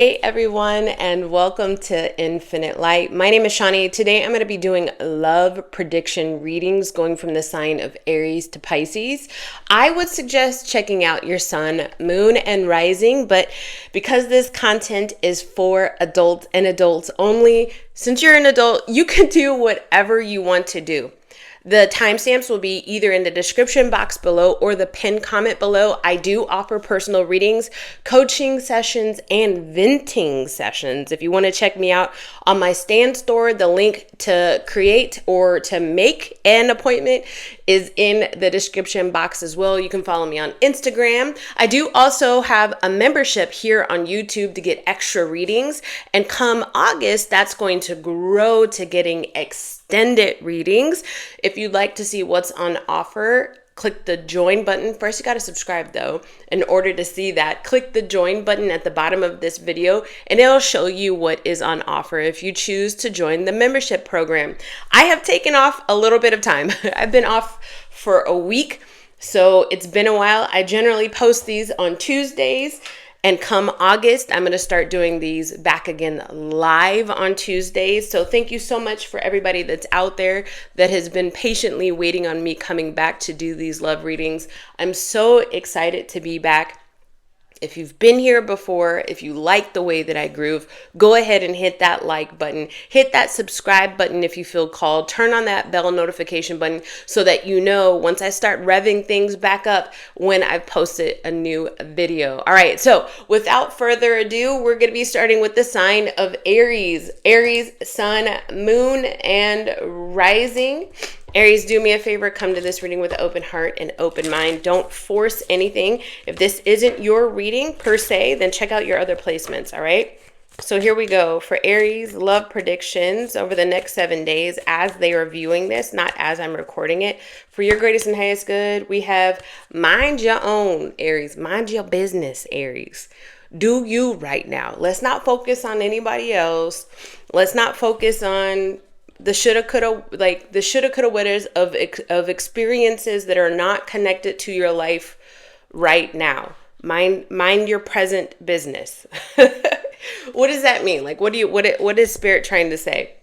Hey everyone, and welcome to Infinite Light. My name is Shani. Today I'm going to be doing love prediction readings going from the sign of Aries to Pisces. I would suggest checking out your sun, moon, and rising, but because this content is for adults and adults only, since you're an adult, you can do whatever you want to do. The timestamps will be either in the description box below or the pinned comment below. I do offer personal readings, coaching sessions, and venting sessions. If you want to check me out on my stand store, the link to create or to make an appointment is in the description box as well. You can follow me on Instagram. I do also have a membership here on YouTube to get extra readings. And come August, that's going to grow to getting extended readings. If you'd like to see what's on offer, click the join button. First, you got to subscribe though. In order to see that, click the join button at the bottom of this video and it'll show you what is on offer if you choose to join the membership program. I have taken off a little bit of time. I've been off for a week, so it's been a while. I generally post these on Tuesdays. And come August, I'm going to start doing these back again live on Tuesdays. So thank you so much for everybody that's out there that has been patiently waiting on me coming back to do these love readings. I'm so excited to be back. If you've been here before, if you like the way that I groove, go ahead and hit that like button. Hit that subscribe button if you feel called. Turn on that bell notification button so that you know once I start revving things back up when I've posted a new video. All right, so without further ado, we're going to be starting with the sign of Aries. Aries, sun, moon, and rising. Aries, do me a favor, come to this reading with an open heart and open mind. Don't force anything. If this isn't your reading per se, then check out your other placements, all right? So here we go. For Aries, love predictions over the next 7 days as they are viewing this, not as I'm recording it. For your greatest and highest good, we have mind your own, Aries. Mind your business, Aries. Do you right now. Let's not focus on anybody else. Let's not focus on the shoulda, coulda, like the shoulda, coulda, wouldas of experiences that are not connected to your life right now. Mind your present business. What does that mean? Like, what is Spirit trying to say?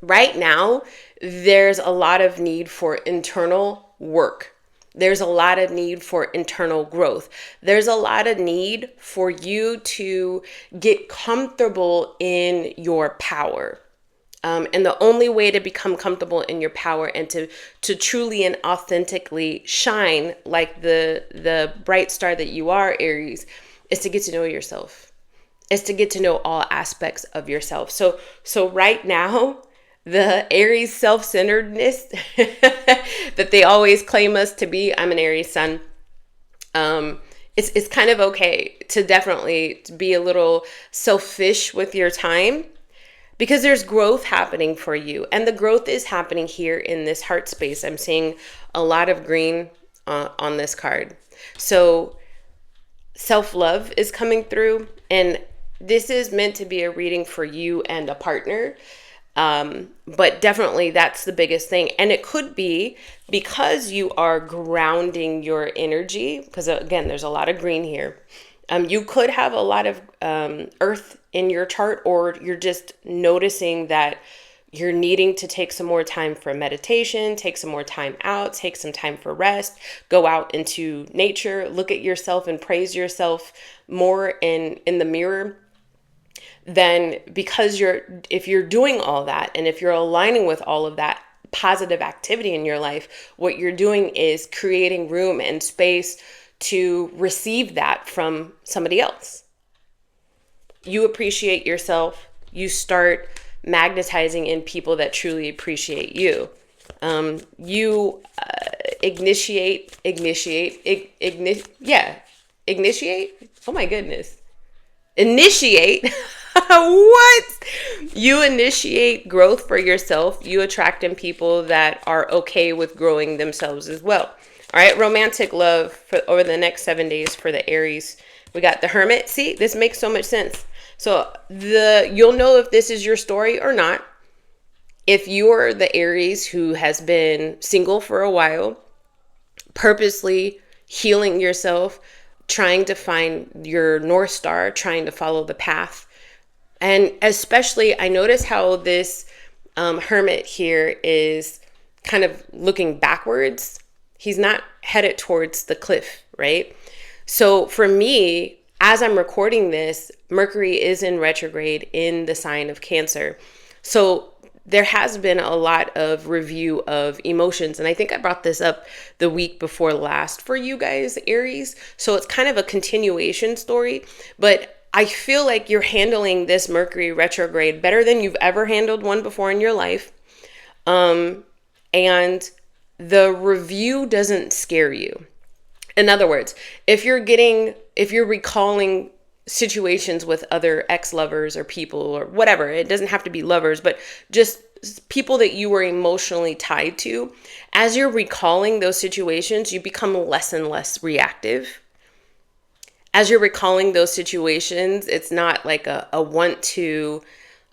Right now, there's a lot of need for internal work. There's a lot of need for internal growth. There's a lot of need for you to get comfortable in your power. And the only way to become comfortable in your power and to truly and authentically shine like the bright star that you are, Aries, is to get to know yourself. Is to get to know all aspects of yourself. So right now, the Aries self-centeredness that they always claim us to be, I'm an Aries sun. It's kind of okay to definitely be a little selfish with your time. Because there's growth happening for you. And the growth is happening here in this heart space. I'm seeing a lot of green on this card. So self-love is coming through. And this is meant to be a reading for you and a partner. But definitely that's the biggest thing. And it could be because you are grounding your energy. Because again, there's a lot of green here. You could have a lot of earth in your chart, or you're just noticing that you're needing to take some more time for meditation, take some more time out, take some time for rest, go out into nature, look at yourself and praise yourself more in the mirror. Then because if you're doing all that, and if you're aligning with all of that positive activity in your life, what you're doing is creating room and space to receive that from somebody else. You appreciate yourself. You start magnetizing in people that truly appreciate you. You initiate. Oh my goodness. Initiate. What? You initiate growth for yourself. You attract in people that are okay with growing themselves as well. All right, romantic love for over the next 7 days for the Aries. We got the Hermit. See, this makes so much sense. So you'll know if this is your story or not. If you're the Aries who has been single for a while, purposely healing yourself, trying to find your North Star, trying to follow the path. And especially, I notice how this hermit here is kind of looking backwards. He's not headed towards the cliff, right? So for me, as I'm recording this, Mercury is in retrograde in the sign of Cancer. So there has been a lot of review of emotions. And I think I brought this up the week before last for you guys, Aries. So it's kind of a continuation story, but I feel like you're handling this Mercury retrograde better than you've ever handled one before in your life. And the review doesn't scare you. In other words, if you're recalling situations with other ex-lovers or people or whatever, it doesn't have to be lovers, but just people that you were emotionally tied to, as you're recalling those situations, you become less and less reactive. As you're recalling those situations, it's not like a want to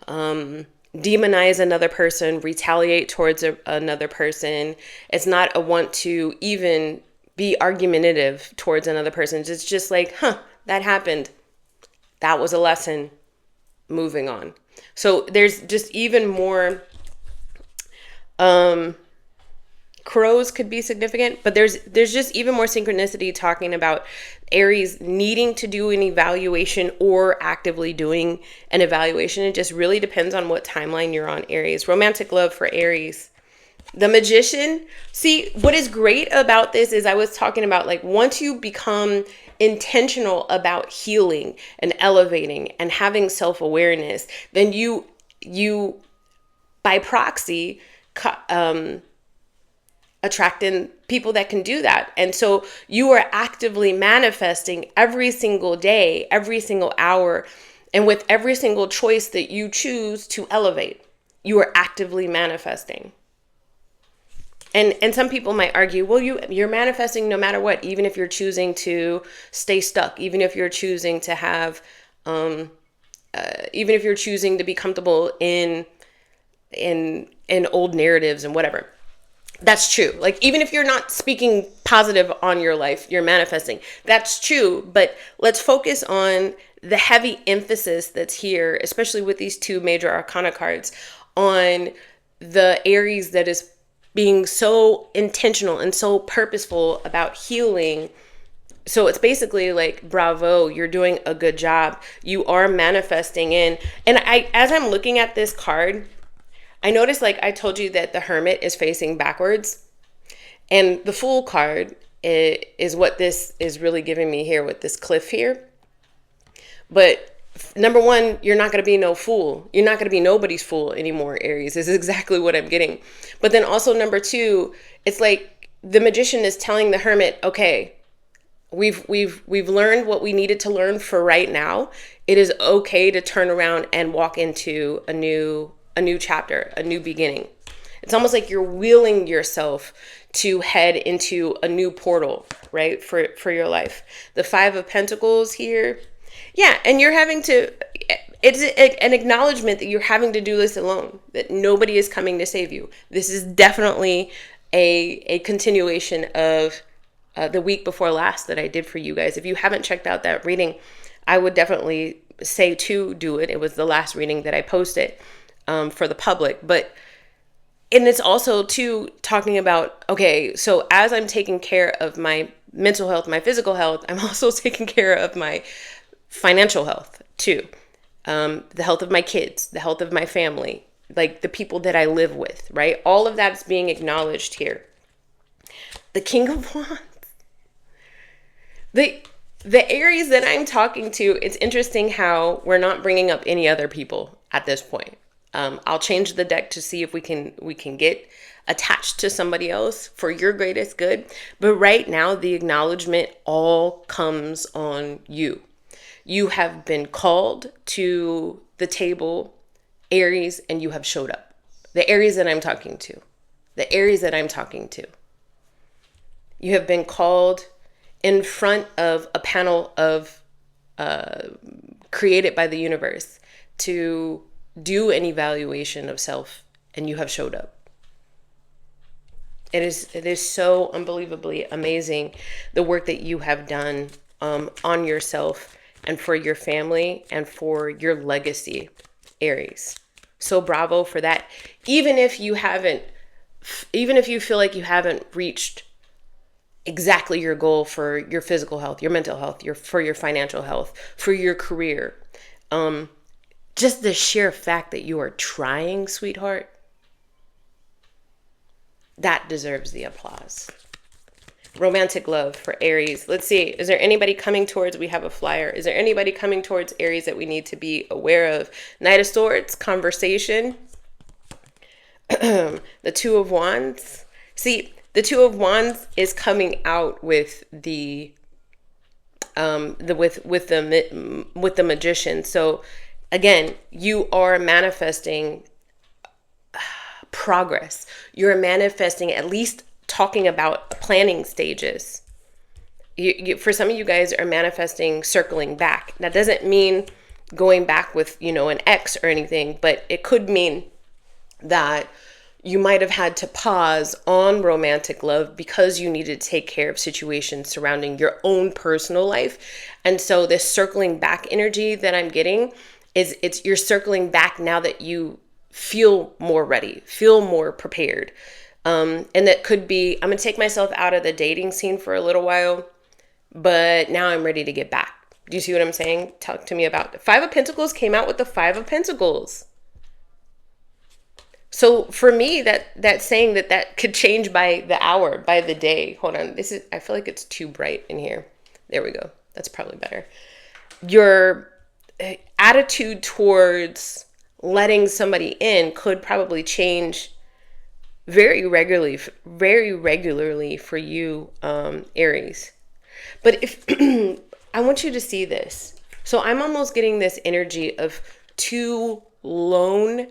demonize another person, retaliate towards another person. It's not a want to even be argumentative towards another person. It's just like, that happened. That was a lesson. Moving on. So there's just even more, crows could be significant, but there's just even more synchronicity talking about Aries needing to do an evaluation or actively doing an evaluation. It just really depends on what timeline you're on, Aries. Romantic love for Aries. The Magician. See, what is great about this is I was talking about, like, once you become intentional about healing and elevating and having self-awareness, then you by proxy attracting people that can do that. And so you are actively manifesting every single day, every single hour, and with every single choice that you choose to elevate, you are actively manifesting. And some people might argue, well, you're manifesting no matter what, even if you're choosing to stay stuck, even if you're choosing to have, even if you're choosing to be comfortable in old narratives and whatever. That's true. Like, even if you're not speaking positive on your life, you're manifesting. That's true. But let's focus on the heavy emphasis that's here, especially with these two major arcana cards, on the Aries that is being so intentional and so purposeful about healing. So it's basically like, bravo, you're doing a good job. You are manifesting in. And as I'm looking at this card, I noticed, like I told you, that the Hermit is facing backwards. And the Fool card is what this is really giving me here with this cliff here. But number one, you're not going to be no fool. You're not going to be nobody's fool anymore, Aries. This is exactly what I'm getting. But then also number two, it's like the Magician is telling the Hermit, okay, we've learned what we needed to learn for right now. It is okay to turn around and walk into a new chapter, a new beginning. It's almost like you're willing yourself to head into a new portal, right? For your life. The Five of Pentacles here. Yeah, and you're having to, it's an acknowledgement that you're having to do this alone, that nobody is coming to save you. This is definitely a continuation of the week before last that I did for you guys. If you haven't checked out that reading, I would definitely say to do it. It was the last reading that I posted for the public. And it's also too talking about, okay, so as I'm taking care of my mental health, my physical health, I'm also taking care of my financial health too. The health of my kids, the health of my family, like the people that I live with, right? All of that is being acknowledged here. The King of Wands. The Aries that I'm talking to, it's interesting how we're not bringing up any other people at this point. I'll change the deck to see if we can get attached to somebody else for your greatest good. But right now, the acknowledgement all comes on you. You have been called to the table, Aries, and you have showed up. The Aries that I'm talking to. The Aries that I'm talking to. You have been called in front of a panel of created by the universe to do an evaluation of self, and you have showed up. It is so unbelievably amazing, the work that you have done on yourself and for your family and for your legacy, Aries. So bravo for that. Even if you feel like you haven't reached exactly your goal for your physical health, your mental health, for your financial health, for your career. Just the sheer fact that you are trying, sweetheart, that deserves the applause. Romantic love for Aries. Let's see. Is there anybody coming towards? We have a flyer. Is there anybody coming towards Aries that we need to be aware of? Knight of Swords, conversation. The Two of Wands. See, the Two of Wands is coming out with the Magician. So again, you are manifesting progress. You're manifesting, at least talking about planning stages. For some of you guys are manifesting circling back. That doesn't mean going back with, an ex or anything, but it could mean that you might have had to pause on romantic love because you needed to take care of situations surrounding your own personal life. And so this circling back energy that I'm getting is you're circling back now that you feel more ready, feel more prepared. And that could be, I'm going to take myself out of the dating scene for a little while, but now I'm ready to get back. Do you see what I'm saying? Talk to me about the Five of Pentacles came out with the Five of Pentacles. So for me, that's saying that could change by the hour, by the day. Hold on. I feel like it's too bright in here. There we go. That's probably better. Your attitude towards letting somebody in could probably change very regularly for you, Aries. But if I want you to see this. So I'm almost getting this energy of two lone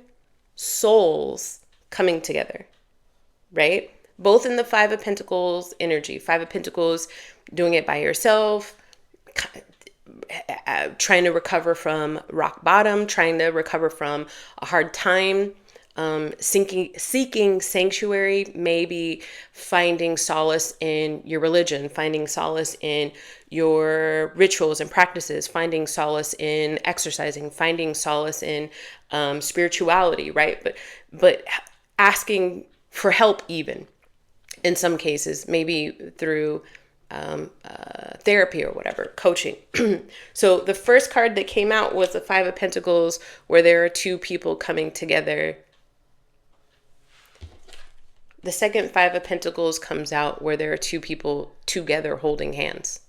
souls coming together, right? Both in the Five of Pentacles energy. Five of Pentacles, doing it by yourself, trying to recover from rock bottom, trying to recover from a hard time, seeking sanctuary, maybe finding solace in your religion, finding solace in your rituals and practices, finding solace in exercising, finding solace in spirituality, right? But asking for help, even in some cases, maybe through therapy or whatever, coaching. So the first card that came out was the Five of Pentacles, where there are two people coming together. The second Five of Pentacles comes out where there are two people together holding hands.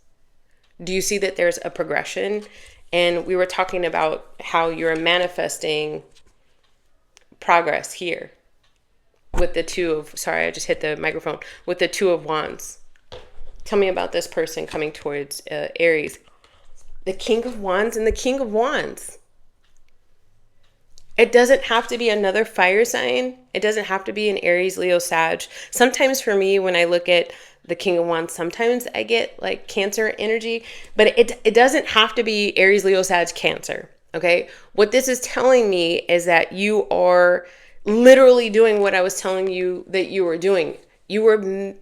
Do you see that there's a progression? And we were talking about how you're manifesting progress here with the sorry, I just hit the microphone, with the Two of Wands. Tell me about this person coming towards Aries. The King of Wands and the King of Wands. It doesn't have to be another fire sign. It doesn't have to be an Aries, Leo, Sag. Sometimes for me, when I look at the King of Wands, sometimes I get like Cancer energy, but it doesn't have to be Aries, Leo, Sag, Cancer. Okay. What this is telling me is that you are literally doing what I was telling you that you were doing. You were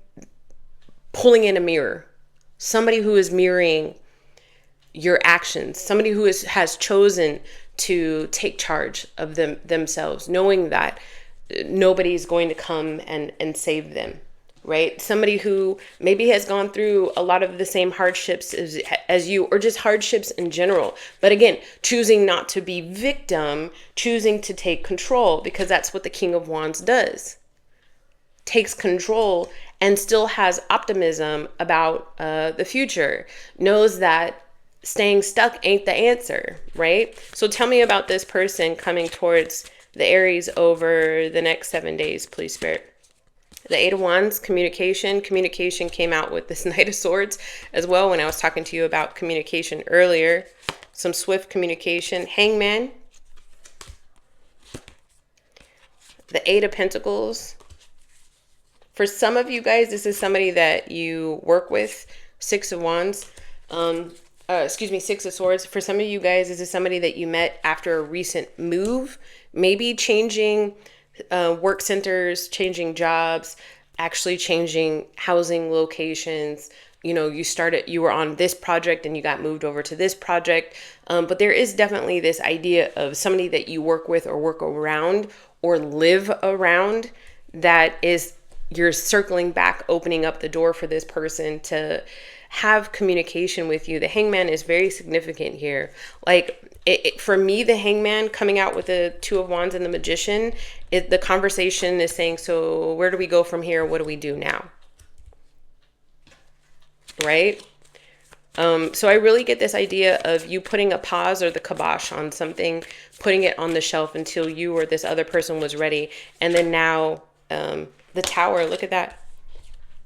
pulling in a mirror. Somebody who is mirroring your actions. Somebody who has chosen to take charge of themselves, knowing that nobody's going to come and save them, right? Somebody who maybe has gone through a lot of the same hardships as you, or just hardships in general. But again, choosing not to be victim, choosing to take control, because that's what the King of Wands does. Takes control and still has optimism about the future, knows that staying stuck ain't the answer, right? So tell me about this person coming towards the Aries over the next 7 days, please, Spirit. The Eight of Wands, communication. Communication came out with this Knight of Swords as well when I was talking to you about communication earlier. Some swift communication. Hangman. The Eight of Pentacles. For some of you guys, this is somebody that you work with. Six of Wands. Six of Swords. For some of you guys, this is somebody that you met after a recent move, maybe changing work centers, changing jobs, actually changing housing locations, you were on this project and you got moved over to this project. But there is definitely this idea of somebody that you work with or work around or live around that is, you're circling back, opening up the door for this person to have communication with you. The Hangman is very significant here. Like, for me, the Hangman coming out with the Two of Wands and the Magician, the conversation is saying, so where do we go from here? What do we do now? Right? So I really get this idea of you putting a pause or the kibosh on something, putting it on the shelf until you or this other person was ready. And then now, the Tower, look at that.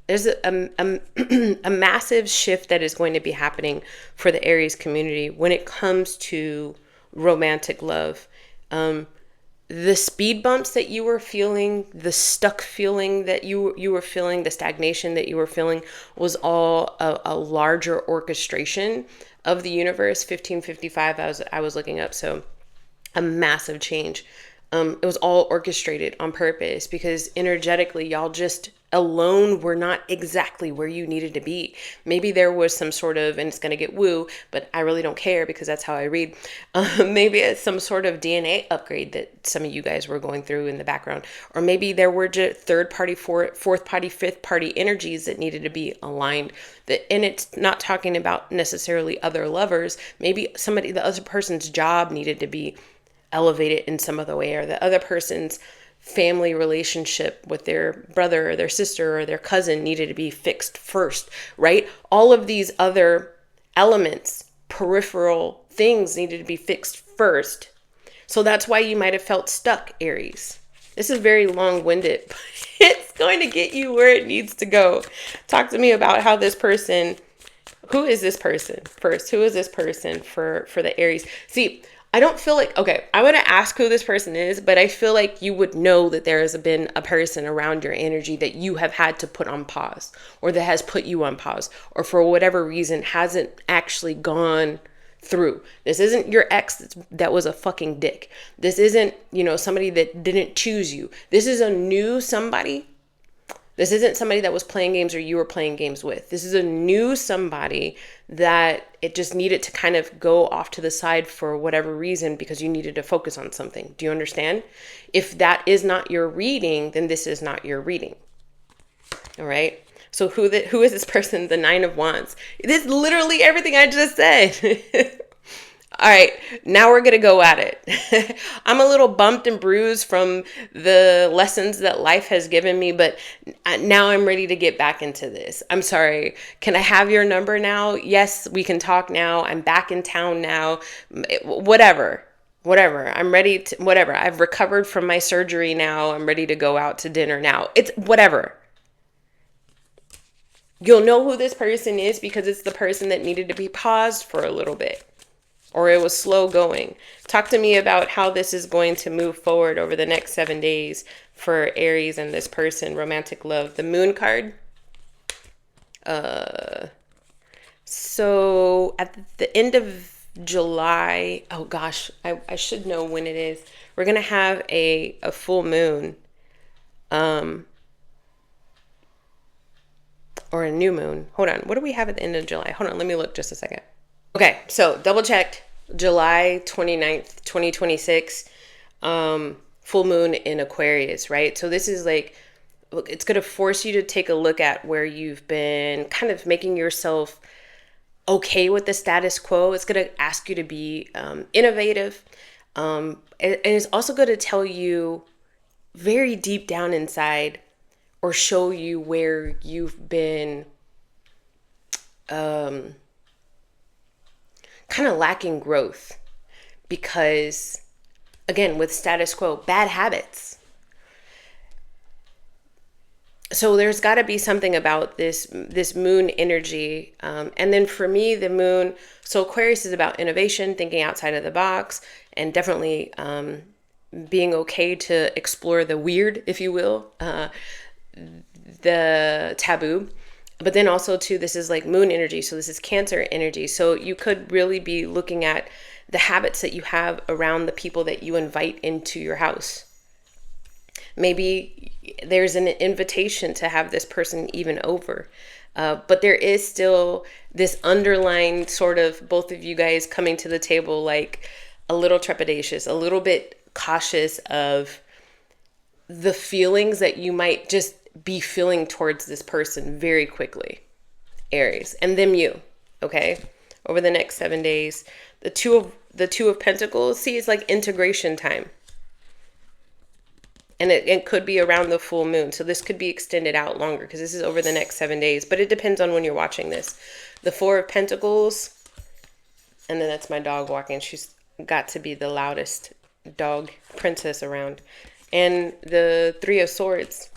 There's a massive shift that is going to be happening for the Aries community when it comes to romantic love. The speed bumps that you were feeling, the stuck feeling that you were feeling, the stagnation that you were feeling was all a larger orchestration of the universe. 1555, I was looking up, so a massive change. It was all orchestrated on purpose because energetically y'all just alone were not exactly where you needed to be. Maybe there was some sort of, and it's going to get woo, but I really don't care because that's how I read. Maybe it's some sort of DNA upgrade that some of you guys were going through in the background. Or maybe there were just third party, fourth party, fifth party energies that needed to be aligned. And it's not talking about necessarily other lovers. Maybe the other person's job needed to be elevated in some other way, or the other person's family relationship with their brother or their sister or their cousin needed to be fixed first, right? All of these other elements, peripheral things needed to be fixed first. So that's why you might have felt stuck, Aries. This is very long-winded, but it's going to get you where it needs to go. Talk to me about how this person, who is this person first? Who is this person for the Aries? See, I don't feel like, okay, I want to ask who this person is, but I feel like you would know that there has been a person around your energy that you have had to put on pause, or that has put you on pause, or for whatever reason hasn't actually gone through. This isn't your ex that was a fucking dick. This isn't, somebody that didn't choose you. This is a new somebody. This isn't somebody that was playing games or you were playing games with. This is a new somebody that it just needed to kind of go off to the side for whatever reason because you needed to focus on something. Do you understand? If that is not your reading, then this is not your reading. All right? So who is this person? The Nine of Wands. This is literally everything I just said. All right, now we're going to go at it. I'm a little bumped and bruised from the lessons that life has given me, but now I'm ready to get back into this. I'm sorry. Can I have your number now? Yes, we can talk now. I'm back in town now. Whatever. I'm ready to, whatever. I've recovered from my surgery now. I'm ready to go out to dinner now. It's whatever. You'll know who this person is because it's the person that needed to be paused for a little bit. Or it was slow going. Talk to me about how this is going to move forward over the next 7 days for Aries and this person, romantic love. The Moon card. So at the end of July, oh gosh, I should know when it is. We're going to have a full moon. Or a new moon. Hold on. What do we have at the end of July? Hold on. Let me look just a second. Okay. So double checked. July 29th, 2026, full moon in Aquarius, right? So this is like, it's going to force you to take a look at where you've been kind of making yourself okay with the status quo. It's going to ask you to be innovative. And it's also going to tell you very deep down inside or show you where you've been kind of lacking growth because, again, with status quo, bad habits. So there's got to be something about this moon energy. And then for me, the moon, so Aquarius is about innovation, thinking outside of the box, and definitely being okay to explore the weird, if you will, the taboo. But then also too, this is like moon energy. So this is Cancer energy. So you could really be looking at the habits that you have around the people that you invite into your house. Maybe there's an invitation to have this person even over. But there is still this underlying sort of both of you guys coming to the table like a little trepidatious, a little bit cautious of the feelings that you might just be feeling towards this person very quickly, Aries, and them you, okay? Over the next 7 days, the two of Pentacles, see, it's like integration time. And it could be around the full moon. So this could be extended out longer because this is over the next 7 days. But it depends on when you're watching this. The Four of Pentacles. And then that's my dog walking. She's got to be the loudest dog princess around. And the Three of Swords.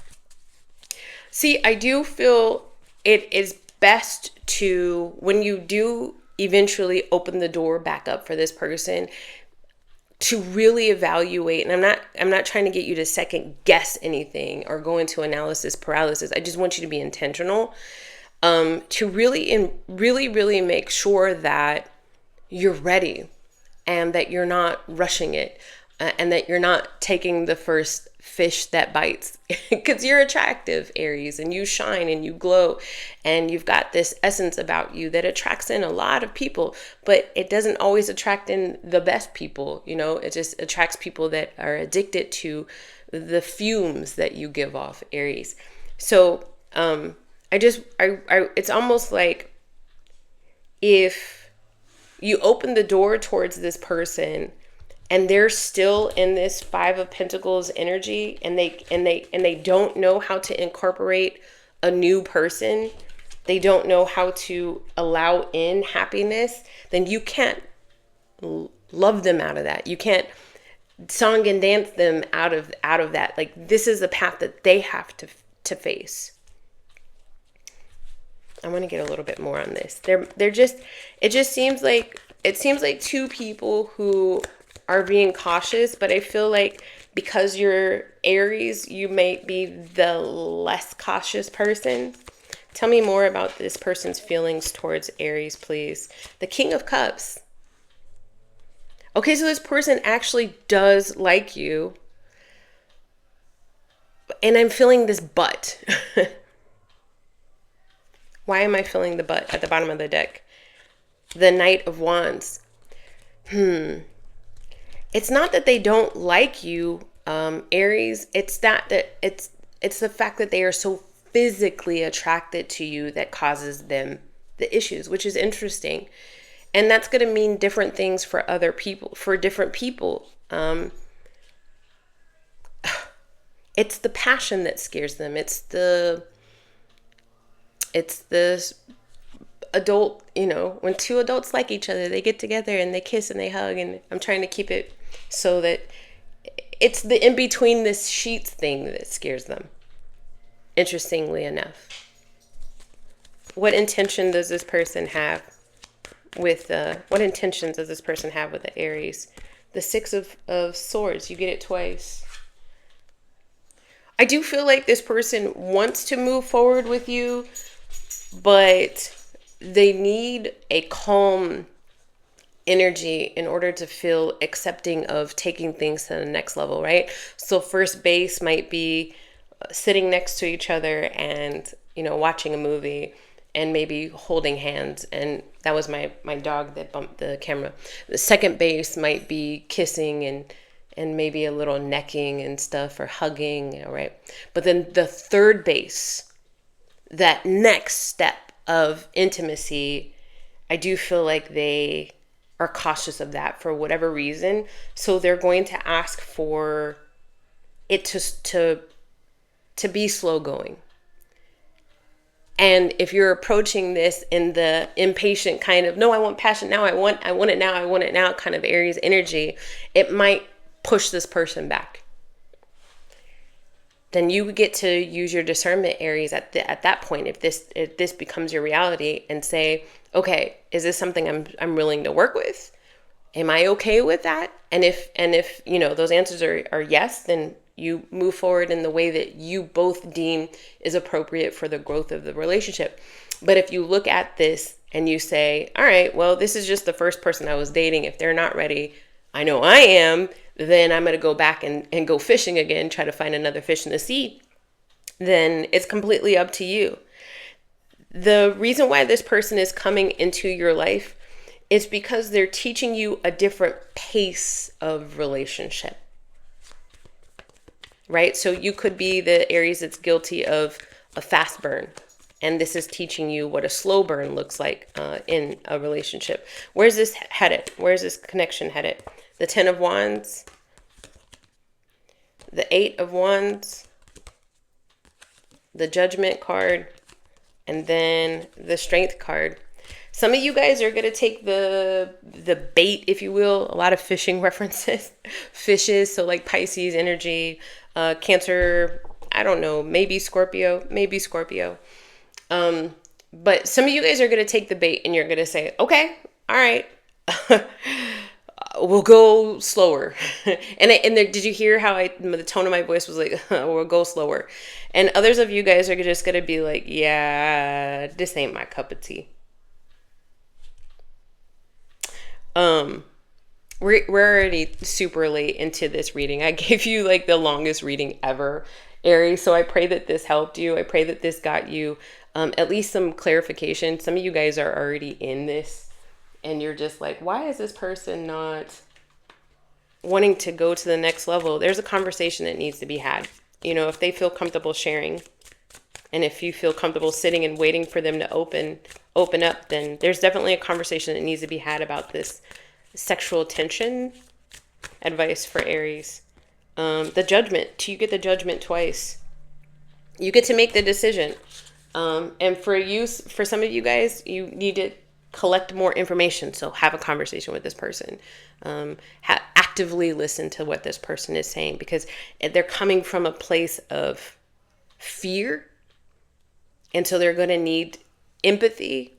See, I do feel it is best to, when you do eventually open the door back up for this person, to really evaluate, and I'm not trying to get you to second guess anything or go into analysis paralysis. I just want you to be intentional, to really make sure that you're ready and that you're not rushing it, and that you're not taking the first fish that bites, because you're attractive, Aries, and you shine and you glow and you've got this essence about you that attracts in a lot of people, but it doesn't always attract in the best people. You know, it just attracts people that are addicted to the fumes that you give off, Aries. So it's almost like if you open the door towards this person and they're still in this Five of Pentacles energy, and they don't know how to incorporate a new person, they don't know how to allow in happiness, then you can't love them out of that. You can't song and dance them out of that. Like, this is the path that they have to face. I want to get a little bit more on this. It seems like two people who are being cautious, but I feel like because you're Aries, you might be the less cautious person. Tell me more about this person's feelings towards Aries, please. The King of Cups. Okay, so this person actually does like you. And I'm feeling this but. Why am I feeling the but at the bottom of the deck? The Knight of Wands. It's not that they don't like you, Aries. It's it's the fact that they are so physically attracted to you that causes them the issues, which is interesting. And that's going to mean different things for other people, for different people. It's the passion that scares them. It's the adult, when two adults like each other, they get together and they kiss and they hug, and I'm trying to keep it so that it's the in between this sheets thing that scares them, interestingly enough. What intention does this person have with the Aries? The Six of Swords. You get it twice. I do feel like this person wants to move forward with you, but they need a calm energy in order to feel accepting of taking things to the next level, right? So first base might be sitting next to each other and, watching a movie and maybe holding hands. And that was my dog that bumped the camera. The second base might be kissing and maybe a little necking and stuff, or hugging, right? But then the third base, that next step of intimacy, I do feel like they are cautious of that for whatever reason. So they're going to ask for it to be slow going. And if you're approaching this in the impatient kind of, no, I want passion now, I want it now, I want it now kind of Aries energy, it might push this person back. Then you get to use your discernment, Aries, at that point, if this becomes your reality, and say, okay, is this something I'm willing to work with? Am I okay with that? And if those answers are yes, then you move forward in the way that you both deem is appropriate for the growth of the relationship. But if you look at this and you say, all right, well, this is just the first person I was dating. If they're not ready, I know I am, then I'm going to go back and go fishing again, try to find another fish in the sea. Then it's completely up to you. The reason why this person is coming into your life is because they're teaching you a different pace of relationship, right? So you could be the Aries that's guilty of a fast burn. And this is teaching you what a slow burn looks like in a relationship. Where's this headed? Where's this connection headed? The 10 of Wands, the 8 of Wands, the Judgment card, and then the Strength card. Some of you guys are going to take the bait, if you will. A lot of fishing references. Fishes, so like Pisces energy, Cancer, I don't know, maybe Scorpio. But some of you guys are going to take the bait and you're going to say, okay, all right, we'll go slower. Did you hear how the tone of my voice was like, we'll go slower. And others of you guys are just going to be like, yeah, this ain't my cup of tea. We're already super late into this reading. I gave you like the longest reading ever, Aries. So I pray that this helped you. I pray that this got you at least some clarification. Some of you guys are already in this and you're just like, why is this person not wanting to go to the next level? There's a conversation that needs to be had. You know, if they feel comfortable sharing, and if you feel comfortable sitting and waiting for them to open up, then there's definitely a conversation that needs to be had about this sexual tension. Advice for Aries. The Judgment. You get the Judgment twice. You get to make the decision. And for some of you guys, you need to collect more information. So have a conversation with this person. Actively listen to what this person is saying, because they're coming from a place of fear. And so they're going to need empathy,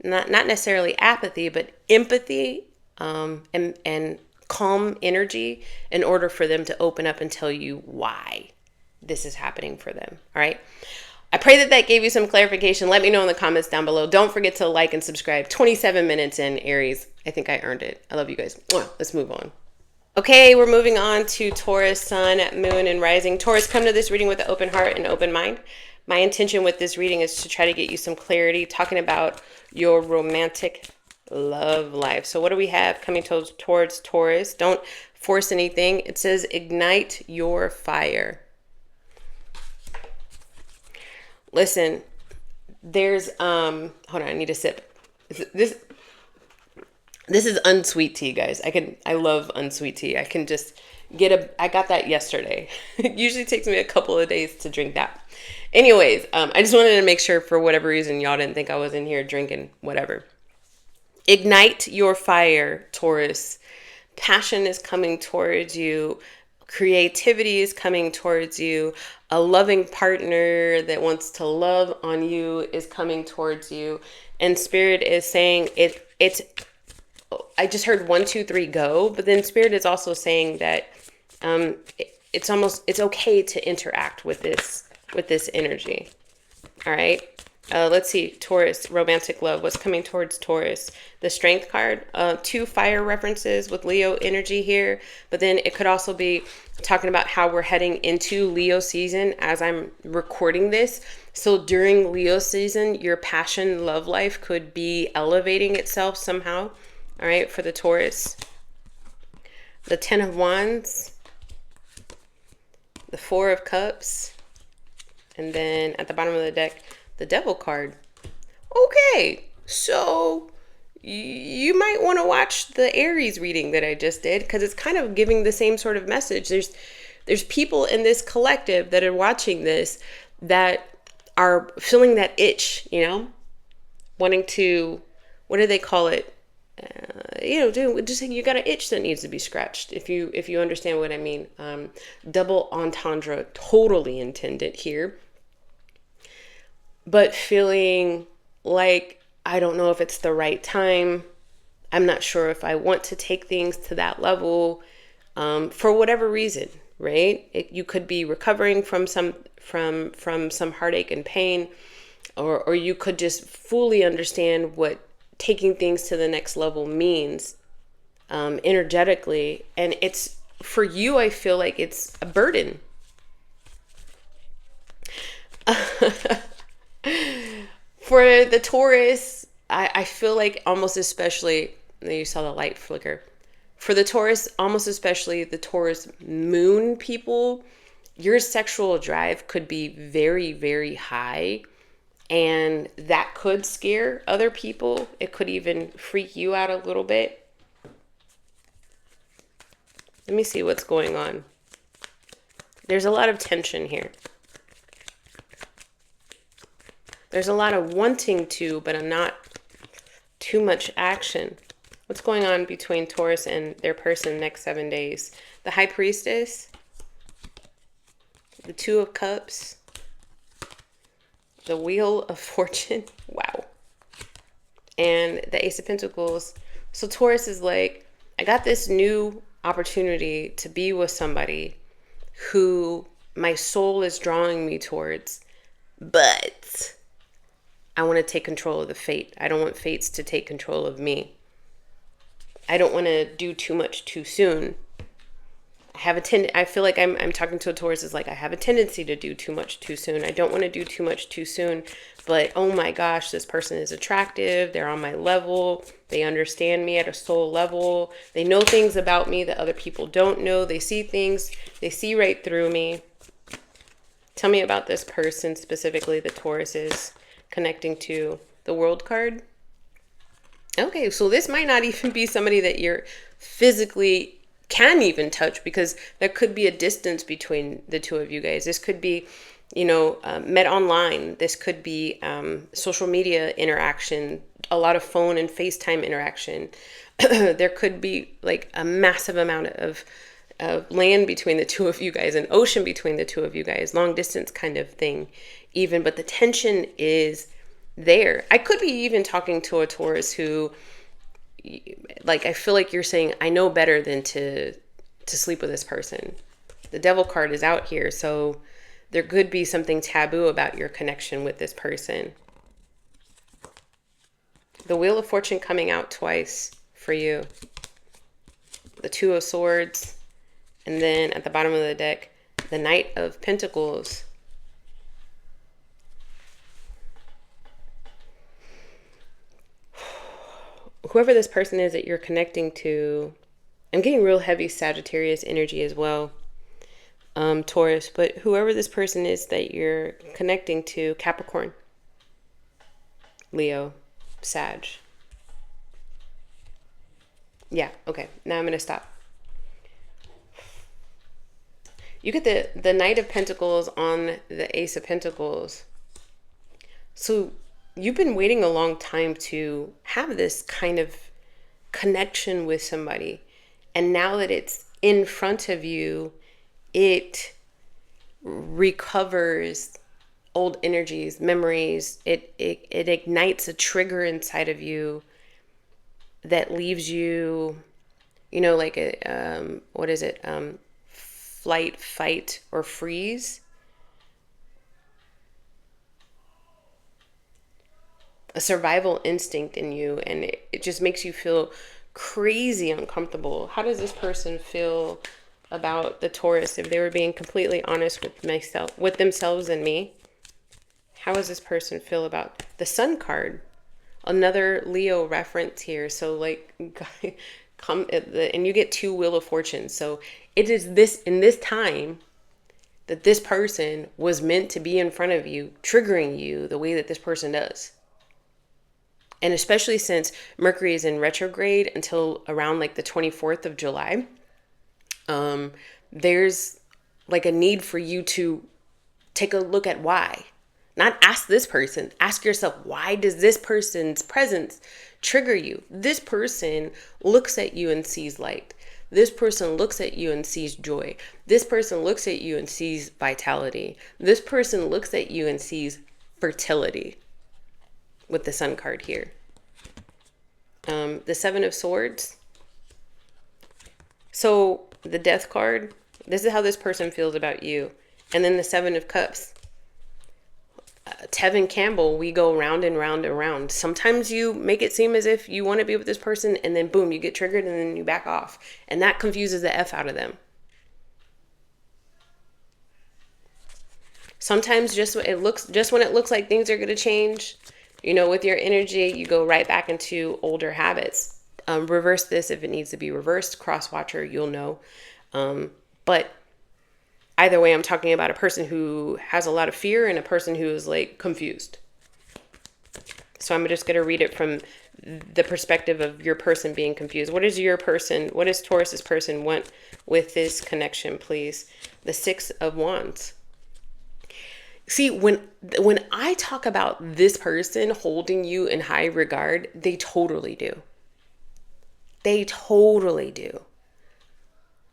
not necessarily apathy, but empathy, and calm energy in order for them to open up and tell you why this is happening for them. All right. I pray that gave you some clarification. Let me know in the comments down below. Don't forget to like and subscribe. 27 minutes in, Aries. I think I earned it. I love you guys. Let's move on. Okay, we're moving on to Taurus, Sun, Moon, and Rising. Taurus, come to this reading with an open heart and open mind. My intention with this reading is to try to get you some clarity, talking about your romantic love life. So what do we have coming towards Taurus? Don't force anything. It says, ignite your fire. Listen, there's, hold on, I need a sip. This is unsweet tea, guys. I love unsweet tea. I can just I got that yesterday. It usually takes me a couple of days to drink that. Anyways, I just wanted to make sure, for whatever reason, y'all didn't think I was in here drinking whatever. Ignite your fire, Taurus. Passion is coming towards you. Creativity is coming towards you. A loving partner that wants to love on you is coming towards you. And Spirit is saying it's I just heard 1, 2, 3, go. But then Spirit is also saying that it's okay to interact with this energy. All right. Let's see. Taurus, romantic love. What's coming towards Taurus? The Strength card. 2 fire references with Leo energy here. But then it could also be talking about how we're heading into Leo season as I'm recording this. So during Leo season, your passion, love life could be elevating itself somehow. All right. For the Taurus. The 10 of Wands. The 4 of Cups. And then at the bottom of the deck, the Devil card. Okay, so you might want to watch the Aries reading that I just did, because it's kind of giving the same sort of message. There's people in this collective that are watching this that are feeling that itch, wanting to, what do they call it? You got an itch that needs to be scratched. If you understand what I mean. Double entendre, totally intended here. But feeling like, I don't know if it's the right time. I'm not sure if I want to take things to that level, for whatever reason, right? You could be recovering from some heartache and pain, or you could just fully understand what taking things to the next level means energetically. And it's, for you, I feel like it's a burden. For the Taurus, I feel like almost especially, you saw the light flicker. For the Taurus, almost especially the Taurus moon people, your sexual drive could be very, very high. And that could scare other people. It could even freak you out a little bit. Let me see what's going on. There's a lot of tension here. There's a lot of wanting to, but not too much action. What's going on between Taurus and their person next 7 days? The High Priestess, the Two of Cups, the Wheel of Fortune. Wow. And the Ace of Pentacles. So Taurus is like, I got this new opportunity to be with somebody who my soul is drawing me towards, but I want to take control of the fate. I don't want fates to take control of me. I don't want to do too much too soon. I feel like I'm talking to a Taurus is like, I have a tendency to do too much too soon. I don't want to do too much too soon, but oh my gosh, this person is attractive. They're on my level. They understand me at a soul level. They know things about me that other people don't know. They see things. They see right through me. Tell me about this person, specifically the Taurus is connecting to. The World card. Okay, so this might not even be somebody that you're physically can even touch, because there could be a distance between the two of you guys. This could be, met online. This could be social media interaction, a lot of phone and FaceTime interaction. There could be like a massive amount of land between the two of you guys, an ocean between the two of you guys, long distance kind of thing even, but the tension is there. I could be even talking to a Taurus who, like, I feel like you're saying, I know better than to sleep with this person. The Devil card is out here, so there could be something taboo about your connection with this person. The Wheel of Fortune coming out twice for you. The Two of Swords, and then at the bottom of the deck, the Knight of Pentacles. Whoever this person is that you're connecting to, I'm getting real heavy Sagittarius energy as well, Taurus, but whoever this person is that you're connecting to, Capricorn, Leo, Sag. Yeah, okay, now I'm going to stop. You get the Knight of Pentacles on the Ace of Pentacles. So you've been waiting a long time to have this kind of connection with somebody. And now that it's in front of you, it recovers old energies, memories. It ignites a trigger inside of you that leaves you, like a, what is it? Flight, fight, or freeze. A survival instinct in you, and it just makes you feel crazy uncomfortable. How does this person feel about the Taurus if they were being completely honest with themselves and me? How does this person feel about the Sun card? Another Leo reference here. So like, and you get two Wheel of Fortune. So it is this in this time that this person was meant to be in front of you, triggering you the way that this person does. And especially since Mercury is in retrograde until around like the 24th of July, there's like a need for you to take a look at why. Not ask this person. Ask yourself, why does this person's presence trigger you? This person looks at you and sees light. This person looks at you and sees joy. This person looks at you and sees vitality. This person looks at you and sees fertility. With the Sun card here. The Seven of Swords. So the Death card, this is how this person feels about you. And then the Seven of Cups. Tevin Campbell, we go round and round and round. Sometimes you make it seem as if you want to be with this person, and then boom, you get triggered and then you back off. And that confuses the F out of them. Sometimes just when it looks like things are going to change, You know, with your energy, you go right back into older habits. Reverse this if it needs to be reversed. Cross watcher, you'll know. But either way, I'm talking about a person who has a lot of fear and a person who is like confused. So I'm just going to read it from the perspective of your person being confused. What is your person? What does Taurus's person want with this connection, please? The Six of Wands. See, when I talk about this person holding you in high regard, they totally do. They totally do.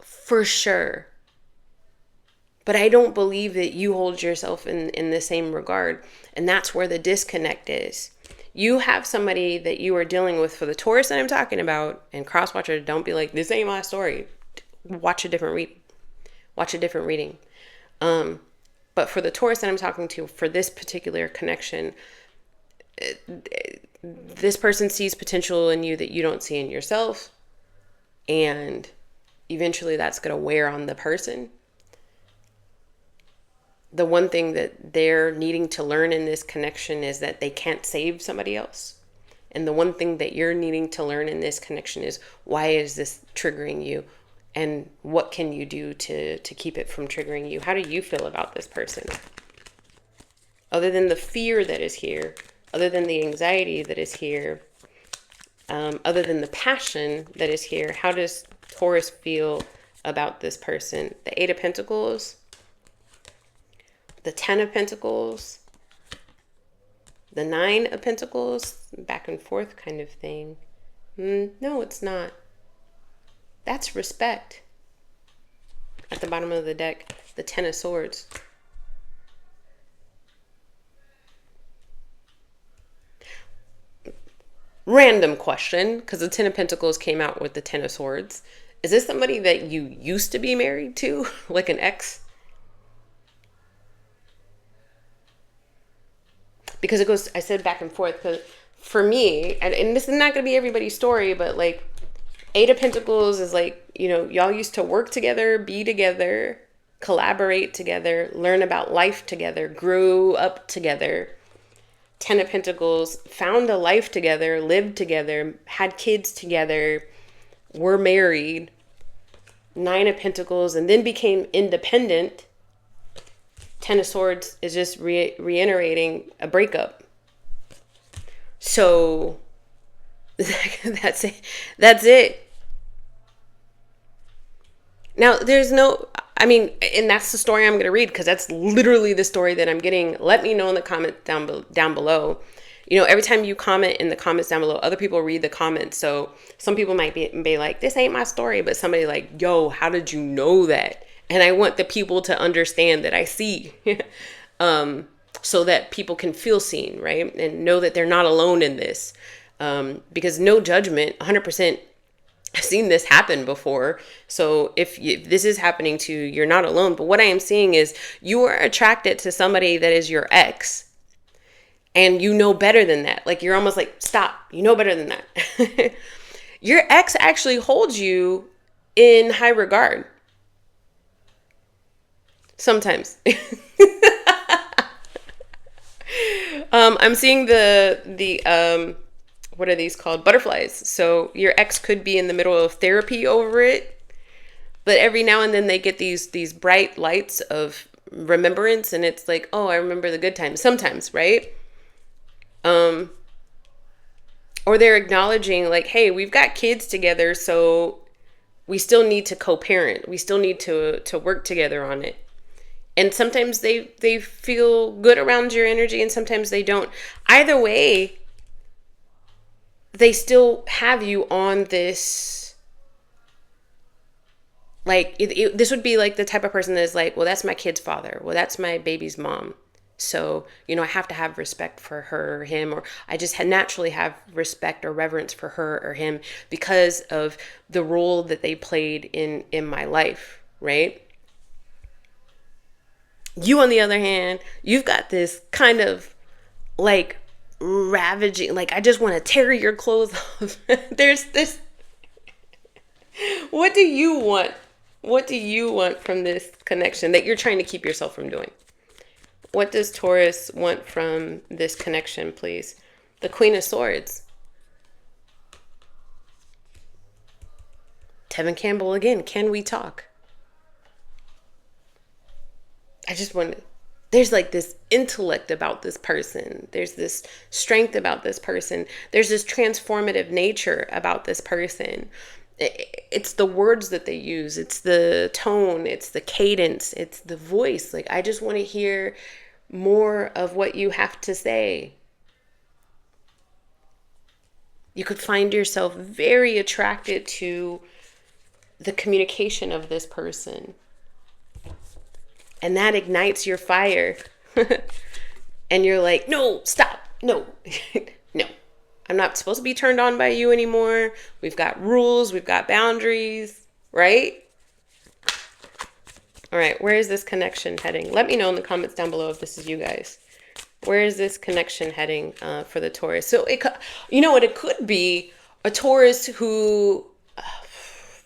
For sure. But I don't believe that you hold yourself in the same regard. And that's where the disconnect is. You have somebody that you are dealing with for the Taurus that I'm talking about, and crosswatcher, don't be like, this ain't my story. Watch a different reading. But for the Taurus that I'm talking to, for this particular connection, this person sees potential in you that you don't see in yourself. And eventually that's going to wear on the person. The one thing that they're needing to learn in this connection is that they can't save somebody else. And the one thing that you're needing to learn in this connection is, why is this triggering you? And what can you do to keep it from triggering you? How do you feel about this person? Other than the fear that is here, other than the anxiety that is here, other than the passion that is here, how does Taurus feel about this person? The Eight of Pentacles, the Ten of Pentacles, the Nine of Pentacles, back and forth kind of thing. No, it's not. That's respect. At the bottom of the deck, the Ten of Swords. Random question, because the Ten of Pentacles came out with the Ten of Swords. Is this somebody that you used to be married to? Like an ex? Because it goes, I said back and forth, because for me, and this is not going to be everybody's story, but like, Eight of Pentacles is like, you know, y'all used to work together, be together, collaborate together, learn about life together, grew up together. Ten of Pentacles, found a life together, lived together, had kids together, were married. Nine of Pentacles, and then became independent. Ten of Swords is just reiterating a breakup. So that's it. That's it. Now, there's no, I mean, and that's the story I'm going to read, because that's literally the story that I'm getting. Let me know in the comments down below. You know, every time you comment in the comments down below, other people read the comments. So some people might be like, this ain't my story. But somebody like, yo, how did you know that? And I want the people to understand that I see. So that people can feel seen, right? And know that they're not alone in this. Because no judgment, 100%. I've seen this happen before. So if this is happening to you, you're not alone. But what I am seeing is you are attracted to somebody that is your ex. And you know better than that. Like, you're almost like, stop. You know better than that. Your ex actually holds you in high regard. Sometimes. I'm seeing the what are these called? Butterflies. So your ex could be in the middle of therapy over it, but every now and then they get these bright lights of remembrance, and it's like, oh, I remember the good times. Sometimes, right? Or they're acknowledging like, hey, we've got kids together, so we still need to co-parent. We still need to work together on it. And sometimes they feel good around your energy, and sometimes they don't. Either way, they still have you on this, like, this would be like the type of person that is like, well, that's my kid's father. Well, that's my baby's mom. So, you know, I have to have respect for her or him, or I just naturally have respect or reverence for her or him because of the role that they played in my life, right? You, on the other hand, you've got this kind of like ravaging, like, I just want to tear your clothes off. There's this. What do you want? What do you want from this connection that you're trying to keep yourself from doing? What does Taurus want from this connection, please? The Queen of Swords. Tevin Campbell again. Can we talk? I just want to, there's like this intellect about this person. There's this strength about this person. There's this transformative nature about this person. It's the words that they use. It's the tone. It's the cadence. It's the voice. Like, I just want to hear more of what you have to say. You could find yourself very attracted to the communication of this person. And that ignites your fire. And you're like, no, stop. No, no. I'm not supposed to be turned on by you anymore. We've got rules. We've got boundaries, right? All right. Where is this connection heading? Let me know in the comments down below if this is you guys. Where is this connection heading for the Taurus? So, you know what? It could be a Taurus who,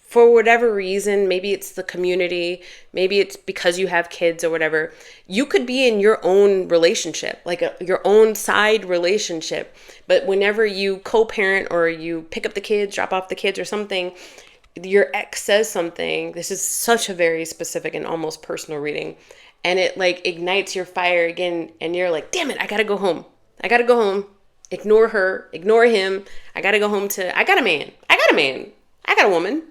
for whatever reason, maybe it's the community, maybe it's because you have kids or whatever, you could be in your own relationship, like your own side relationship. But whenever you co-parent or you pick up the kids, drop off the kids or something, your ex says something. This is such a very specific and almost personal reading. And it like ignites your fire again. And you're like, damn it, I got to go home. I got to go home. Ignore her. Ignore him. I got to go home I got a man. I got a man. I got a woman.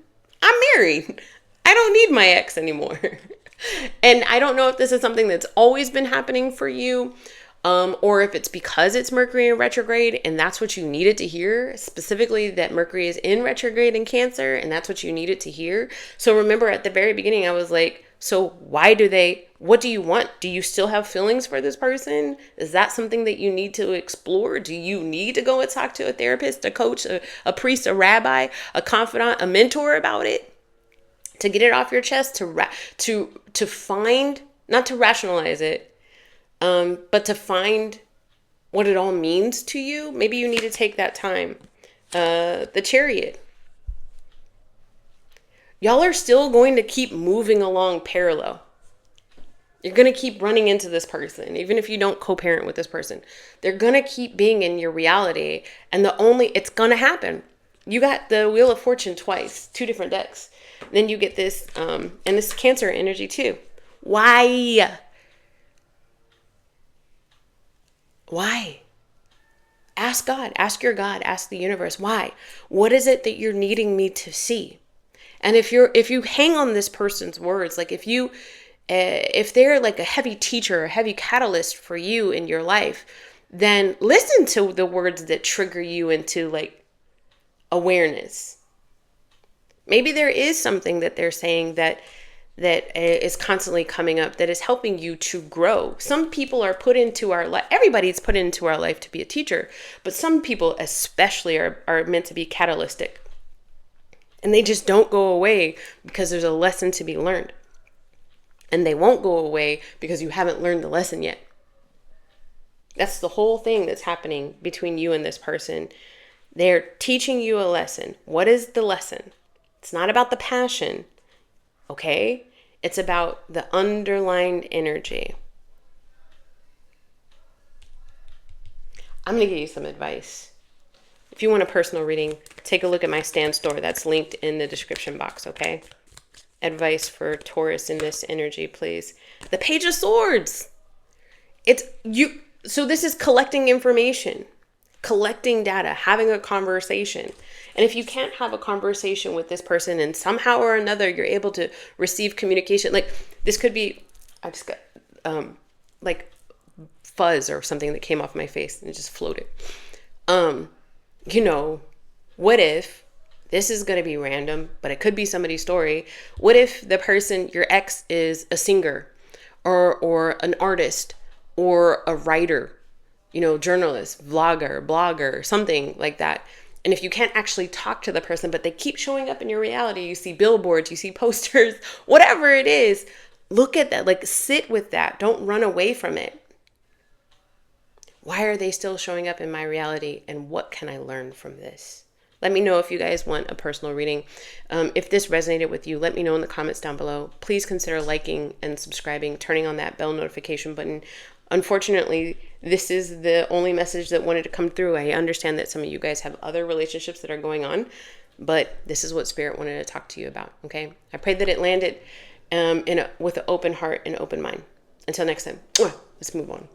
I'm married. I don't need my ex anymore. And I don't know if this is something that's always been happening for you, or if it's because it's Mercury in retrograde and that's what you needed to hear, specifically that Mercury is in retrograde in Cancer and that's what you needed to hear. So remember at the very beginning, I was like, so what do you want? Do you still have feelings for this person? Is that something that you need to explore? Do you need to go and talk to a therapist, a coach, a priest, a rabbi, a confidant, a mentor about it? To get it off your chest, to find, not to rationalize it, but to find what it all means to you. Maybe you need to take that time. The Chariot. Y'all are still going to keep moving along parallel. You're going to keep running into this person, even if you don't co-parent with this person. They're going to keep being in your reality. And it's going to happen. You got the Wheel of Fortune twice, 2 different decks. Then you get this, and this Cancer energy too. Why? Why? Ask God, ask your God, ask the universe. Why? What is it that you're needing me to see? And if you hang on this person's words, like if they're like a heavy teacher, a heavy catalyst for you in your life, then listen to the words that trigger you into like awareness. Maybe there is something that they're saying that is constantly coming up that is helping you to grow. Some people are put into our life. Everybody's put into our life to be a teacher, but some people especially are meant to be catalytic. And they just don't go away because there's a lesson to be learned. And they won't go away because you haven't learned the lesson yet. That's the whole thing that's happening between you and this person. They're teaching you a lesson. What is the lesson? It's not about the passion, okay? It's about the underlying energy. I'm going to give you some advice. If you want a personal reading, take a look at my Stan store. That's linked in the description box, okay? Advice for Taurus in this energy, please. The Page of Swords. So this is collecting information, collecting data, having a conversation. And if you can't have a conversation with this person and somehow or another you're able to receive communication, like this could be, I just got like fuzz or something that came off my face and it just floated. What if, this is going to be random, but it could be somebody's story. What if the person, your ex, is a singer or an artist or a writer, journalist, vlogger, blogger, something like that. And if you can't actually talk to the person, but they keep showing up in your reality, you see billboards, you see posters, whatever it is, look at that, like sit with that. Don't run away from it. Why are they still showing up in my reality? And what can I learn from this? Let me know if you guys want a personal reading. If this resonated with you, let me know in the comments down below. Please consider liking and subscribing, turning on that bell notification button. Unfortunately, this is the only message that wanted to come through. I understand that some of you guys have other relationships that are going on, but this is what Spirit wanted to talk to you about, okay? I pray that it landed with an open heart and open mind. Until next time, let's move on.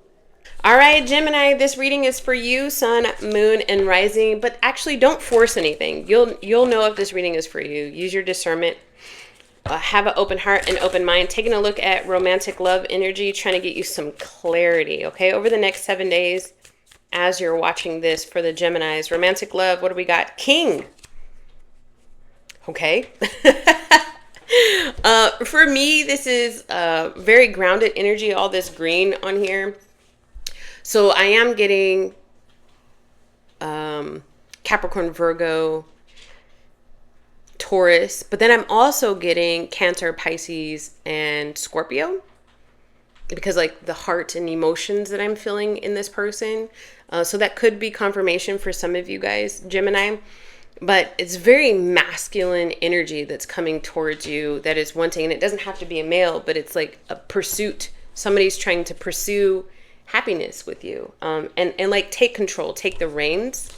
All right, Gemini, this reading is for you, Sun, Moon, and Rising, but actually don't force anything. You'll know if this reading is for you. Use your discernment. Have an open heart and open mind. Taking a look at romantic love energy, trying to get you some clarity, okay? Over the next 7 days, as you're watching this for the Geminis. Romantic love, what do we got? King. Okay. For me, this is very grounded energy, all this green on here. So I am getting Capricorn, Virgo, Taurus, but then I'm also getting Cancer, Pisces, and Scorpio, because like the heart and emotions that I'm feeling in this person. So that could be confirmation for some of you guys, Gemini, but it's very masculine energy that's coming towards you that is wanting, and it doesn't have to be a male, but it's like a pursuit. Somebody's trying to pursue happiness with you, and like take control, take the reins.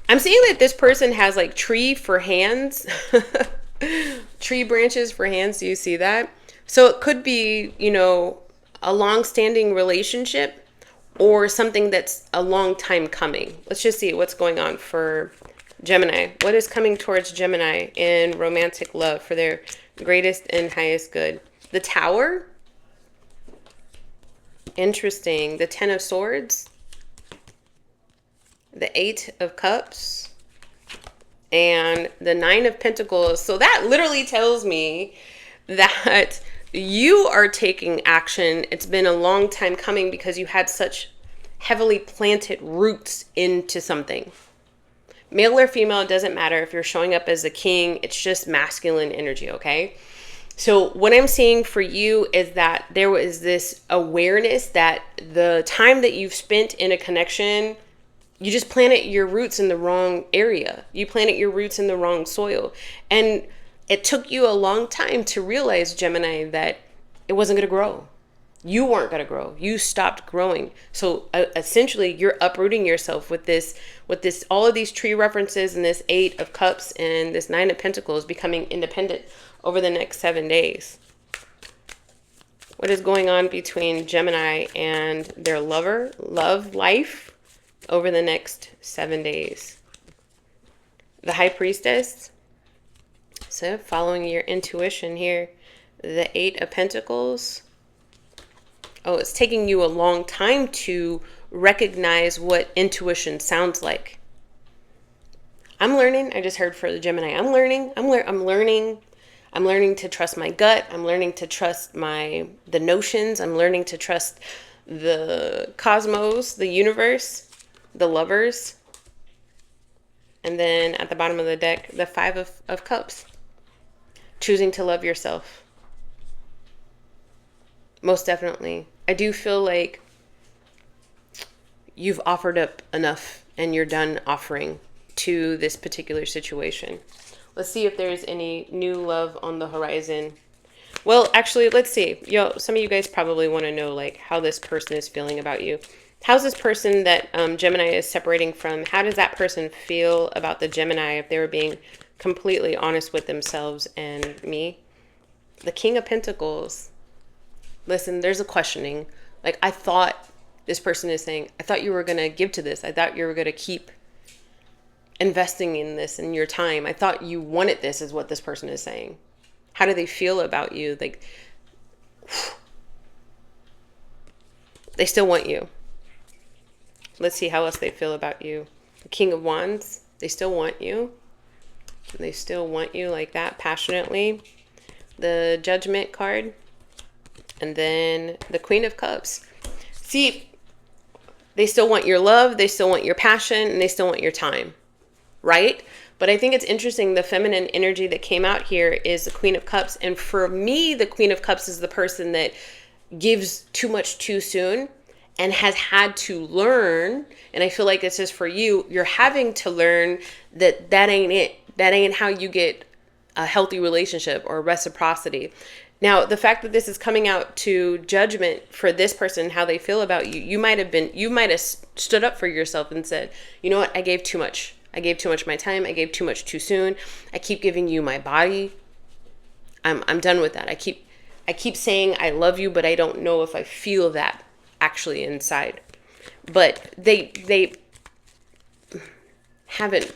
I'm seeing that this person has like tree for hands, tree branches for hands. Do you see that? So it could be, you know, a long-standing relationship or something that's a long time coming. Let's just see what's going on for Gemini. What is coming towards Gemini in romantic love for their greatest and highest good? The Tower. Interesting. The Ten of Swords. The Eight of Cups, and the Nine of Pentacles. So that literally tells me that you are taking action. It's been a long time coming because you had such heavily planted roots into something. Male or female, it doesn't matter. If you're showing up as a king, it's just masculine energy, okay? So what I'm seeing for you is that there was this awareness that the time that you've spent in a connection, you just planted your roots in the wrong area. You planted your roots in the wrong soil. And it took you a long time to realize, Gemini, that it wasn't going to grow. You weren't going to grow. You stopped growing. So essentially, you're uprooting yourself with this, all of these tree references and this Eight of Cups and this Nine of Pentacles, becoming independent over the next 7 days. What is going on between Gemini and their love life over the next 7 days? The High Priestess. So following your intuition here. The Eight of Pentacles. Oh, it's taking you a long time to recognize what intuition sounds like. I'm learning. I just heard for the Gemini. I'm learning. I'm learning to trust my gut. I'm learning to trust the notions. I'm learning to trust the cosmos, the universe, the Lovers. And then at the bottom of the deck, the Five of Cups. Choosing to love yourself. Most definitely. I do feel like you've offered up enough and you're done offering to this particular situation. Let's see if there's any new love on the horizon. Well, actually, let's see. Some of you guys probably want to know like how this person is feeling about you. How's this person that Gemini is separating from? How does that person feel about the Gemini if they were being completely honest with themselves and me? The King of Pentacles. Listen, there's a questioning. Like, I thought this person is saying, I thought you were going to give to this. I thought you were going to keep investing in this in your time. I thought you wanted this, is what this person is saying. How do they feel about you? Like, they still want you. Let's see how else they feel about you. The King of Wands. They still want you. They still want you like that, passionately. The Judgment card. And then the Queen of Cups. See, they still want your love, they still want your passion, and they still want your time, right? But I think it's interesting, the feminine energy that came out here is the Queen of Cups. And for me, the Queen of Cups is the person that gives too much too soon and has had to learn. And I feel like this is for you. You're having to learn that ain't it. That ain't how you get a healthy relationship or reciprocity. Now, the fact that this is coming out to judgment for this person, how they feel about you, you might have stood up for yourself and said, you know what, I gave too much. I gave too much of my time. I gave too much too soon. I keep giving you my body. I'm done with that. I keep saying I love you, but I don't know if I feel that actually inside. But they haven't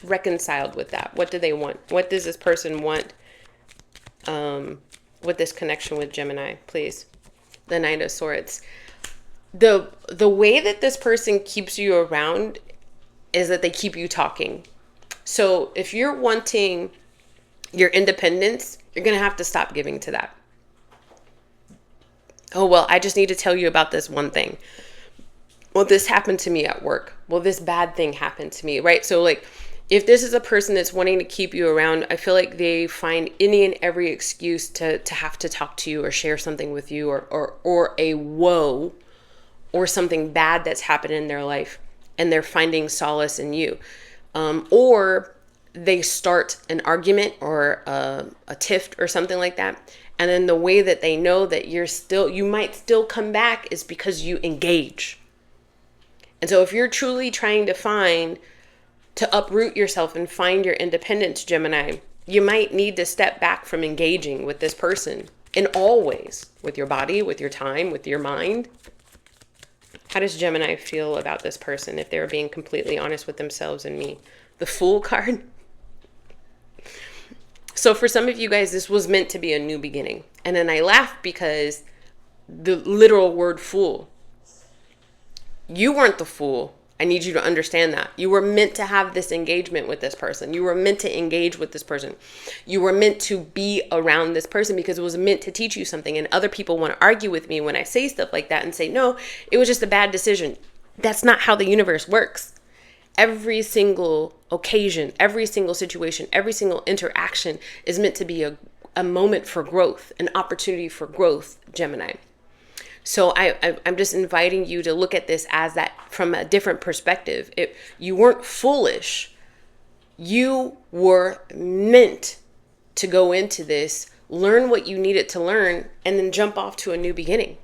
reconciled with that. What do they want? What does this person want with this connection with Gemini, please? The Knight of Swords. The way that this person keeps you around is that they keep you talking. So if you're wanting your independence, you're going to have to stop giving to that. Oh, well, I just need to tell you about this one thing. Well, this happened to me at work. Well, this bad thing happened to me, right? So like, if this is a person that's wanting to keep you around, I feel like they find any and every excuse to have to talk to you or share something with you, or a woe or something bad that's happened in their life, and they're finding solace in you. Or they start an argument or a tiff or something like that. And then the way that they know that you might still come back is because you engage. And so if you're truly trying to uproot yourself and find your independence, Gemini, you might need to step back from engaging with this person in all ways, with your body, with your time, with your mind. How does Gemini feel about this person if they're being completely honest with themselves and me? The Fool card. So for some of you guys, this was meant to be a new beginning. And then I laugh because the literal word fool. You weren't the fool. I need you to understand that. You were meant to have this engagement with this person. You were meant to engage with this person. You were meant to be around this person because it was meant to teach you something. And other people want to argue with me when I say stuff like that and say, no, it was just a bad decision. That's not how the universe works. Every single occasion, every single situation, every single interaction is meant to be a moment for growth, an opportunity for growth, Gemini. So I'm just inviting you to look at this as that from a different perspective. You weren't foolish. You were meant to go into this, learn what you needed to learn, and then jump off to a new beginning.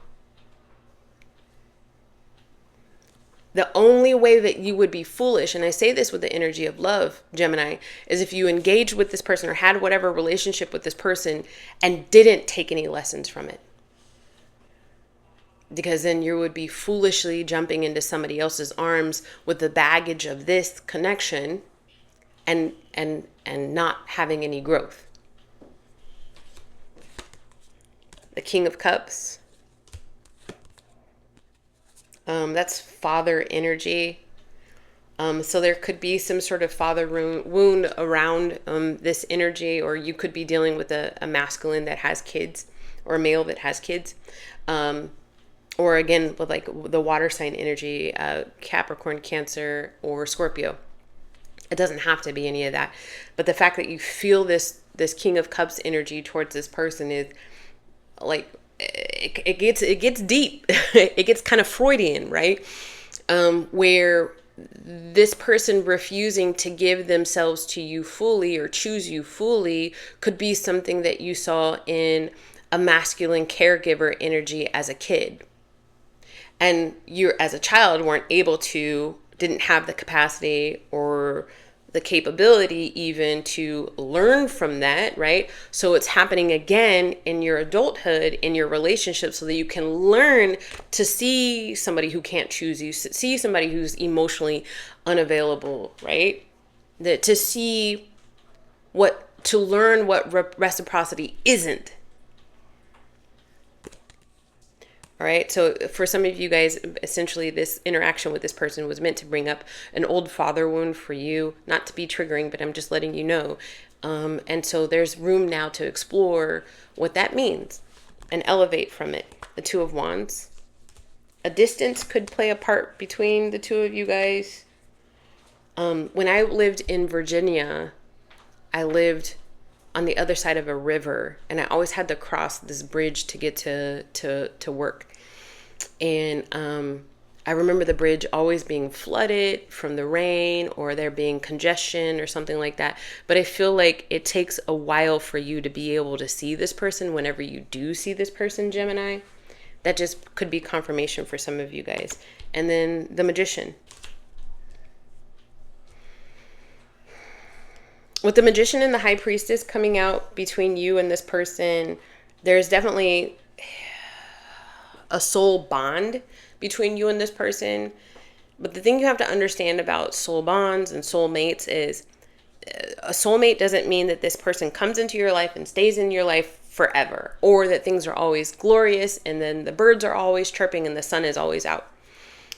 The only way that you would be foolish, and I say this with the energy of love, Gemini, is if you engaged with this person or had whatever relationship with this person and didn't take any lessons from it. Because then you would be foolishly jumping into somebody else's arms with the baggage of this connection and not having any growth. The King of Cups. That's father energy. So there could be some sort of father wound around this energy, or you could be dealing with a masculine that has kids or a male that has kids. Or again, with like the water sign energy, Capricorn, Cancer, or Scorpio. It doesn't have to be any of that. But the fact that you feel this King of Cups energy towards this person is like, it gets deep. It gets kind of Freudian, right? Where this person refusing to give themselves to you fully or choose you fully could be something that you saw in a masculine caregiver energy as a kid. And you as a child didn't have the capacity or the capability even to learn from that, right? So it's happening again in your adulthood, in your relationship, so that you can learn to see somebody who can't choose you, see somebody who's emotionally unavailable, right? To learn what reciprocity isn't. All right. So for some of you guys, essentially this interaction with this person was meant to bring up an old father wound for you, not to be triggering, but I'm just letting you know. And so there's room now to explore what that means and elevate from it. The Two of Wands. A distance could play a part between the two of you guys. When I lived in Virginia, I lived on the other side of a river, and I always had to cross this bridge to get to work. And I remember the bridge always being flooded from the rain or there being congestion or something like that. But I feel like it takes a while for you to be able to see this person whenever you do see this person, Gemini. That just could be confirmation for some of you guys. And then the Magician. With the Magician and the High Priestess coming out between you and this person, there's definitely a soul bond between you and this person. But the thing you have to understand about soul bonds and soulmates is a soulmate doesn't mean that this person comes into your life and stays in your life forever, or that things are always glorious and then the birds are always chirping and the sun is always out.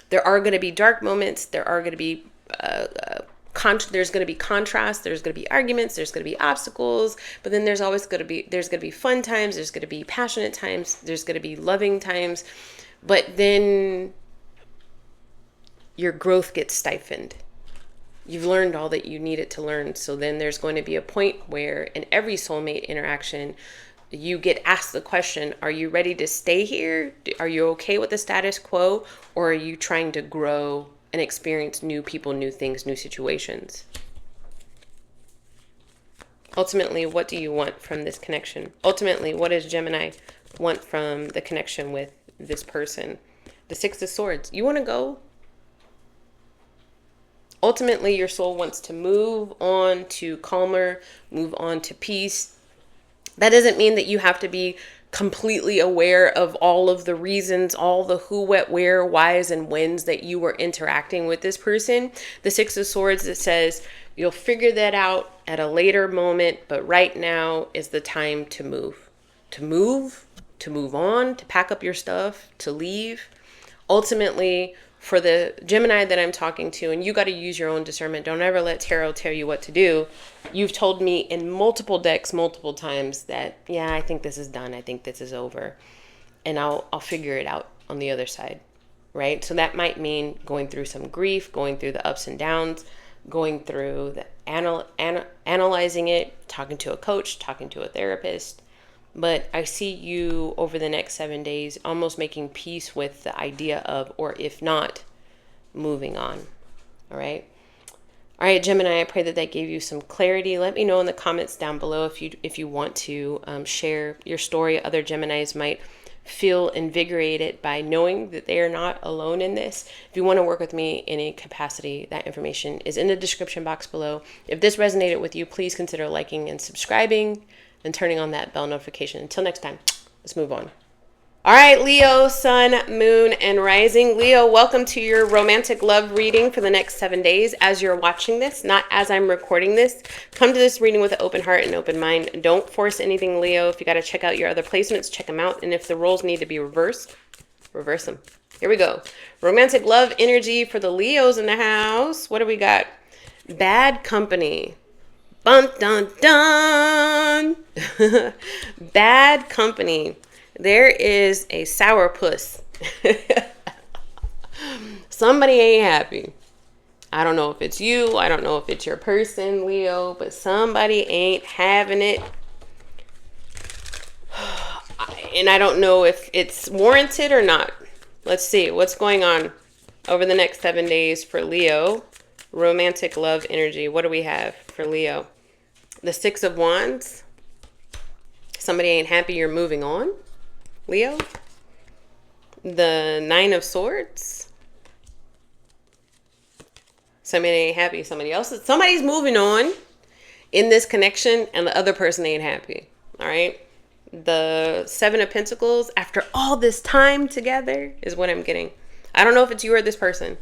There are going to be dark moments. There are going to be there's going to be contrast, there's going to be arguments, there's going to be obstacles, but then there's always going to be fun times, there's going to be passionate times, there's going to be loving times. But then your growth gets stifled. You've learned all that you needed to learn. So then there's going to be a point where in every soulmate interaction, you get asked the question, are you ready to stay here? Are you okay with the status quo? Or are you trying to grow and experience new people, new things, new situations? Ultimately, what do you want from this connection? Ultimately, what does Gemini want from the connection with this person? The Six of Swords. You want to go? Ultimately, your soul wants to move on to calmer, move on to peace. That doesn't mean that you have to be completely aware of all of the reasons, all the who, what, where, whys, and whens that you were interacting with this person. The Six of Swords, that says you'll figure that out at a later moment, but right now is the time to move. To move on, to pack up your stuff, to leave. Ultimately, for the Gemini that I'm talking to, and you got to use your own discernment. Don't ever let tarot tell you what to do. You've told me in multiple decks, multiple times that, yeah, I think this is done. I think this is over. And I'll figure it out on the other side, right? So that might mean going through some grief, going through the ups and downs, going through the analyzing it, talking to a coach, talking to a therapist. But I see you over the next 7 days almost making peace with the idea of, or if not, moving on. All right. All right, Gemini, I pray that that gave you some clarity. Let me know in the comments down below if you want to share your story. Other Geminis might feel invigorated by knowing that they are not alone in this. If you want to work with me in any capacity, that information is in the description box below. If this resonated with you, please consider liking and subscribing and turning on that bell notification. Until next time, let's move on. All right, Leo, sun, moon, and rising. Leo, welcome to your romantic love reading for the next 7 days. As you're watching this, not as I'm recording this, come to this reading with an open heart and open mind. Don't force anything, Leo. If you got to check out your other placements, check them out. And if the roles need to be reversed, reverse them. Here we go. Romantic love energy for the Leos in the house. What do we got? Bad company. Bum, dun, dun. Bad company. There is a sourpuss. Somebody ain't happy. I don't know if it's you. I don't know if it's your person, Leo, but somebody ain't having it. And I don't know if it's warranted or not. Let's see what's going on over the next 7 days for Leo. Romantic love energy. What do we have for Leo? The Six of Wands. Somebody ain't happy, you're moving on, Leo. The Nine of Swords. Somebody ain't happy, somebody's moving on in this connection, and the other person ain't happy. All right. The Seven of Pentacles, after all this time together, is what I'm getting. I don't know if it's you or this person.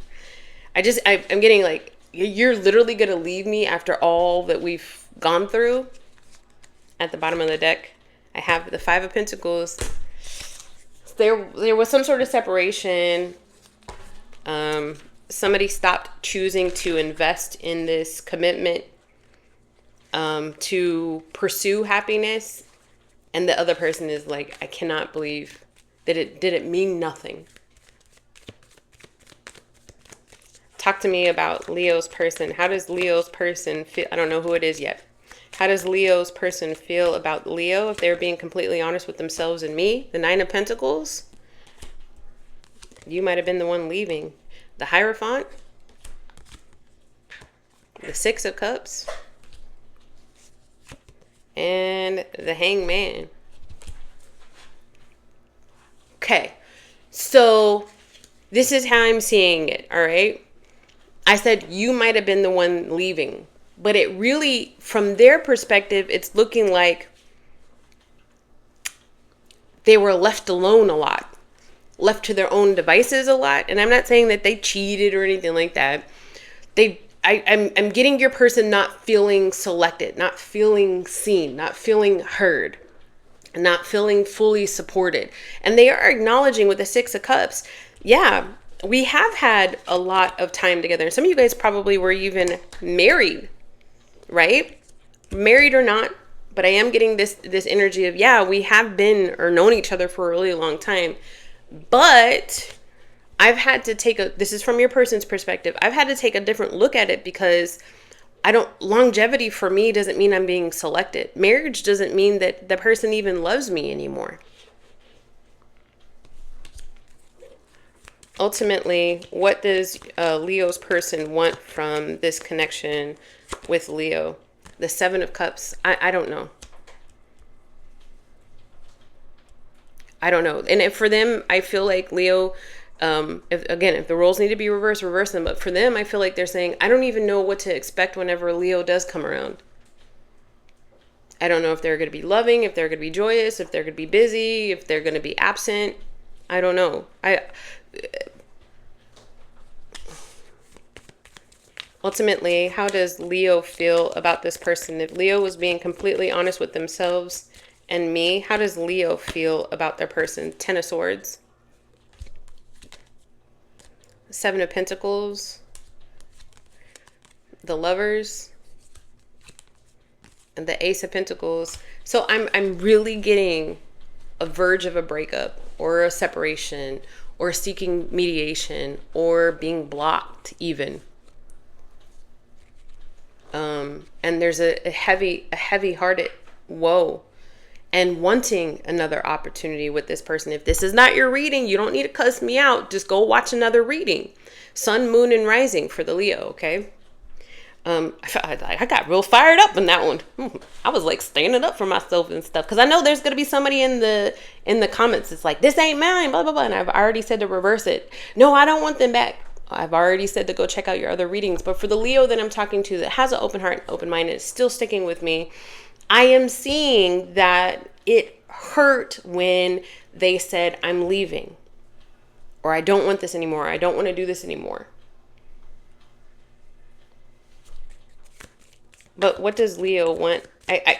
I'm getting like, you're literally going to leave me after all that we've gone through. At the bottom of the deck, I have the Five of Pentacles. There was some sort of separation. Somebody stopped choosing to invest in this commitment to pursue happiness. And the other person is like, I cannot believe that it didn't mean nothing. Talk to me about Leo's person. How does Leo's person feel? I don't know who it is yet. How does Leo's person feel about Leo, if they're being completely honest with themselves and me? The Nine of Pentacles. You might have been the one leaving. The Hierophant, the Six of Cups, and the Hangman. Okay, so this is how I'm seeing it, all right? I said you might have been the one leaving, but it really, from their perspective, it's looking like they were left alone a lot, left to their own devices a lot. And I'm not saying that they cheated or anything like that. I'm getting your person not feeling selected, not feeling seen, not feeling heard, not feeling fully supported. And they are acknowledging with the Six of Cups, yeah, we have had a lot of time together. Some of you guys probably were even married, right? Married or not, but I am getting this energy of, yeah, we have been or known each other for a really long time. But I've had to take this is from your person's perspective. I've had to take a different look at it because longevity for me doesn't mean I'm being selected. Marriage doesn't mean that the person even loves me anymore. Ultimately, what does Leo's person want from this connection with Leo? The Seven of Cups. I don't know. I don't know. And for them, I feel like Leo, if the roles need to be reversed, reverse them. But for them, I feel like they're saying, I don't even know what to expect whenever Leo does come around. I don't know if they're going to be loving, if they're going to be joyous, if they're going to be busy, if they're going to be absent. I don't know. Ultimately, how does Leo feel about this person? If Leo was being completely honest with themselves and me, how does Leo feel about their person? Ten of Swords. Seven of Pentacles. The Lovers. And the Ace of Pentacles. So I'm really getting a verge of a breakup or a separation or seeking mediation or being blocked even. And there's a heavy-hearted woe and wanting another opportunity with this person. If this is not your reading, you don't need to cuss me out. Just go watch another reading. Sun, Moon, and Rising for the Leo, okay? I got real fired up in that one. I was like standing up for myself and stuff because I know there's gonna be somebody in the comments. It's like, this ain't mine, blah blah blah, and I've already said to reverse it. No, I don't want them back. I've already said to go check out your other readings. But for the Leo that I'm talking to that has an open heart and open mind and is still sticking with me, I am seeing that it hurt when they said, I'm leaving, or I don't want this anymore. I don't want to do this anymore. But what does Leo want? I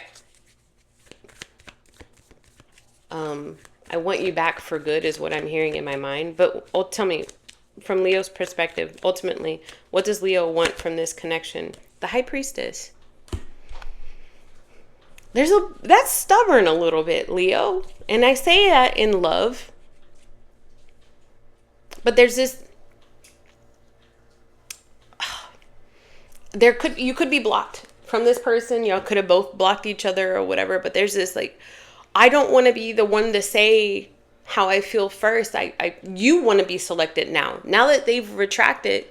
want you back for good is what I'm hearing in my mind. But tell me, from Leo's perspective, ultimately, what does Leo want from this connection? The High Priestess. That's stubborn a little bit, Leo. And I say that in love. But there's this, you could be blocked from this person. Y'all could have both blocked each other or whatever. But there's this like, I don't want to be the one to say how I feel first. You want to be selected now. Now that they've retracted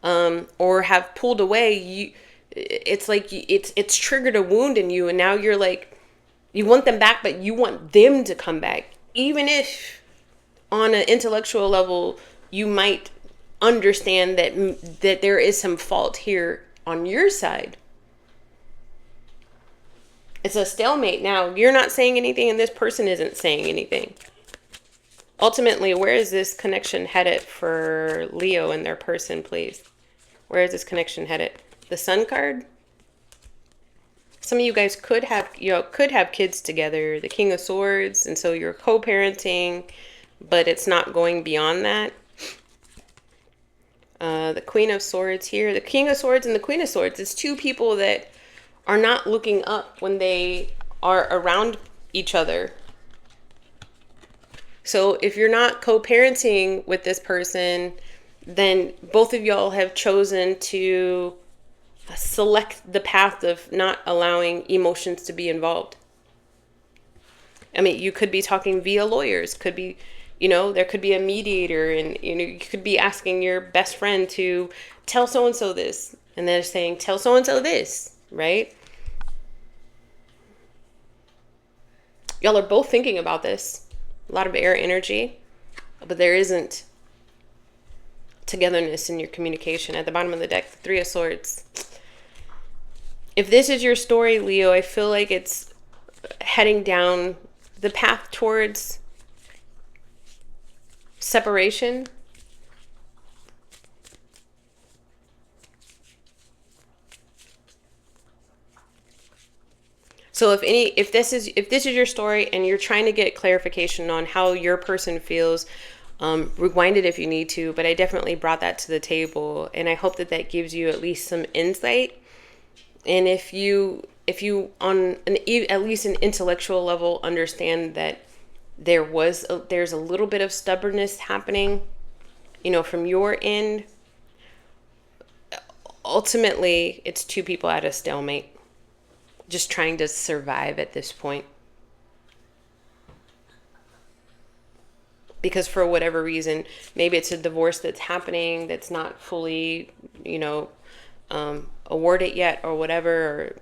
or have pulled away, it's like it's triggered a wound in you, and now you're like, you want them back, but you want them to come back, even if on an intellectual level you might understand that there is some fault here on your side. It's a stalemate now. You're not saying anything, and this person isn't saying anything. Ultimately, where is this connection headed for Leo and their person, please? Where is this connection headed? The Sun card? Some of you guys could have kids together. The King of Swords, and so you're co-parenting, but it's not going beyond that. The Queen of Swords here. The King of Swords and the Queen of Swords. It's two people that are not looking up when they are around each other. So if you're not co-parenting with this person, then both of y'all have chosen to select the path of not allowing emotions to be involved. I mean, you could be talking via lawyers, could be You know, there could be a mediator, and you could be asking your best friend to tell so and so this, and they're saying tell so and so this, right? Y'all are both thinking about this. A lot of air energy, but there isn't togetherness in your communication. At the bottom of the deck, the Three of Swords. If this is your story, Leo, I feel like it's heading down the path towards separation. So if this is your story and you're trying to get clarification on how your person feels, rewind it if you need to, but I definitely brought that to the table, and I hope that that gives you at least some insight. And if you on at least an intellectual level understand that there's a little bit of stubbornness happening, from your end, ultimately it's two people at a stalemate, just trying to survive at this point. Because for whatever reason, maybe it's a divorce that's happening that's not fully, awarded yet, or whatever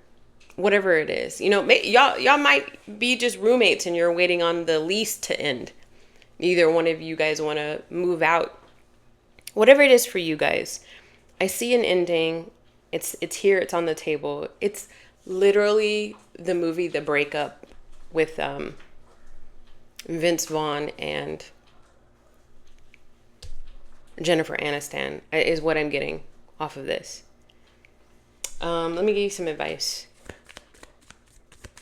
it is. Y'all might be just roommates and you're waiting on the lease to end. Either one of you guys want to move out. Whatever it is for you guys, I see an ending. It's here. It's on the table. It's literally the movie The Breakup with Vince Vaughn and Jennifer Aniston is what I'm getting off of this. Let me give you some advice.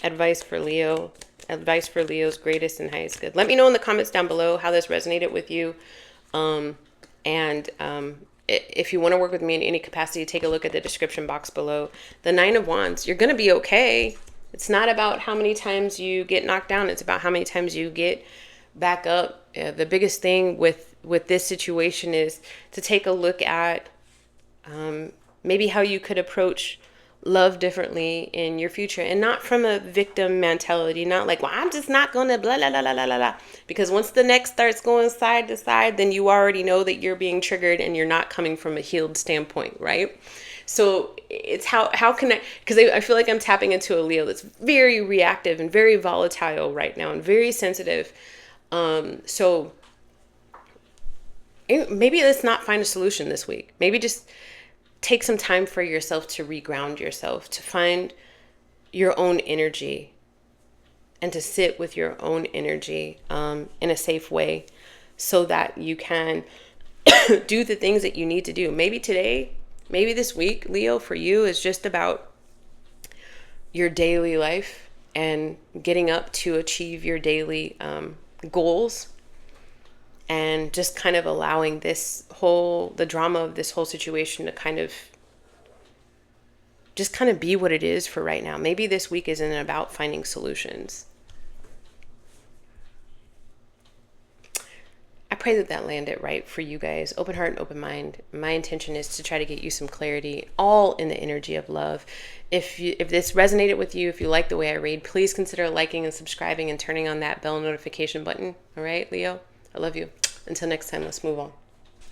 Advice for Leo. Advice for Leo's greatest and highest good. Let me know in the comments down below how this resonated with you. If you want to work with me in any capacity, take a look at the description box below. The Nine of Wands. You're going to be okay. It's not about how many times you get knocked down. It's about how many times you get back up. The biggest thing with this situation is to take a look at maybe how you could approach love differently in your future, and not from a victim mentality, not like, well, I'm just not gonna blah blah blah blah blah blah. Because once the neck starts going side to side, then you already know that you're being triggered and you're not coming from a healed standpoint, right? So it's how can because I feel like I'm tapping into a Leo that's very reactive and very volatile right now and very sensitive. So maybe let's not find a solution this week. Maybe just take some time for yourself to reground yourself, to find your own energy, and to sit with your own energy in a safe way, so that you can do the things that you need to do. Maybe today, maybe this week, Leo, for you is just about your daily life and getting up to achieve your daily goals, and just kind of allowing the drama of this whole situation to kind of be what it is for right now. Maybe this week isn't about finding solutions. I pray that landed right for you guys. Open heart and open mind. My intention is to try to get you some clarity, all in the energy of love. If this resonated with you, if you like the way I read, please consider liking and subscribing and turning on that bell notification button. All right, Leo? I love you. Until next time, let's move on.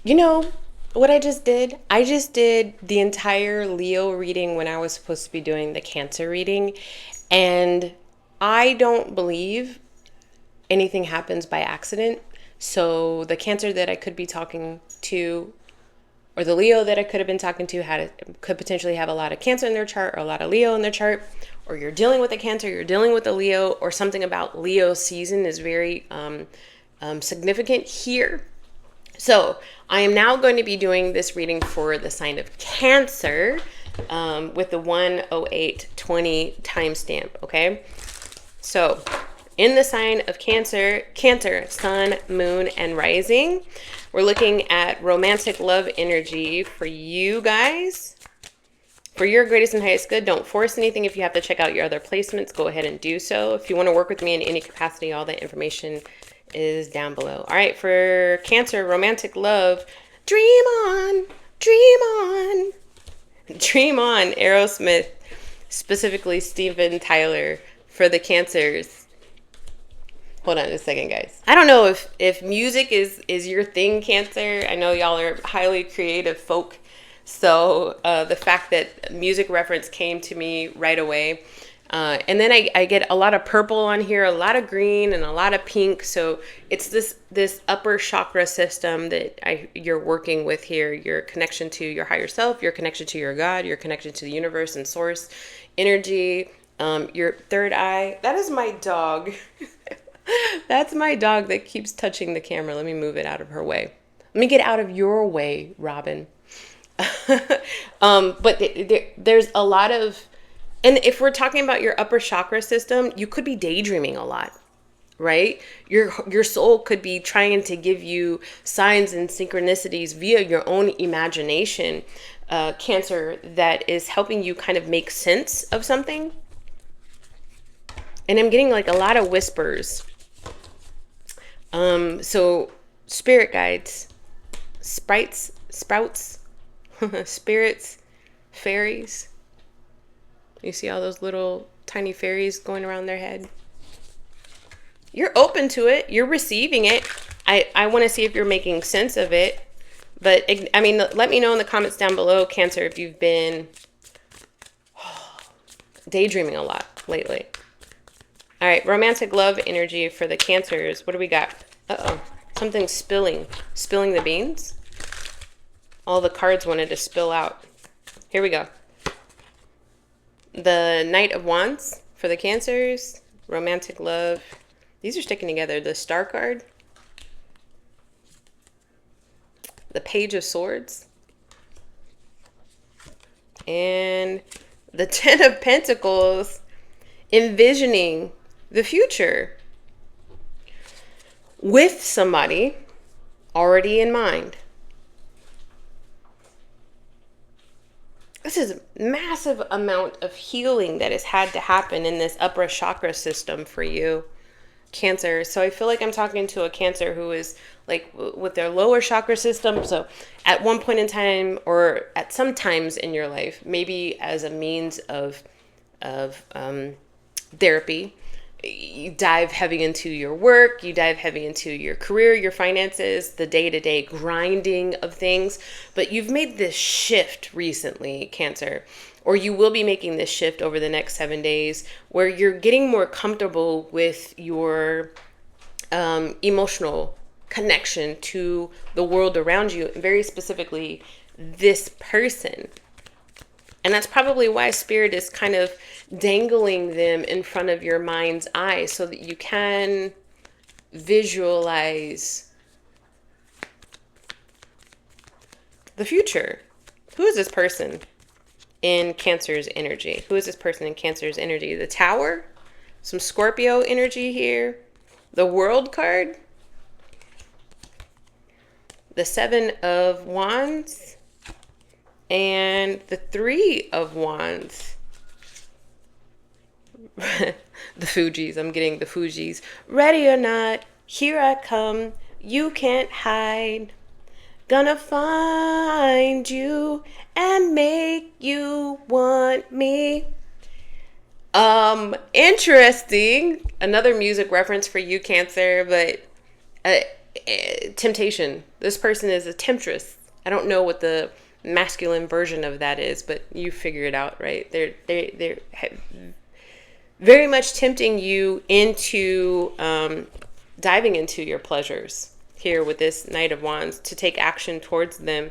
You know what I just did? I just did the entire Leo reading when I was supposed to be doing the Cancer reading. And I don't believe anything happens by accident. So the Cancer that I could be talking to, or the Leo that I could have been talking to, could potentially have a lot of Cancer in their chart, or a lot of Leo in their chart. Or you're dealing with a Cancer, you're dealing with a Leo, or something about Leo season is very significant here. So I am now going to be doing this reading for the sign of Cancer with the 10820 timestamp. Okay, so in the sign of Cancer, sun, moon, and rising, we're looking at romantic love energy for you guys. For your greatest and highest good, don't force anything. If you have to check out your other placements, go ahead and do so. If you want to work with me in any capacity, all that information is down below. All right, for Cancer, romantic love, dream on, dream on, dream on. Aerosmith, specifically Steven Tyler, for the Cancers. Hold on a second, guys. I don't know if music is your thing, Cancer. I know y'all are highly creative folk. So the fact that music reference came to me right away. And then I get a lot of purple on here, a lot of green, and a lot of pink. So it's this upper chakra system that you're working with here. Your connection to your higher self, your connection to your God, your connection to the universe and source energy. Your third eye. That is my dog. That's my dog that keeps touching the camera. Let me move it out of her way. Let me get out of your way, Robin. But there's a lot of, and if we're talking about your upper chakra system, you could be daydreaming a lot, right? Your soul could be trying to give you signs and synchronicities via your own imagination, Cancer, that is helping you kind of make sense of something. And I'm getting like a lot of whispers. So spirit guides, sprouts, spirits, fairies. You see all those little tiny fairies going around their head? You're open to it. You're receiving it. I want to see if you're making sense of it. But I mean, let me know in the comments down below, Cancer, if you've been daydreaming a lot lately. All right, romantic love energy for the Cancers. What do we got? Uh-oh, something's spilling the beans. All the cards wanted to spill out. Here we go. The Knight of Wands for the Cancers. Romantic love. These are sticking together. The Star card. The Page of Swords. And the Ten of Pentacles. Envisioning the future with somebody already in mind. This is a massive amount of healing that has had to happen in this upper chakra system for you, Cancer. So I feel like I'm talking to a Cancer who is like with their lower chakra system. So at one point in time, or at some times in your life, maybe as a means of therapy, you dive heavy into your work, you dive heavy into your career, your finances, the day-to-day grinding of things. But you've made this shift recently, Cancer, or you will be making this shift over the next 7 days, where you're getting more comfortable with your emotional connection to the world around you, and very specifically this person. And that's probably why Spirit is kind of dangling them in front of your mind's eye, so that you can visualize the future. Who is this person in Cancer's energy? Who is this person in Cancer's energy? The Tower, some Scorpio energy here, the World card, the Seven of Wands, and the Three of Wands. The Fugees. I'm getting the Fugees. Ready or not, here I come. You can't hide. Gonna find you and make you want me. Interesting. Another music reference for you, Cancer, but temptation. This person is a temptress. I don't know what the masculine version of that is, but you figure it out, right? They're very much tempting you into diving into your pleasures here with this Knight of Wands, to take action towards them.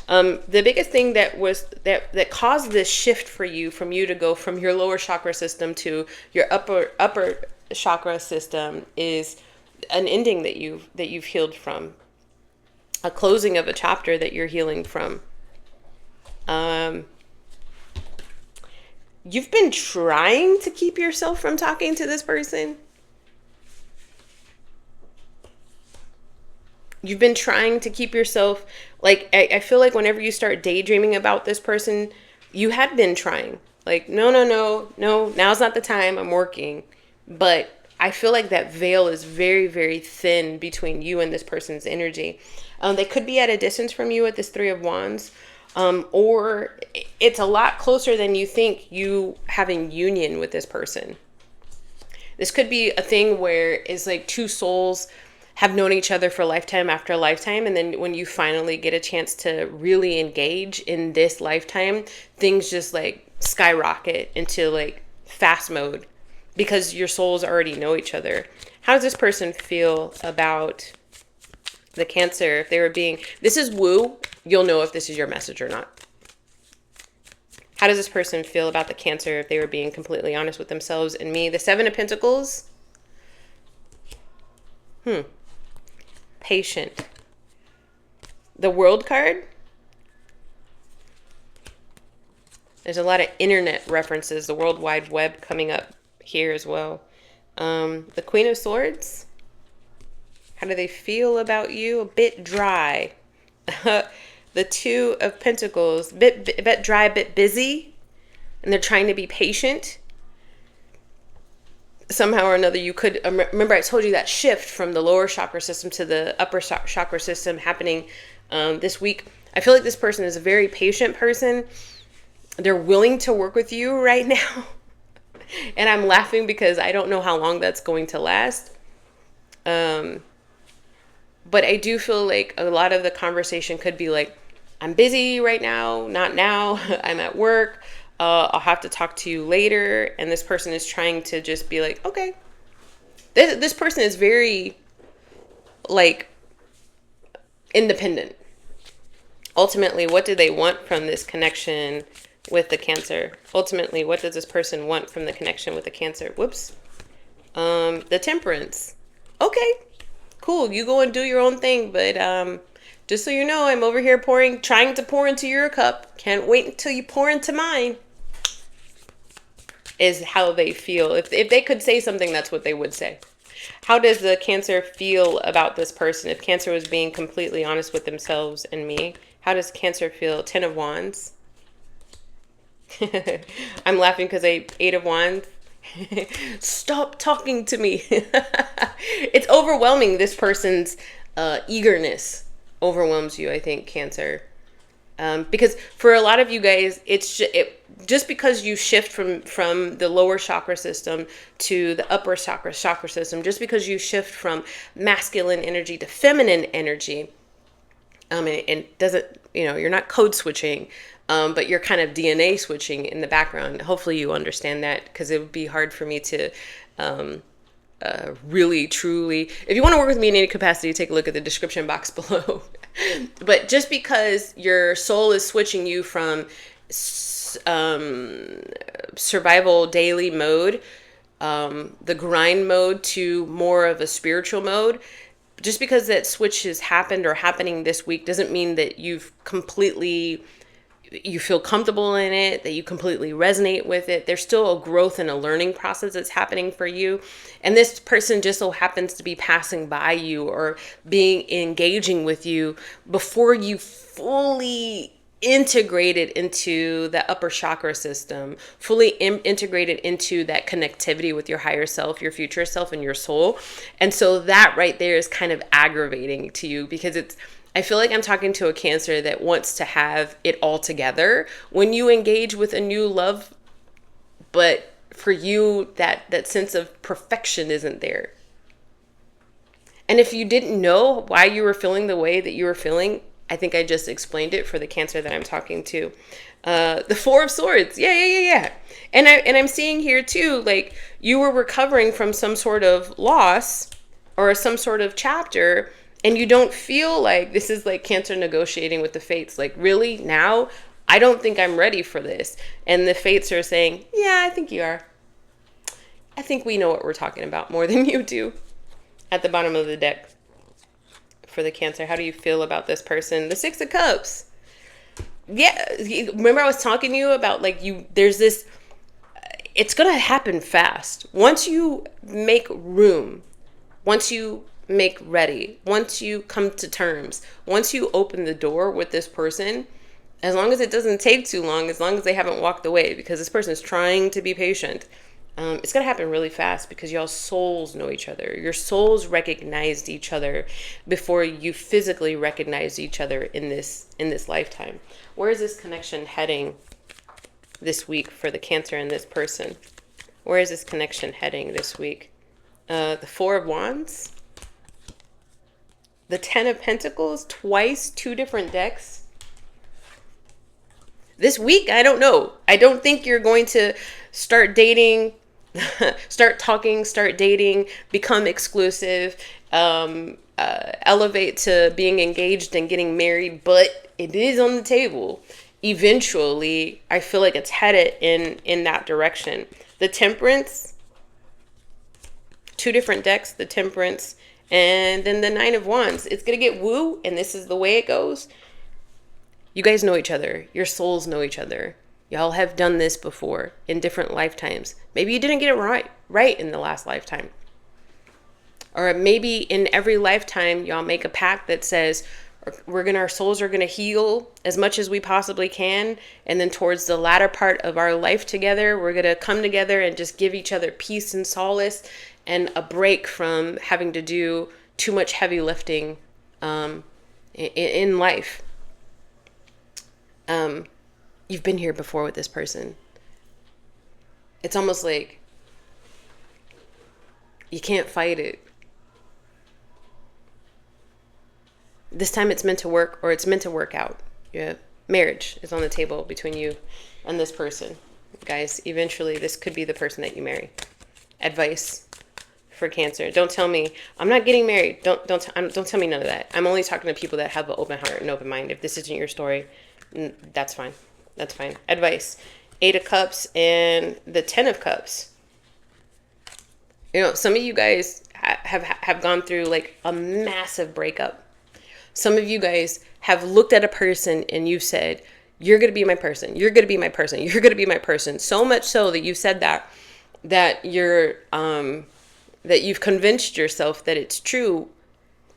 The biggest thing that caused this shift for you, from you to go from your lower chakra system to your upper chakra system, is an ending that you've healed from, a closing of a chapter that you're healing from. You've been trying to keep yourself from talking to this person. You've been trying to keep yourself, like, I feel like whenever you start daydreaming about this person, you had been trying. Like, no, now's not the time, I'm working. But I feel like that veil is very, very thin between you and this person's energy. They could be at a distance from you at this Three of Wands. Or it's a lot closer than you think, you having union with this person. This could be a thing where it's like two souls have known each other for lifetime after lifetime, and then when you finally get a chance to really engage in this lifetime, things just like skyrocket into like fast mode because your souls already know each other. How does this person feel about the Cancer? If they were being, this is woo, you'll know if this is your message or not. How does this person feel about the Cancer if they were being completely honest with themselves and me? The Seven of Pentacles. Patient. The World card. There's a lot of internet references, the World Wide Web coming up here as well. The Queen of Swords. How do they feel about you? A bit dry. The Two of Pentacles. A bit dry, a bit busy. And they're trying to be patient. Somehow or another, you could, remember I told you that shift from the lower chakra system to the upper chakra system happening this week. I feel like this person is a very patient person. They're willing to work with you right now. And I'm laughing because I don't know how long that's going to last. But I do feel like a lot of the conversation could be like, I'm busy right now, not now, I'm at work. I'll have to talk to you later. And this person is trying to just be like, okay. This person is very, like, independent. Ultimately, what do they want from this connection with the Cancer? Ultimately, what does this person want from the connection with the Cancer? Whoops. The Temperance. Okay, cool. You go and do your own thing. But just so you know, I'm over here trying to pour into your cup. Can't wait until you pour into mine. Is how they feel. If they could say something, that's what they would say. How does the Cancer feel about this person? If Cancer was being completely honest with themselves and me, how does Cancer feel? 10 of Wands. I'm laughing because Eight of Wands. Stop talking to me. It's overwhelming. This person's eagerness overwhelms you, I think, Cancer. Because for a lot of you guys, it's just because you shift from the lower chakra system to the upper chakra system, just because you shift from masculine energy to feminine energy, and doesn't, you're not code switching, but you're kind of DNA switching in the background. Hopefully you understand that, because it would be hard for me to really, truly, if you want to work with me in any capacity, take a look at the description box below. But just because your soul is switching you from survival daily mode, the grind mode, to more of a spiritual mode, just because that switch has happened or happening this week doesn't mean that you feel comfortable in it, that you completely resonate with it. There's still a growth and a learning process that's happening for you. And this person just so happens to be passing by you or engaging with you before you fully integrated into the upper chakra system, fully integrated into that connectivity with your higher self, your future self, and your soul. And so that right there is kind of aggravating to you, because I feel like I'm talking to a Cancer that wants to have it all together when you engage with a new love, but for you, that sense of perfection isn't there. And if you didn't know why you were feeling the way that you were feeling, I think I just explained it for the Cancer that I'm talking to. The Four of Swords. Yeah. And I'm seeing here too, like you were recovering from some sort of loss or some sort of chapter, and you don't feel like this is like Cancer negotiating with the fates. Like, really? Now? I don't think I'm ready for this. And the fates are saying, yeah, I think you are. I think we know what we're talking about more than you do. At the bottom of the deck for the Cancer, how do you feel about this person? The Six of Cups. Yeah, remember I was talking to you about there's this, it's going to happen fast. Once you make room, once you make ready, once you come to terms, once you open the door with this person, as long as it doesn't take too long, as long as they haven't walked away, because this person is trying to be patient, it's going to happen really fast, because y'all's souls know each other. Your souls recognized each other before you physically recognized each other in this lifetime. Where is this connection heading this week for the Cancer and this person? Where is this connection heading this week? The Four of Wands. The Ten of Pentacles, twice, two different decks. This week, I don't know. I don't think you're going to start dating, start talking, start dating, become exclusive, elevate to being engaged and getting married, but it is on the table. Eventually, I feel like it's headed in that direction. The Temperance, two different decks, the Temperance, and then the Nine of Wands. It's going to get woo, and this is the way it goes. You guys know each other. Your souls know each other. Y'all have done this before in different lifetimes. Maybe you didn't get it right in the last lifetime. Or maybe in every lifetime, y'all make a pact that says, our souls are going to heal as much as we possibly can. And then towards the latter part of our life together, we're going to come together and just give each other peace and solace and a break from having to do too much heavy lifting in life. You've been here before with this person. It's almost like you can't fight it. This time it's meant to work, or it's meant to work out. Yeah. Marriage is on the table between you and this person. Guys, eventually this could be the person that you marry. Advice for Cancer. Don't tell me I'm not getting married. Don't tell me none of that. I'm only talking to people that have an open heart and open mind. If this isn't your story, that's fine. That's fine. Advice. 8 of Cups and the 10 of Cups. You know, some of you guys have gone through like a massive breakup. Some of you guys have looked at a person and you've said, you're going to be my person. You're going to be my person. You're going to be my person. So much so that you said that you're, that you've convinced yourself that it's true,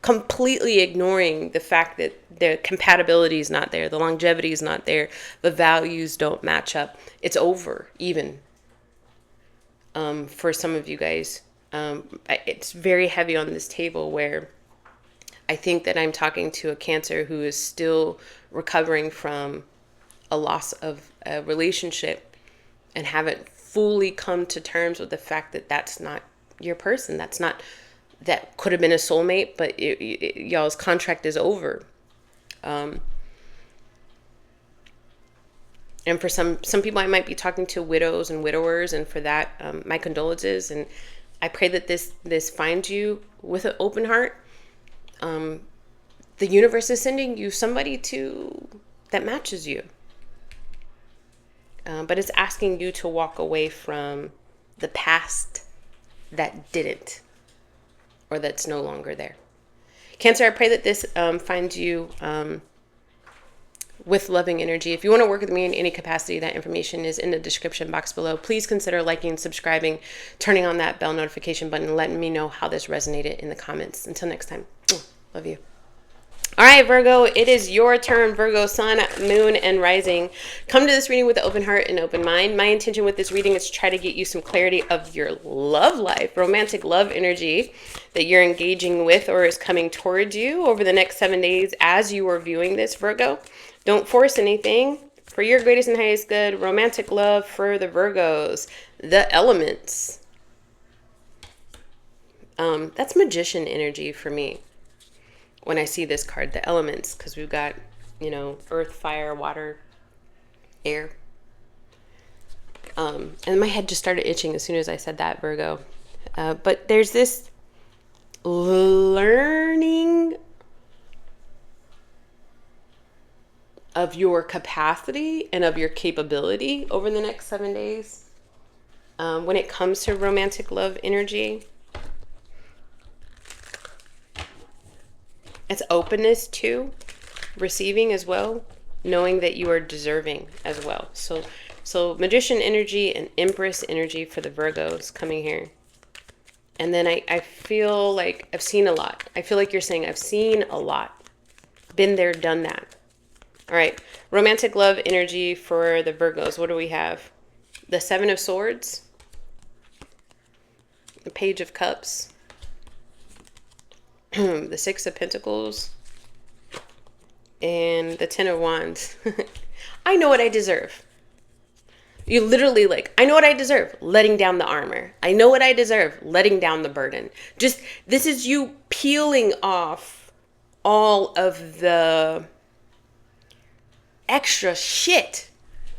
completely ignoring the fact that the compatibility is not there. The longevity is not there. The values don't match up. It's over even. For some of you guys, it's very heavy on this table where I think that I'm talking to a Cancer who is still recovering from a loss of a relationship and haven't fully come to terms with the fact that that's not your person. That could have been a soulmate, but y'all's contract is over. And for some people, I might be talking to widows and widowers, and for that, my condolences. And I pray that this finds you with an open heart. The universe is sending you somebody that matches you. But it's asking you to walk away from the past that didn't, or that's no longer there. Cancer, I pray that this finds you with loving energy. If you want to work with me in any capacity, that information is in the description box below. Please consider liking, subscribing, turning on that bell notification button, letting me know how this resonated in the comments. Until next time, love you. All right, Virgo, it is your turn. Virgo, sun, moon, and rising. Come to this reading with an open heart and open mind. My intention with this reading is to try to get you some clarity of your love life, romantic love energy that you're engaging with or is coming towards you over the next 7 days as you are viewing this, Virgo. Don't force anything. For your greatest and highest good, romantic love for the Virgos. The elements. That's magician energy for me. When I see this card, the elements, because we've got, earth, fire, water, air. And my head just started itching as soon as I said that, Virgo. But there's this learning of your capacity and of your capability over the next 7 days. When it comes to romantic love energy. It's openness to receiving as well, knowing that you are deserving as well. So magician energy and empress energy for the Virgos coming here. And then I feel like I've seen a lot. I feel like you're saying I've seen a lot. Been there, done that. All right. Romantic love energy for the Virgos. What do we have? The 7 of Swords. The Page of Cups. The 6 of Pentacles, and the 10 of Wands. I know what I deserve. You literally like, I know what I deserve, letting down the armor. I know what I deserve, letting down the burden. Just, this is you peeling off all of the extra shit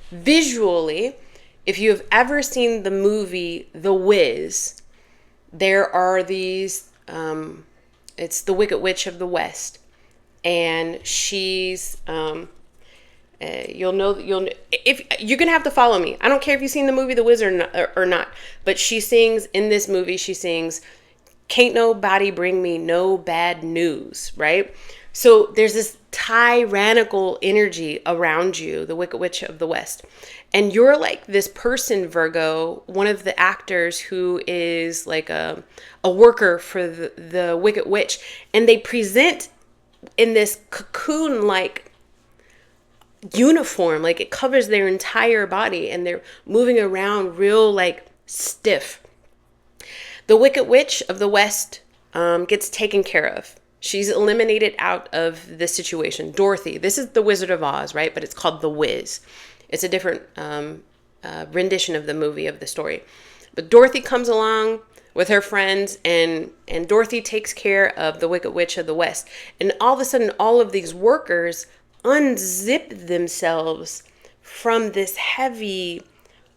visually. If you have ever seen the movie The Wiz, there are these, it's the Wicked Witch of the West. And she's, if you're gonna have to follow me. I don't care if you've seen the movie The Wiz or not. But she sings in this movie. She sings, "Can't nobody bring me no bad news," right? So there's this tyrannical energy around you, the Wicked Witch of the West, and you're like this person, Virgo, one of the actors who is like a worker for the Wicked Witch, and they present in this cocoon-like uniform, like it covers their entire body, and they're moving around real like stiff. The Wicked Witch of the West gets taken care of. She's eliminated out of the situation. Dorothy, this is the Wizard of Oz, right? But it's called The Wiz. It's a different rendition of the movie, of the story. But Dorothy comes along with her friends, and Dorothy takes care of the Wicked Witch of the West. And all of a sudden, all of these workers unzip themselves from this heavy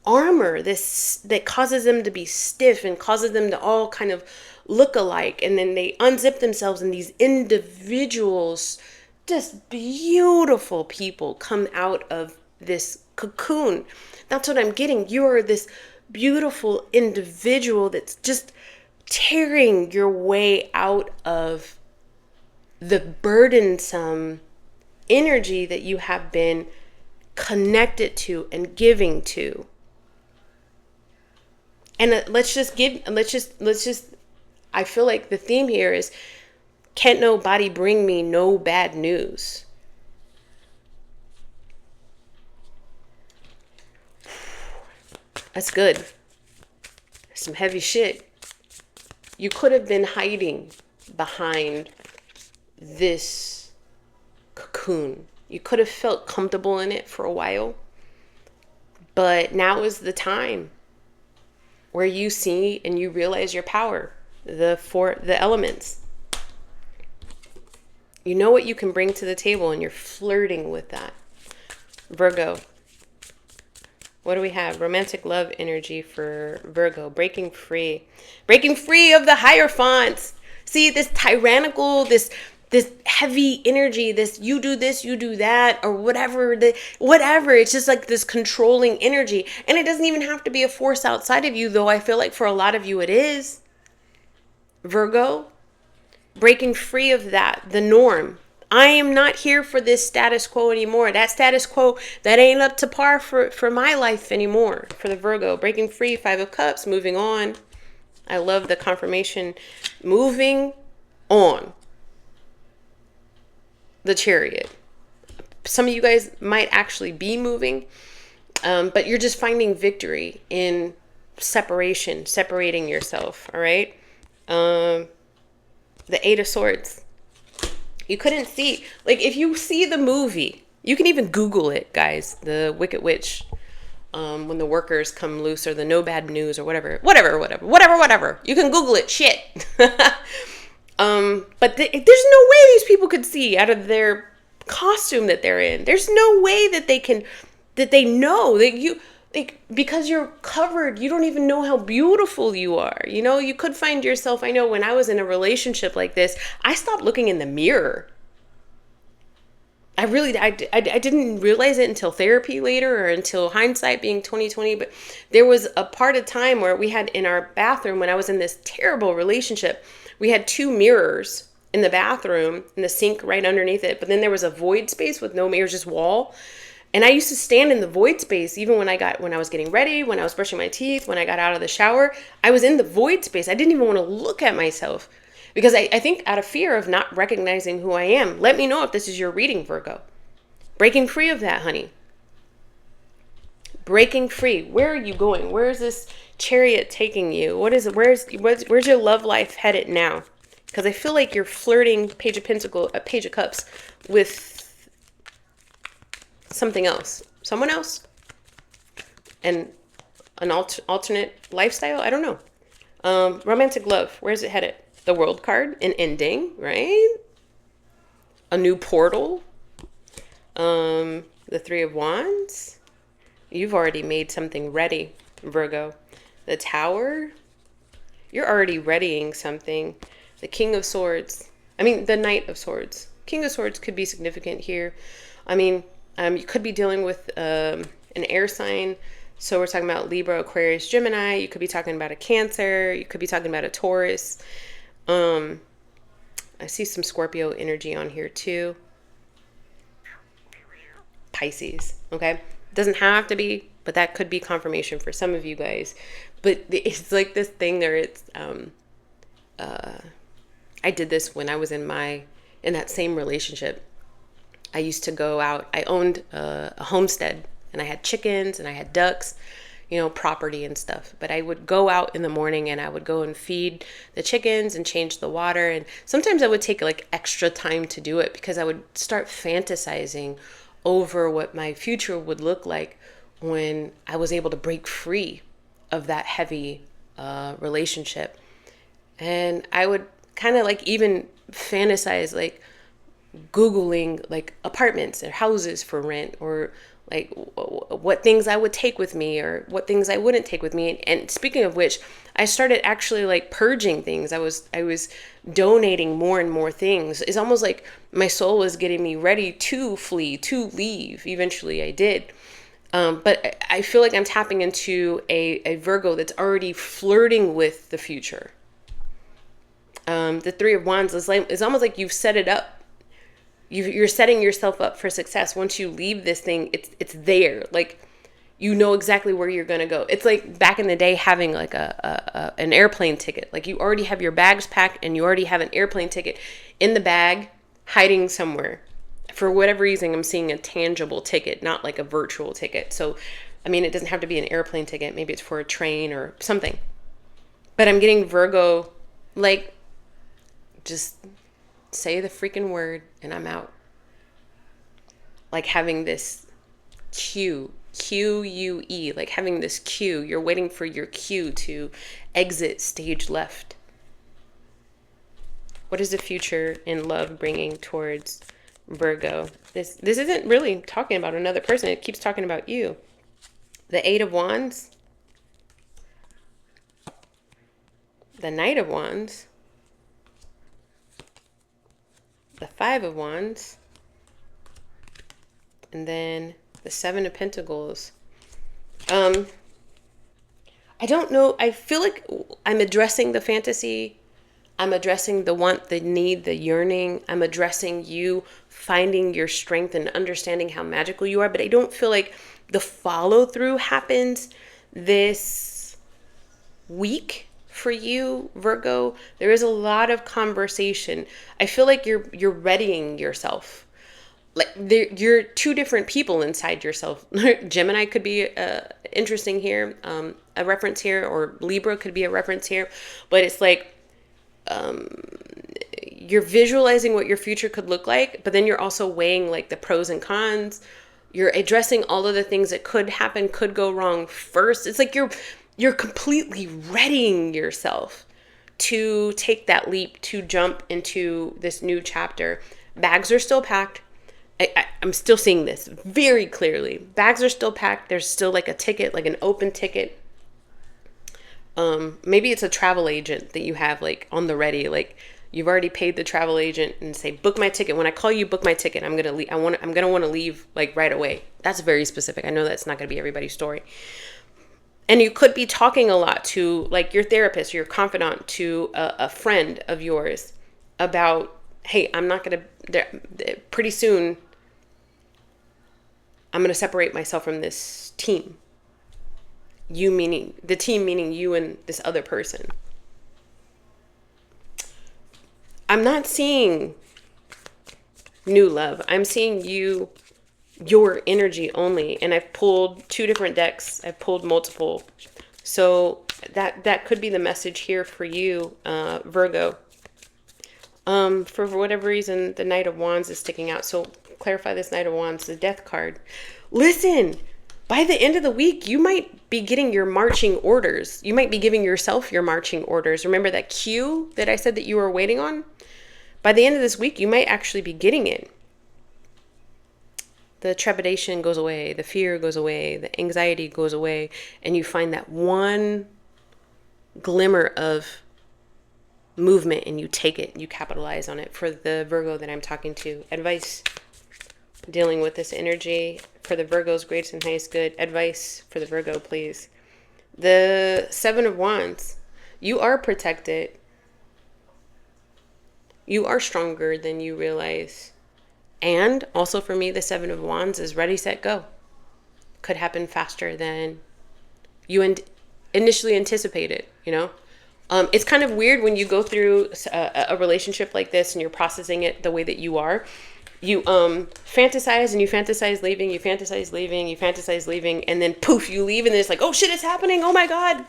armor, this that causes them to be stiff and causes them to all kind of look alike. And then they unzip themselves, and these individuals, just beautiful people, come out of this cocoon. That's what I'm getting. You're this beautiful individual that's just tearing your way out of the burdensome energy that you have been connected to and giving to. And I feel like the theme here is, can't nobody bring me no bad news. That's good. Some heavy shit. You could have been hiding behind this cocoon. You could have felt comfortable in it for a while, but now is the time where you see and you realize your power, the elements. You know what you can bring to the table, and you're flirting with that. Virgo, what do we have? Romantic love energy for Virgo. Breaking free of the Hierophants. See, this tyrannical, this heavy energy, this you do this, you do that, or whatever. It's just like this controlling energy. And it doesn't even have to be a force outside of you, though I feel like for a lot of you it is. Virgo, breaking free of that, the norm. I am not here for this status quo anymore. That status quo, that ain't up to par for my life anymore. For the Virgo, breaking free, 5 of Cups, moving on. I love the confirmation. Moving on. The Chariot. Some of you guys might actually be moving, but you're just finding victory in separating yourself, all right? The 8 of Swords. You couldn't see, like if you see the movie, you can even Google it, guys, the Wicked Witch, when the workers come loose, or the no bad news, or whatever. You can Google it, shit. But there's no way these people could see out of their costume that they're in. There's no way that they know that you, like, because you're covered, you don't even know how beautiful you are. You know, you could find yourself, I know when I was in a relationship like this, I stopped looking in the mirror. I didn't realize it until therapy later, or until hindsight being 2020. But there was a part of time where we had in our bathroom, when I was in this terrible relationship, we had 2 mirrors in the bathroom, and the sink right underneath it. But then there was a void space with no mirrors, just wall. And I used to stand in the void space, even when I was getting ready, when I was brushing my teeth, when I got out of the shower, I was in the void space. I didn't even want to look at myself, because I think out of fear of not recognizing who I am. Let me know if this is your reading, Virgo. Breaking free of that, honey. Breaking free. Where are you going? Where is this Chariot taking you? Where's your love life headed now? Because I feel like you're flirting, Page of Pentacles, Page of Cups, with something else. Someone else? and an alternate lifestyle. I don't know. Romantic love. Where's it headed? The World card, an ending, right? A new portal. The Three of Wands. You've already made something ready, Virgo. The Tower. You're already readying something. The King of Swords. The Knight of Swords. King of Swords could be significant here. You could be dealing with an air sign. So we're talking about Libra, Aquarius, Gemini. You could be talking about a Cancer. You could be talking about a Taurus. I see some Scorpio energy on here too. Pisces. Okay. Doesn't have to be, but that could be confirmation for some of you guys. But it's like this thing there. It's, I did this when I was in that same relationship. I used to go out. I owned a homestead, and I had chickens and I had ducks, property and stuff. But I would go out in the morning and I would go and feed the chickens and change the water. And sometimes I would take like extra time to do it because I would start fantasizing over what my future would look like when I was able to break free of that heavy relationship. And I would kind of like even fantasize like Googling like apartments or houses for rent, or like what things I would take with me or what things I wouldn't take with me. And speaking of which, I started actually like purging things. I was donating more and more things. It's almost like my soul was getting me ready to flee, to leave. Eventually I did. But I feel like I'm tapping into a Virgo that's already flirting with the future. The Three of Wands is almost like you've set it up. You're setting yourself up for success. Once you leave this thing, it's there. Like, you know exactly where you're going to go. It's like back in the day having like an airplane ticket. Like, you already have your bags packed and you already have an airplane ticket in the bag, hiding somewhere. For whatever reason, I'm seeing a tangible ticket, not like a virtual ticket. So, it doesn't have to be an airplane ticket. Maybe it's for a train or something. But I'm getting Virgo, like, just say the freaking word and I'm out. Like having this Q-U-E, like having this cue. You're waiting for your cue to exit stage left. What is the future in love bringing towards Virgo? This isn't really talking about another person. It keeps talking about you. The Eight of Wands. The Knight of Wands. The Five of Wands, and then the Seven of Pentacles. I don't know. I feel like I'm addressing the fantasy. I'm addressing the want, the need, the yearning. I'm addressing you finding your strength and understanding how magical you are. But I don't feel like the follow through happens this week. For you, Virgo, there is a lot of conversation. I feel like you're readying yourself. Like you're two different people inside yourself. Gemini could be interesting here, a reference here, or Libra could be a reference here. But it's like you're visualizing what your future could look like, but then you're also weighing like the pros and cons. You're addressing all of the things that could happen, could go wrong first. It's like you're completely readying yourself to take that leap, to jump into this new chapter. Bags are still packed. I'm still seeing this very clearly. Bags are still packed. There's still like a ticket, like an open ticket. Maybe it's a travel agent that you have like on the ready. Like you've already paid the travel agent and say, book my ticket. When I call you, book my ticket. I'm going to leave. I'm going to want to leave like right away. That's very specific. I know that's not going to be everybody's story. And you could be talking a lot to like your therapist, your confidant, to a friend of yours about, hey, I'm not going to, pretty soon, I'm going to separate myself from this team. You meaning, the team meaning you and this other person. I'm not seeing new love. I'm seeing your energy only. And I've pulled two different decks. I've pulled multiple. So that could be the message here for you, Virgo. For whatever reason, the Knight of Wands is sticking out. So clarify this Knight of Wands, the Death card. Listen, by the end of the week, you might be getting your marching orders. You might be giving yourself your marching orders. Remember that cue that I said that you were waiting on? By the end of this week, you might actually be getting it. The trepidation goes away, the fear goes away, the anxiety goes away, and you find that one glimmer of movement and you take it, you capitalize on it. For the Virgo that I'm talking to, advice dealing with this energy for the Virgo's greatest and highest good. Advice for the Virgo, please. The Seven of Wands. You are protected. You are stronger than you realize. And also for me, the Seven of Wands is ready, set, go. Could happen faster than you initially anticipated, you know? It's kind of weird when you go through a relationship like this and you're processing it the way that you are. You fantasize and you fantasize leaving, you fantasize leaving, you fantasize leaving, and then poof, you leave, and then it's like, oh shit, it's happening. Oh my God.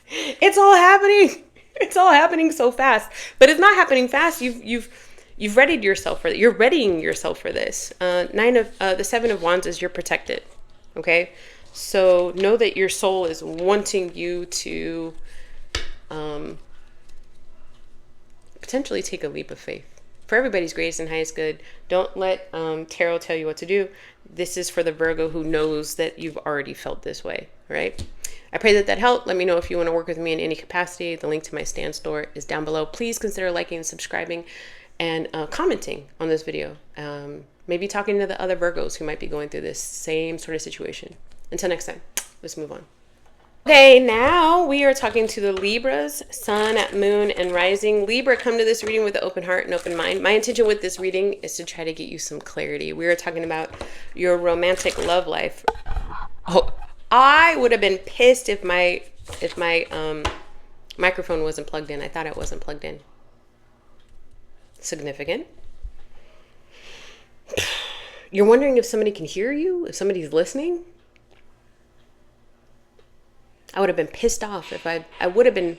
It's all happening. It's all happening so fast. But it's not happening fast. You've readied yourself for it. You're readying yourself for this. The Seven of Wands is you're protected. Okay? So know that your soul is wanting you to potentially take a leap of faith. For everybody's greatest and highest good, don't let tarot tell you what to do. This is for the Virgo who knows that you've already felt this way, right? I pray that helped. Let me know if you want to work with me in any capacity. The link to my stand store is down below. Please consider liking and subscribing and commenting on this video. Maybe talking to the other Virgos who might be going through this same sort of situation. Until next time, let's move on. Okay, now we are talking to the Libras, Sun, Moon, and Rising. Libra, come to this reading with an open heart and open mind. My intention with this reading is to try to get you some clarity. We are talking about your romantic love life. Oh, I would have been pissed if my microphone wasn't plugged in. I thought it wasn't plugged in. Significant. You're wondering if somebody can hear you, if somebody's listening. I would have been pissed off if I would have been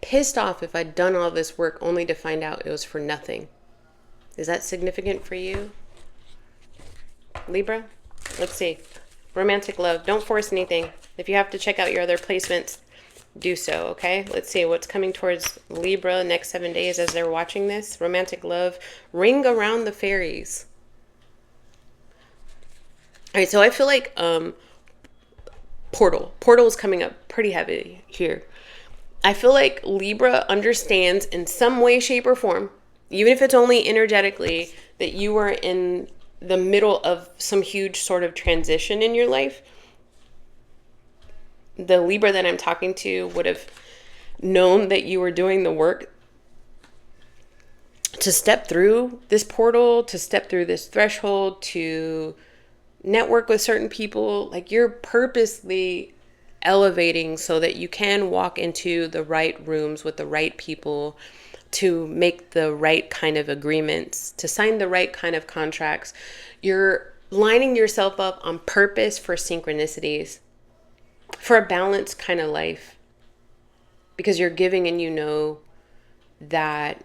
pissed off if I'd done all this work only to find out it was for nothing. Is that significant for you, Libra? Let's see. Romantic love. Don't force anything. If you have to check out your other placements, do so, okay? Let's see what's coming towards Libra next 7 days as they're watching this. Romantic love. Ring around the fairies. All right, so I feel like Portal is coming up pretty heavy here. I feel like Libra understands in some way, shape, or form, even if it's only energetically, that you are in the middle of some huge sort of transition in your life. The Libra that I'm talking to would have known that you were doing the work to step through this portal, to step through this threshold, to network with certain people. Like, you're purposely elevating so that you can walk into the right rooms with the right people, to make the right kind of agreements, to sign the right kind of contracts. You're lining yourself up on purpose for synchronicities, for a balanced kind of life, because you're giving and you know that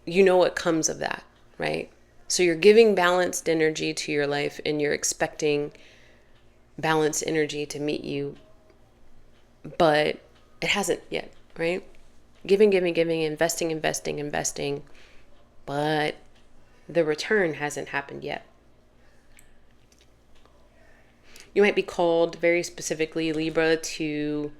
you know what comes of that, right? So you're giving balanced energy to your life and you're expecting balanced energy to meet you, but it hasn't yet, right? Giving, investing, but the return hasn't happened yet. You might be called very specifically, Libra, to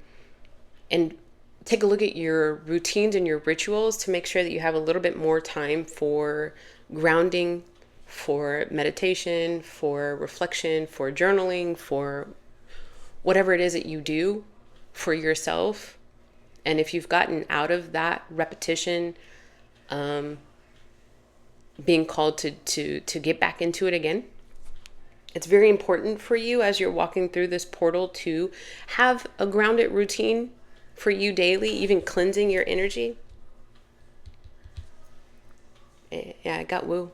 take a look at your routines and your rituals to make sure that you have a little bit more time for grounding, for meditation, for reflection, for journaling, for whatever it is that you do for yourself. And if you've gotten out of that repetition, being called to get back into it again, it's very important for you as you're walking through this portal to have a grounded routine for you daily, even cleansing your energy. Yeah, I got woo.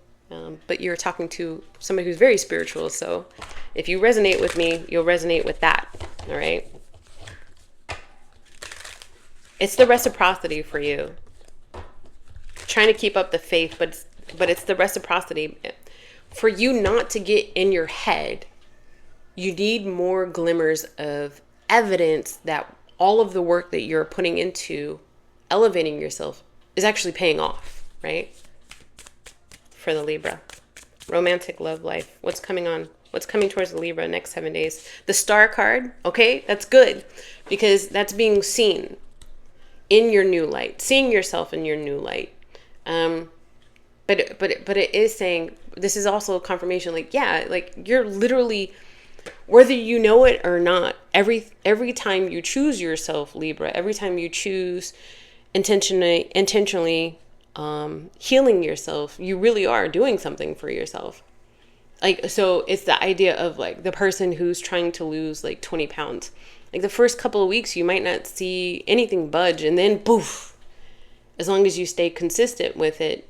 But you're talking to somebody who's very spiritual. So if you resonate with me, you'll resonate with that. All right. It's the reciprocity for you. Trying to keep up the faith, but it's the reciprocity for you not to get in your head You need more glimmers of evidence that all of the work that you're putting into elevating yourself is actually paying off, right? For the Libra. Romantic love life. What's coming on? What's coming towards the Libra next 7 days? The Star card, okay? That's good because that's being seen in your new light, seeing yourself in your new light. But it is saying, this is also a confirmation, like, yeah, like you're literally, whether you know it or not, every time you choose yourself, Libra, every time you choose intentionally healing yourself, you really are doing something for yourself. Like, so it's the idea of like the person who's trying to lose like 20 pounds. Like the first couple of weeks, you might not see anything budge, and then poof, as long as you stay consistent with it,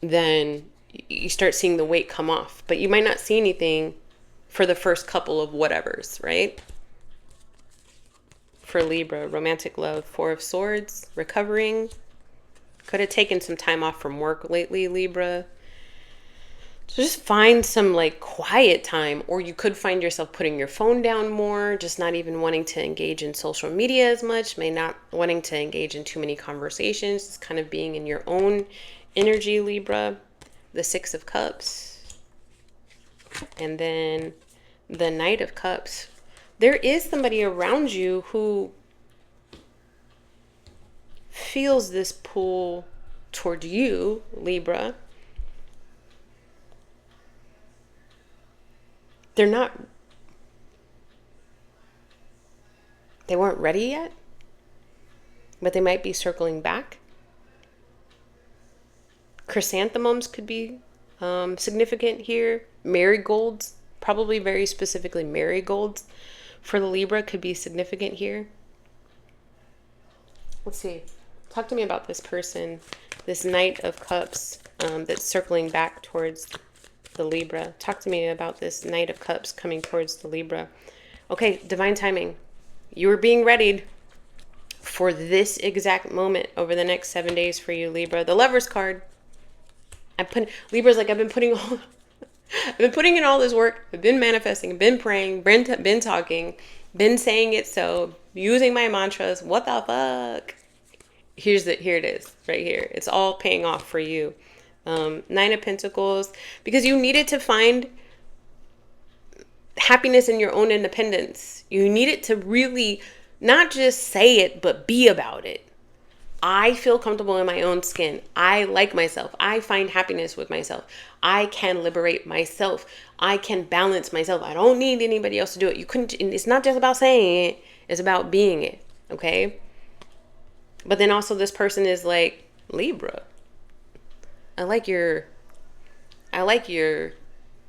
then you start seeing the weight come off. But you might not see anything for the first couple of whatevers, right? For Libra, romantic love, 4 of Swords, recovering. Could have taken some time off from work lately, Libra. So just find some like quiet time, or you could find yourself putting your phone down more, just not even wanting to engage in social media as much, may not wanting to engage in too many conversations, just kind of being in your own energy, Libra. The 6 of Cups. And then the Knight of Cups. There is somebody around you who feels this pull toward you, Libra. They weren't ready yet, but they might be circling back. Chrysanthemums could be significant here. Marigolds, probably very specifically marigolds for the Libra, could be significant here. Let's see. Talk to me about this person, this Knight of Cups that's circling back towards the Libra. Talk to me about this Knight of Cups coming towards the Libra. Okay, divine timing. You are being readied for this exact moment over the next 7 days for you, Libra. The Lover's card. Libra's like, I've been putting in all this work. I've been manifesting, been praying, been talking, been saying it, so using my mantras. What the fuck? Here it is, right here. It's all paying off for you. 9 of Pentacles, because you needed to find happiness in your own independence. You needed to really not just say it, but be about it. I feel comfortable in my own skin. I like myself. I find happiness with myself. I can liberate myself. I can balance myself. I don't need anybody else to do it. It's not just about saying it. It's about being it. Okay. But then also this person is like, Libra, I like your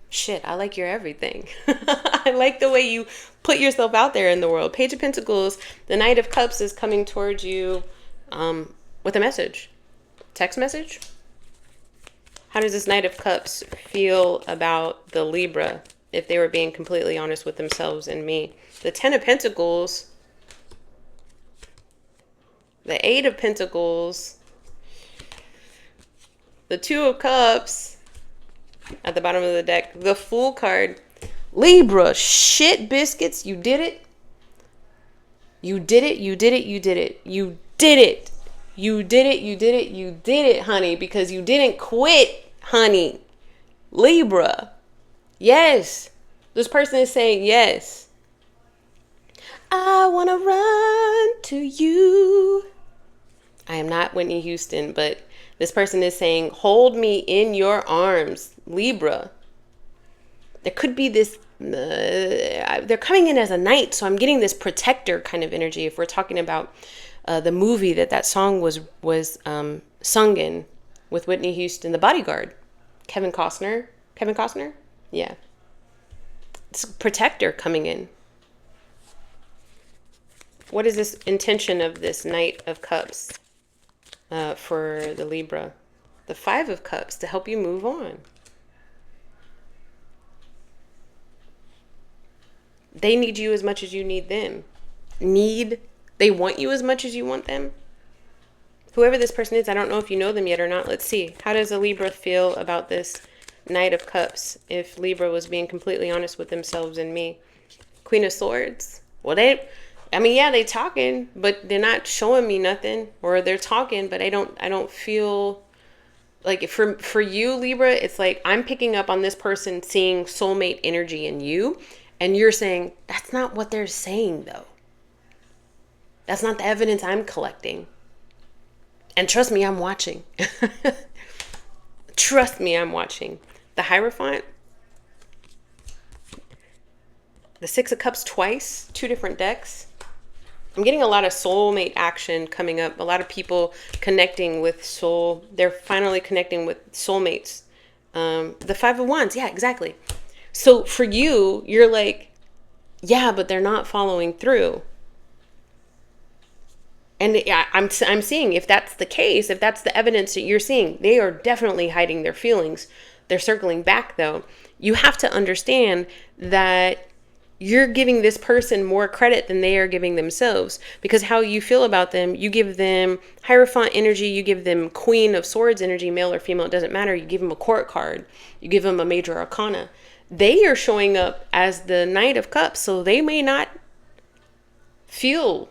shit. I like your everything. I like the way you put yourself out there in the world. Page of Pentacles, the Knight of Cups is coming towards you with a message. Text message. How does this Knight of Cups feel about the Libra if they were being completely honest with themselves and me? The 10 of Pentacles, the 8 of Pentacles, the 2 of Cups at the bottom of the deck, the Fool card. Libra, shit biscuits, you did it. You did it, you did it, you did it. You did it. You did it, you did it, you did it, honey, because you didn't quit, honey. Libra. Yes. This person is saying yes. I want to run to you. I am not Whitney Houston, but this person is saying, hold me in your arms, Libra. There could be this, they're coming in as a knight, so I'm getting this protector kind of energy. If we're talking about the movie that song was sung in with Whitney Houston, The Bodyguard, Kevin Costner. Yeah. It's a protector coming in. What is this intention of this Knight of Cups for the Libra? The 5 of Cups, to help you move on. They need you as much as you need them. They want you as much as you want them. Whoever this person is, I don't know if you know them yet or not. Let's see. How does a Libra feel about this Knight of Cups, if Libra was being completely honest with themselves and me. Queen of Swords. Well, yeah, they talking, but they're not showing me nothing. Or they're talking, but I don't feel like for you, Libra, it's like I'm picking up on this person seeing soulmate energy in you, and you're saying that's not what they're saying though. That's not the evidence I'm collecting. And trust me, I'm watching. Trust me, I'm watching. The Hierophant, the Six of Cups twice, two different decks. I'm getting a lot of soulmate action coming up. A lot of people connecting with soul. They're finally connecting with soulmates. The Five of Wands. Yeah, exactly. So for you, you're like, yeah, but they're not following through. And yeah, I'm seeing if that's the case, if that's the evidence that you're seeing, they are definitely hiding their feelings. They're circling back though. You have to understand that you're giving this person more credit than they are giving themselves, because how you feel about them, you give them Hierophant energy, you give them Queen of Swords energy, male or female, it doesn't matter. You give them a court card, you give them a major arcana. They are showing up as the Knight of Cups, so they may not feel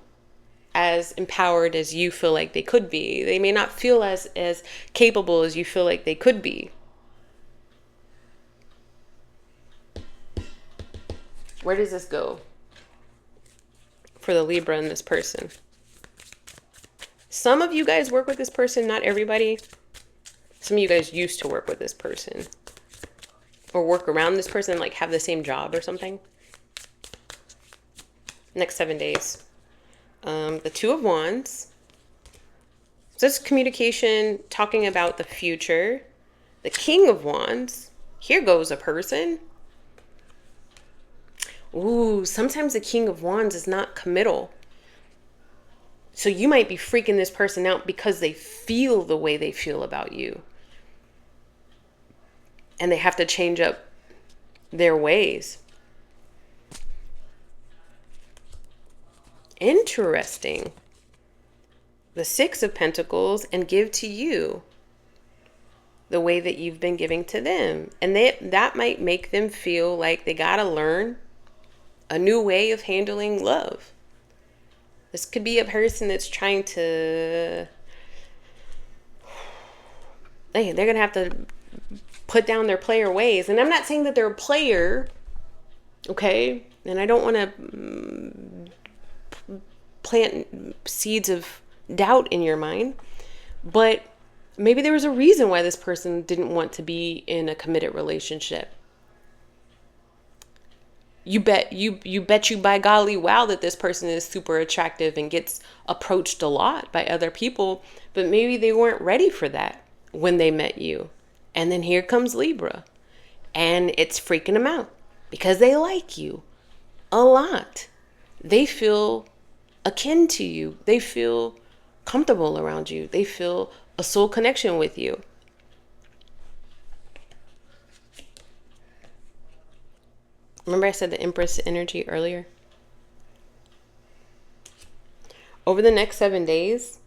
as empowered as you feel like they could be. They may not feel as capable as you feel like they could be. Where does this go for the Libra and this person? Some of you guys work with this person, not everybody. Some of you guys used to work with this person or work around this person, like have the same job or something. Next 7 days. The Two of Wands. So this communication, talking about the future. The King of Wands. Here goes a person. Ooh, sometimes the King of Wands is not committal. So you might be freaking this person out because they feel the way they feel about you. And they have to change up their ways. Interesting. The Six of Pentacles, and give to you the way that you've been giving to them. And that might make them feel like they gotta learn a new way of handling love. This could be a person that's trying to, they're going to have to put down their player ways. And I'm not saying that they're a player, okay? And I don't want to plant seeds of doubt in your mind. But maybe there was a reason why this person didn't want to be in a committed relationship. You bet you by golly wow that this person is super attractive and gets approached a lot by other people, but maybe they weren't ready for that when they met you. And then here comes Libra, and it's freaking them out because they like you a lot. They feel akin to you. They feel comfortable around you. They feel a soul connection with you. Remember I said the Empress energy earlier? Over the next 7 days,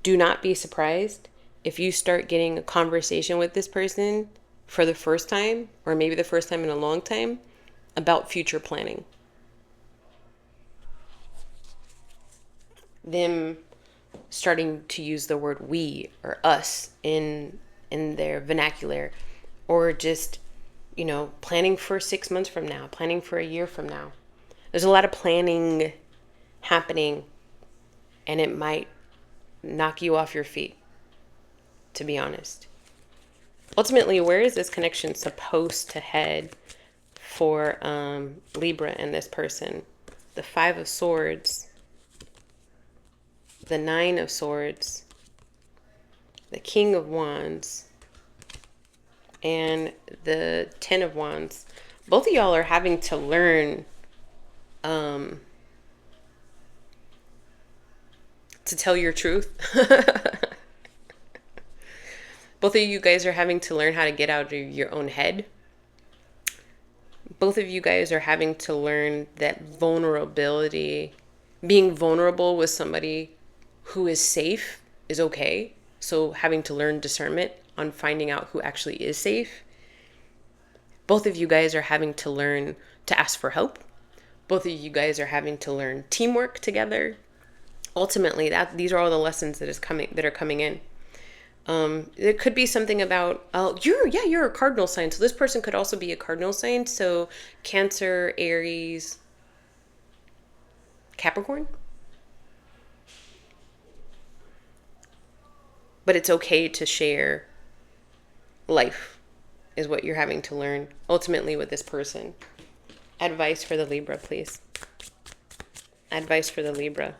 do not be surprised if you start getting a conversation with this person for the first time, or maybe the first time in a long time, about future planning. Them starting to use the word we or us in their vernacular, or just planning for 6 months from now, planning for a year from now. There's a lot of planning happening, and it might knock you off your feet, to be honest. Ultimately, where is this connection supposed to head for Libra and this person? The Five of Swords, the Nine of Swords, the King of Wands, and the Ten of Wands. Both of y'all are having to learn to tell your truth. Both of you guys are having to learn how to get out of your own head. Both of you guys are having to learn that vulnerability, being vulnerable with somebody who is safe is okay. So having to learn discernment on finding out who actually is safe. Both of you guys are having to learn to ask for help. Both of you guys are having to learn teamwork together. Ultimately, these are all the lessons that are coming in. It could be something about, you're a cardinal sign. So this person could also be a cardinal sign. So Cancer, Aries, Capricorn. But it's okay to share life is what you're having to learn ultimately with this person. Advice for the Libra, please. Advice for the Libra.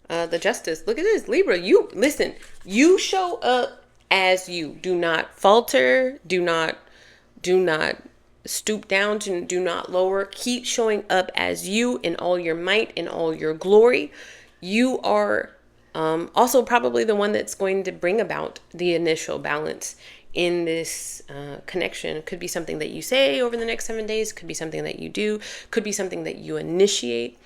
The Justice. Look at this, Libra. You listen. You show up as you. Do not falter. Do not stoop down. Do not lower. Keep showing up as you in all your might, in all your glory. You are also probably the one that's going to bring about the initial balance in this connection. It could be something that you say over the next 7 days. Could be something that you do. Could be something that you initiate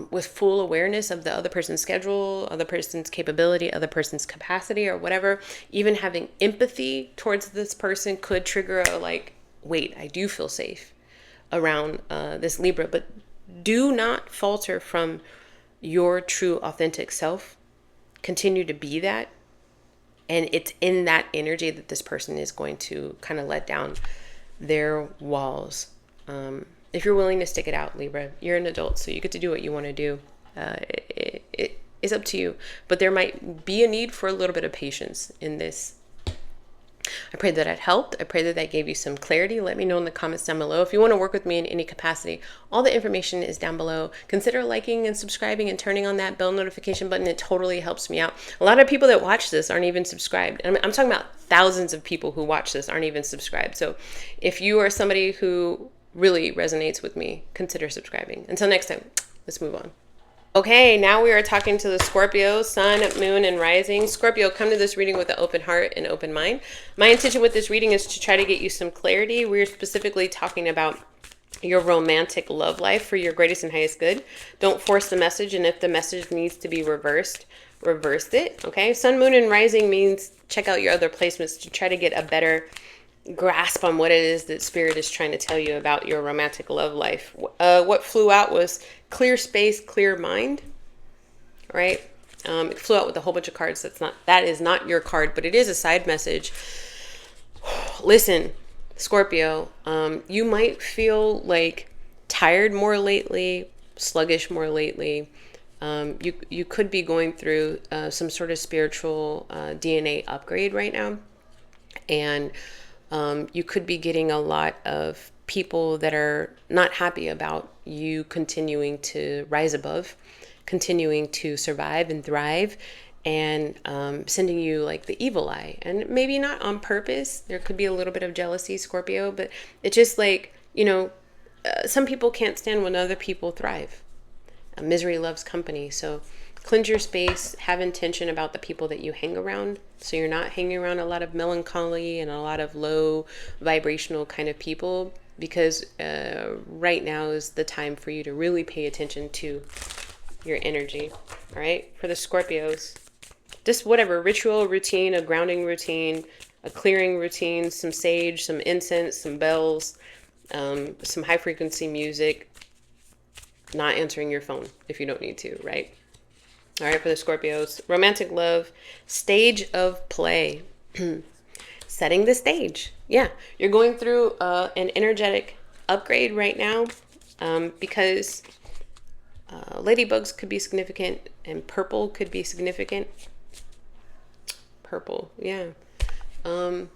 with full awareness of the other person's schedule, other person's capability, other person's capacity, or whatever. Even having empathy towards this person could trigger a like, wait, I do feel safe around this Libra. But do not falter from your true authentic self. Continue to be that. And it's in that energy that this person is going to kind of let down their walls. If you're willing to stick it out, Libra, you're an adult, so you get to do what you want to do. It is up to you. But there might be a need for a little bit of patience in this. I pray that it helped. I pray that that gave you some clarity. Let me know in the comments down below. If you want to work with me in any capacity, all the information is down below. Consider liking and subscribing and turning on that bell notification button. It totally helps me out. A lot of people that watch this aren't even subscribed. I'm talking about thousands of people who watch this aren't even subscribed. So if you are somebody who really resonates with me, consider subscribing. Until next time, let's move on. Okay, now we are talking to the Scorpio, Sun, Moon, and Rising. Scorpio, come to this reading with an open heart and open mind. My intention with this reading is to try to get you some clarity. We're specifically talking about your romantic love life for your greatest and highest good. Don't force the message, and if the message needs to be reversed, reverse it, okay? Sun, Moon, and Rising means check out your other placements to try to get a better grasp on what it is that Spirit is trying to tell you about your romantic love life. What flew out was clear space, clear mind, right? It flew out with a whole bunch of cards. That is not your card, but it is a side message. Listen, Scorpio, you might feel like tired more lately, sluggish more lately. You could be going through some sort of spiritual DNA upgrade right now. And you could be getting a lot of people that are not happy about you continuing to rise above, continuing to survive and thrive, and sending you like the evil eye. And maybe not on purpose. There could be a little bit of jealousy, Scorpio, but it's just like, some people can't stand when other people thrive. Misery loves company. So cleanse your space, have intention about the people that you hang around. So you're not hanging around a lot of melancholy and a lot of low vibrational kind of people, because right now is the time for you to really pay attention to your energy. All right. For the Scorpios, just whatever ritual, routine, a grounding routine, a clearing routine, some sage, some incense, some bells, some high frequency music, not answering your phone if you don't need to. Right. All right, for the Scorpios, romantic love, stage of play, setting the stage. Yeah, you're going through an energetic upgrade right now because ladybugs could be significant and purple could be significant. Purple, yeah. For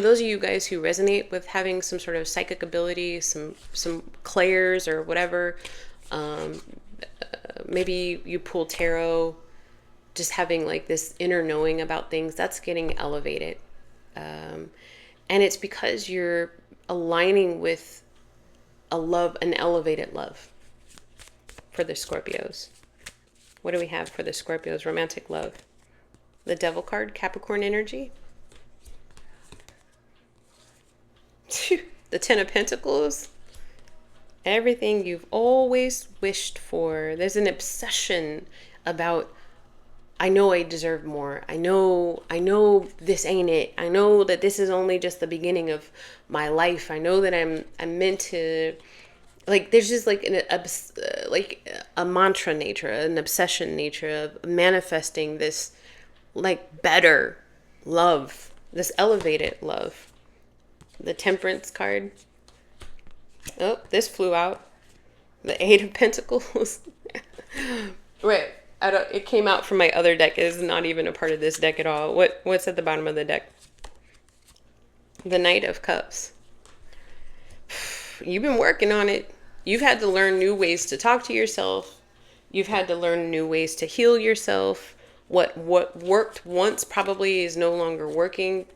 those of you guys who resonate with having some sort of psychic ability, some clairs or whatever, maybe you pull tarot, just having like this inner knowing about things, that's getting elevated. And it's because you're aligning with an elevated love for the Scorpios. What do we have for the Scorpios? Romantic love. The Devil card, Capricorn energy. The Ten of Pentacles. Everything you've always wished for. There's an obsession about I know I deserve more. I know this ain't it. I know that this is only just the beginning of my life. I know that I'm meant to, like, there's just like like a mantra nature, an obsession nature of manifesting this like better love, this elevated love. The Temperance card. Oh, this flew out. The Eight of Pentacles. Wait, I don't. It came out from my other deck. It is not even a part of this deck at all. What's at the bottom of the deck? The Knight of Cups. You've been working on it. You've had to learn new ways to talk to yourself. You've had to learn new ways to heal yourself. What worked once probably is no longer working.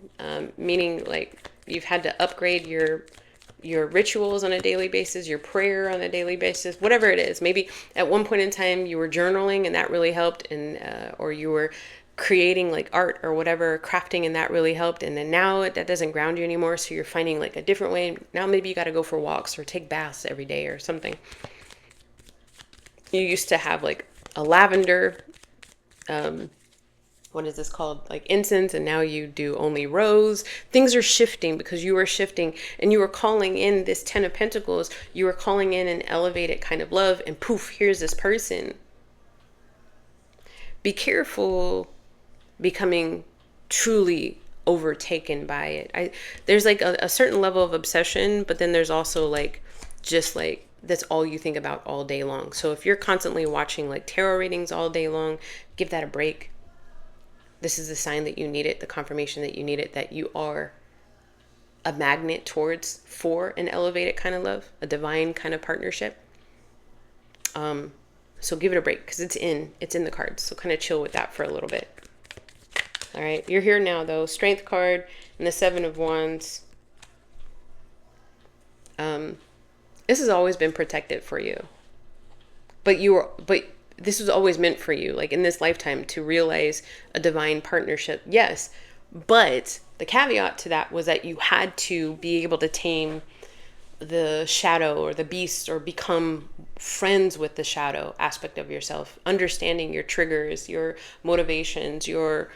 Meaning, like, you've had to upgrade your rituals on a daily basis, your prayer on a daily basis, whatever it is. Maybe at one point in time you were journaling and that really helped, and or you were creating like art or whatever, crafting, and that really helped. And then now that doesn't ground you anymore, so you're finding like a different way. Now maybe you got to go for walks or take baths every day or something. You used to have like a lavender, what is this called, like incense, and now you do only rose. Things are shifting because you are shifting, and you are calling in this Ten of Pentacles. You are calling in an elevated kind of love, and poof, here's this person. Be careful becoming truly overtaken by it. There's like a certain level of obsession, but then there's also like just like that's all you think about all day long. So if you're constantly watching like tarot readings all day long, give that a break. This is the sign that you need it, the confirmation that you need it, that you are a magnet for an elevated kind of love, a divine kind of partnership. So give it a break because it's in the cards. So kind of chill with that for a little bit. All right, you're here now though. Strength card and the Seven of Wands. This has always been protected for you, but this was always meant for you, like in this lifetime, to realize a divine partnership. Yes, but the caveat to that was that you had to be able to tame the shadow or the beast, or become friends with the shadow aspect of yourself, understanding your triggers, your motivations, your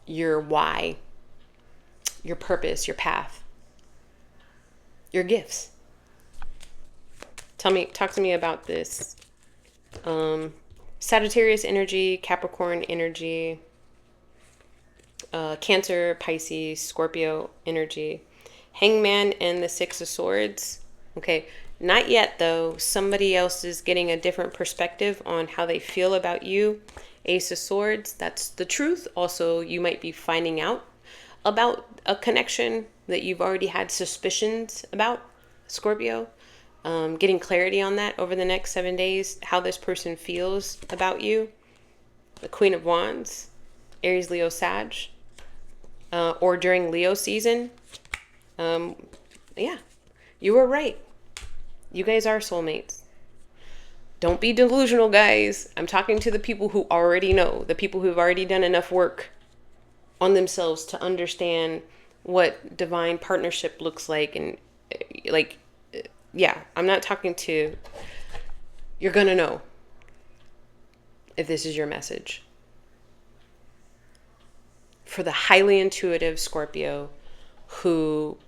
why, your purpose, your path, your gifts. Talk to me about this. Sagittarius energy, Capricorn energy, Cancer, Pisces, Scorpio energy, Hangman, and the Six of Swords. Okay, not yet though. Somebody else is getting a different perspective on how they feel about you. Ace of Swords, that's the truth. Also, you might be finding out about a connection that you've already had suspicions about, Scorpio. Getting clarity on that over the next 7 days, how this person feels about you. The Queen of Wands, Aries, Leo, Sag, or during Leo season. Yeah, you were right. You guys are soulmates. Don't be delusional, guys. I'm talking to the people who already know, the people who've already done enough work on themselves to understand what divine partnership looks like. And like, yeah, I'm not talking to, you're gonna know if this is your message. For the highly intuitive Scorpio who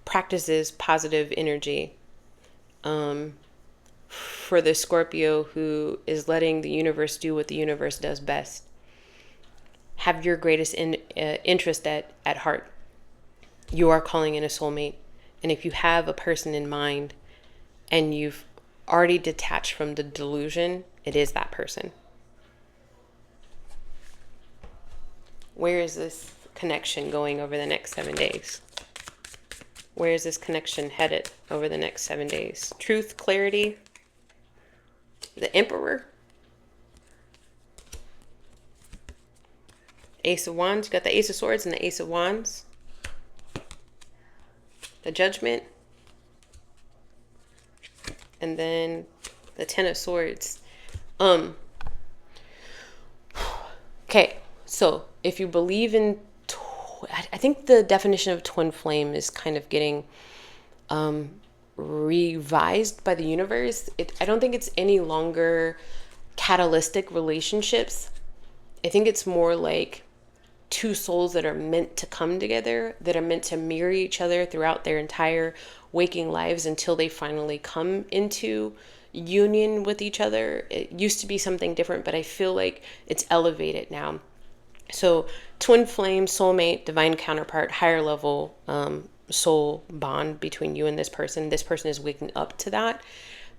practices positive energy, for the Scorpio who is letting the universe do what the universe does best, have your greatest interest at heart. You are calling in a soulmate. And if you have a person in mind and you've already detached from the delusion, it is that person. Where is this connection going over the next 7 days? Where is this connection headed over the next 7 days? Truth, clarity, the Emperor, Ace of Wands. You got the Ace of Swords and the Ace of Wands. The Judgment. And then the Ten of Swords. Okay, so if you believe in, I think the definition of twin flame is kind of getting revised by the universe. I don't think it's any longer catalytic relationships. I think it's more like two souls that are meant to come together, that are meant to mirror each other throughout their entire waking lives until they finally come into union with each other. It used to be something different, but I feel like it's elevated now. So twin flame, soulmate, divine counterpart, higher level soul bond between you and this person. This person is waking up to that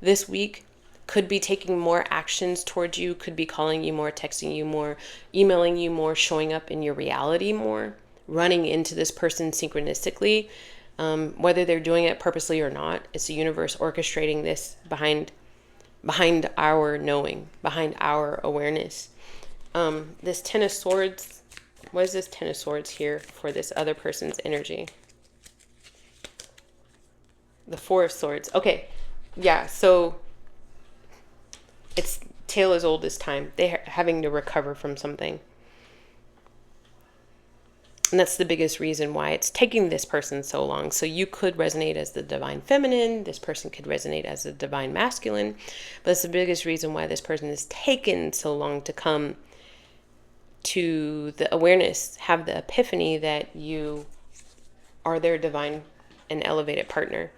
this week. Could be taking more actions towards you, could be calling you more, texting you more, emailing you more, showing up in your reality more, running into this person synchronistically. Whether they're doing it purposely or not, it's the universe orchestrating this behind our knowing, behind our awareness. This Ten of Swords, what is this Ten of Swords here for this other person's energy? The Four of Swords. Okay, yeah, so it's tale as old as time. They're having to recover from something. And that's the biggest reason why it's taking this person so long. So you could resonate as the divine feminine. This person could resonate as the divine masculine. But it's the biggest reason why this person is taken so long to come to the awareness, have the epiphany that you are their divine and elevated partner.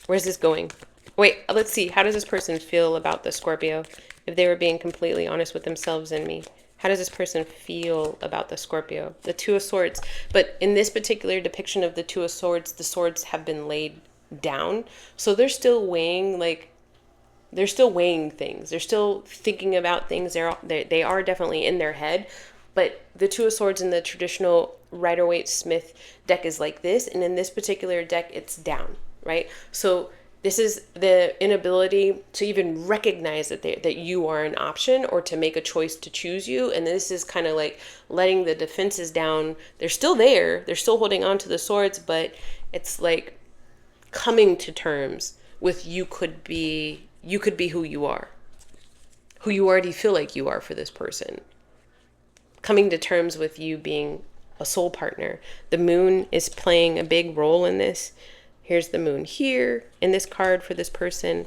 Where's this going? Wait, let's see. How does this person feel about the Scorpio? If they were being completely honest with themselves and me. How does this person feel about the Scorpio? The Two of Swords. But in this particular depiction of the Two of Swords, the swords have been laid down. So they're still weighing, they're still weighing things. They're still thinking about things. They are definitely in their head. But the Two of Swords in the traditional Rider-Waite-Smith deck is like this. And in this particular deck, it's down, right? So this is the inability to even recognize that you are an option or to make a choice to choose you. And this is kind of like letting the defenses down. They're still there. They're still holding on to the swords, but it's like coming to terms with you could be who you are, who you already feel like you are for this person. Coming to terms with you being a soul partner. The moon is playing a big role in this. Here's the moon here in this card for this person.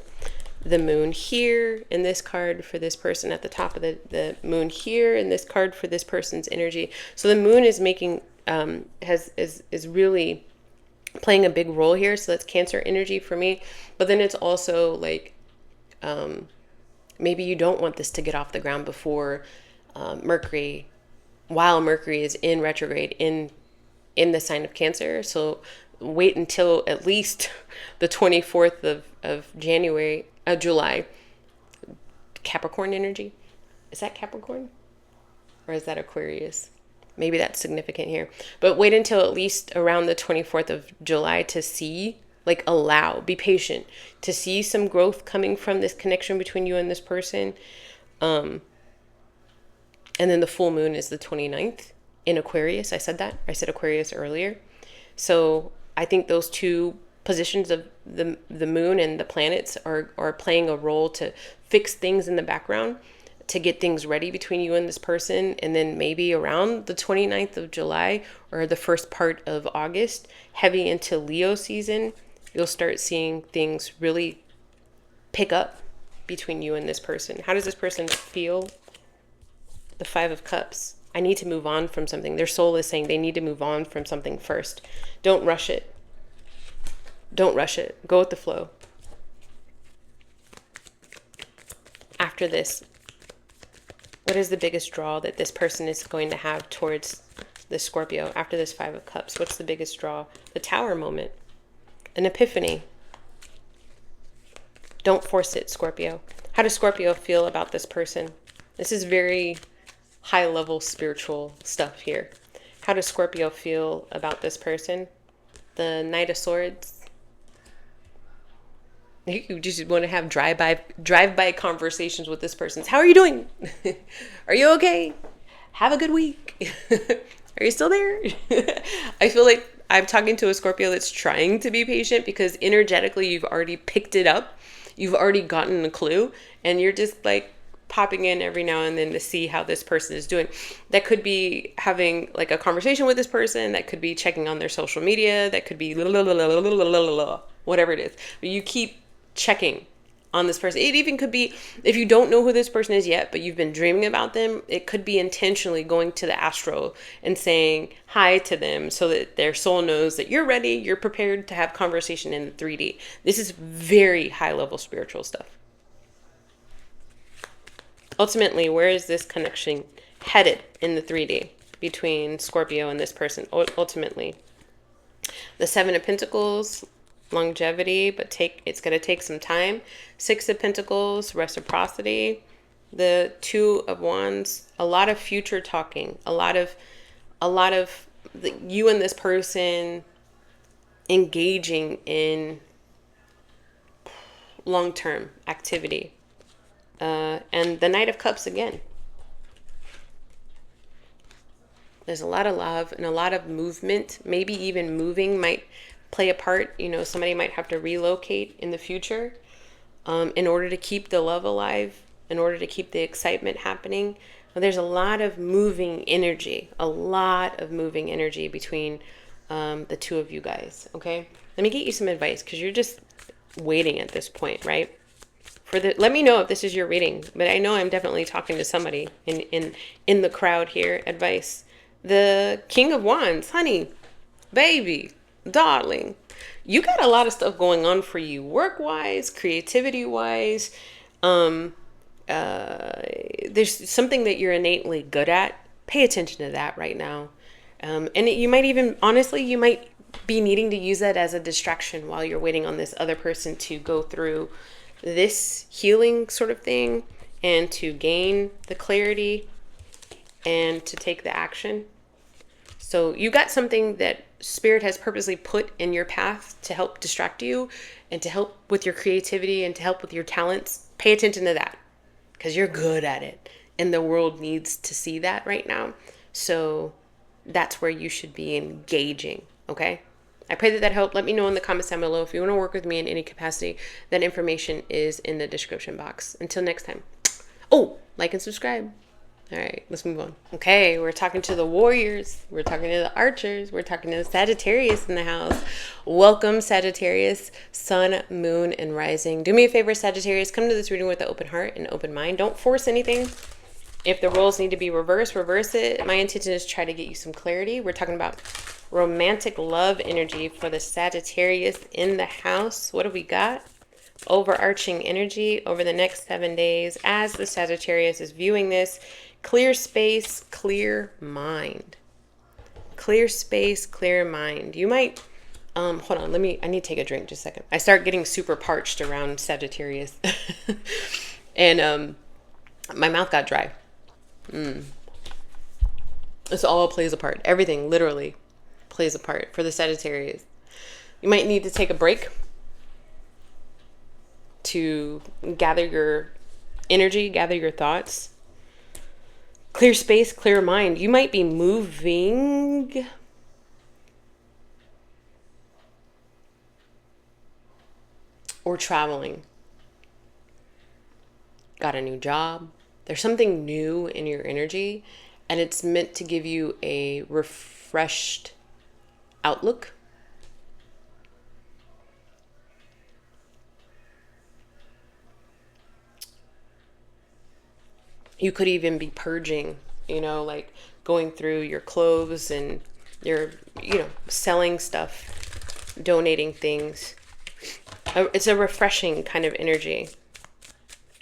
The moon here in this card for this person. At the top of the moon here in this card for this person's energy. So the moon is making, is really playing a big role here. So that's Cancer energy for me. But then it's also like, maybe you don't want this to get off the ground before Mercury, while Mercury is in retrograde in the sign of Cancer. So wait until at least the 24th of July. Capricorn energy. Is that Capricorn? Or is that Aquarius? Maybe that's significant here. But wait until at least around the 24th of July to see, be patient, to see some growth coming from this connection between you and this person. And then the full moon is the 29th in Aquarius. I said Aquarius earlier. So I think those two positions of the moon and the planets are playing a role to fix things in the background, to get things ready between you and this person. And then maybe around the 29th of July or the first part of August, heavy into Leo season, you'll start seeing things really pick up between you and this person. How does this person feel? The Five of Cups. I need to move on from something. Their soul is saying they need to move on from something first. Don't rush it. Don't rush it. Go with the flow. After this, what is the biggest draw that this person is going to have towards the Scorpio after this Five of Cups? What's the biggest draw? The Tower moment. An epiphany. Don't force it, Scorpio. How does Scorpio feel about this person? This is very high-level spiritual stuff here. How does Scorpio feel about this person? The Knight of Swords. You just want to have drive-by conversations with this person. How are you doing? Are you okay? Have a good week. Are you still there? I feel like I'm talking to a Scorpio that's trying to be patient because energetically you've already picked it up. You've already gotten a clue, and you're just like popping in every now and then to see how this person is doing. That could be having like a conversation with this person. That could be checking on their social media. That could be whatever it is. But you keep checking on this person. It even could be, if you don't know who this person is yet, but you've been dreaming about them, it could be intentionally going to the astral and saying hi to them so that their soul knows that you're ready, you're prepared to have conversation in the 3D. This is very high level spiritual stuff. Ultimately, where is this connection headed in the 3D between Scorpio and this person? Ultimately, the Seven of Pentacles, longevity, but it's going to take some time. Six of Pentacles, reciprocity. The Two of Wands, a lot of future talking, a lot of you and this person engaging in long-term activity. And the Knight of Cups again. There's a lot of love and a lot of movement. Maybe even moving might play a part. You know, somebody might have to relocate in the future in order to keep the love alive, in order to keep the excitement happening. But there's a lot of moving energy, between the two of you guys, okay? Let me get you some advice, because you're just waiting at this point, right? Let me know if this is your reading, but I know I'm definitely talking to somebody in the crowd here. Advice. The King of Wands, honey, baby, darling, you got a lot of stuff going on for you, work-wise, creativity-wise. There's something that you're innately good at. Pay attention to that right now. You might even, honestly, you might be needing to use that as a distraction while you're waiting on this other person to go through this healing sort of thing and to gain the clarity and to take the action. So you got something that Spirit has purposely put in your path to help distract you and to help with your creativity and to help with your talents. Pay attention to that, because you're good at it and the world needs to see that right now. So that's where you should be engaging, okay? I pray that helped. Let me know in the comments down below if you want to work with me in any capacity. That information is in the description box. Until next time. Oh, like and subscribe. All right, let's move on. Okay, we're talking to the warriors. We're talking to the archers. We're talking to the Sagittarius in the house. Welcome, Sagittarius, sun, moon, and rising. Do me a favor, Sagittarius. Come to this reading with an open heart and open mind. Don't force anything. If the roles need to be reversed, reverse it. My intention is to try to get you some clarity. We're talking about romantic love energy for the Sagittarius in the house. What do we got? Overarching energy over the next 7 days as the Sagittarius is viewing this. Clear space, clear mind. Clear space, clear mind. You might, hold on, I need to take a drink just a second. I start getting super parched around Sagittarius. And my mouth got dry. This all plays a part. Everything literally plays a part for the Sagittarius. You might need to take a break to gather your energy, gather your thoughts. Clear space, clear mind. You might be moving or traveling. Got a new job. There's something new in your energy, and it's meant to give you a refreshed outlook. You could even be purging, like going through your clothes and your, selling stuff, donating things. It's a refreshing kind of energy.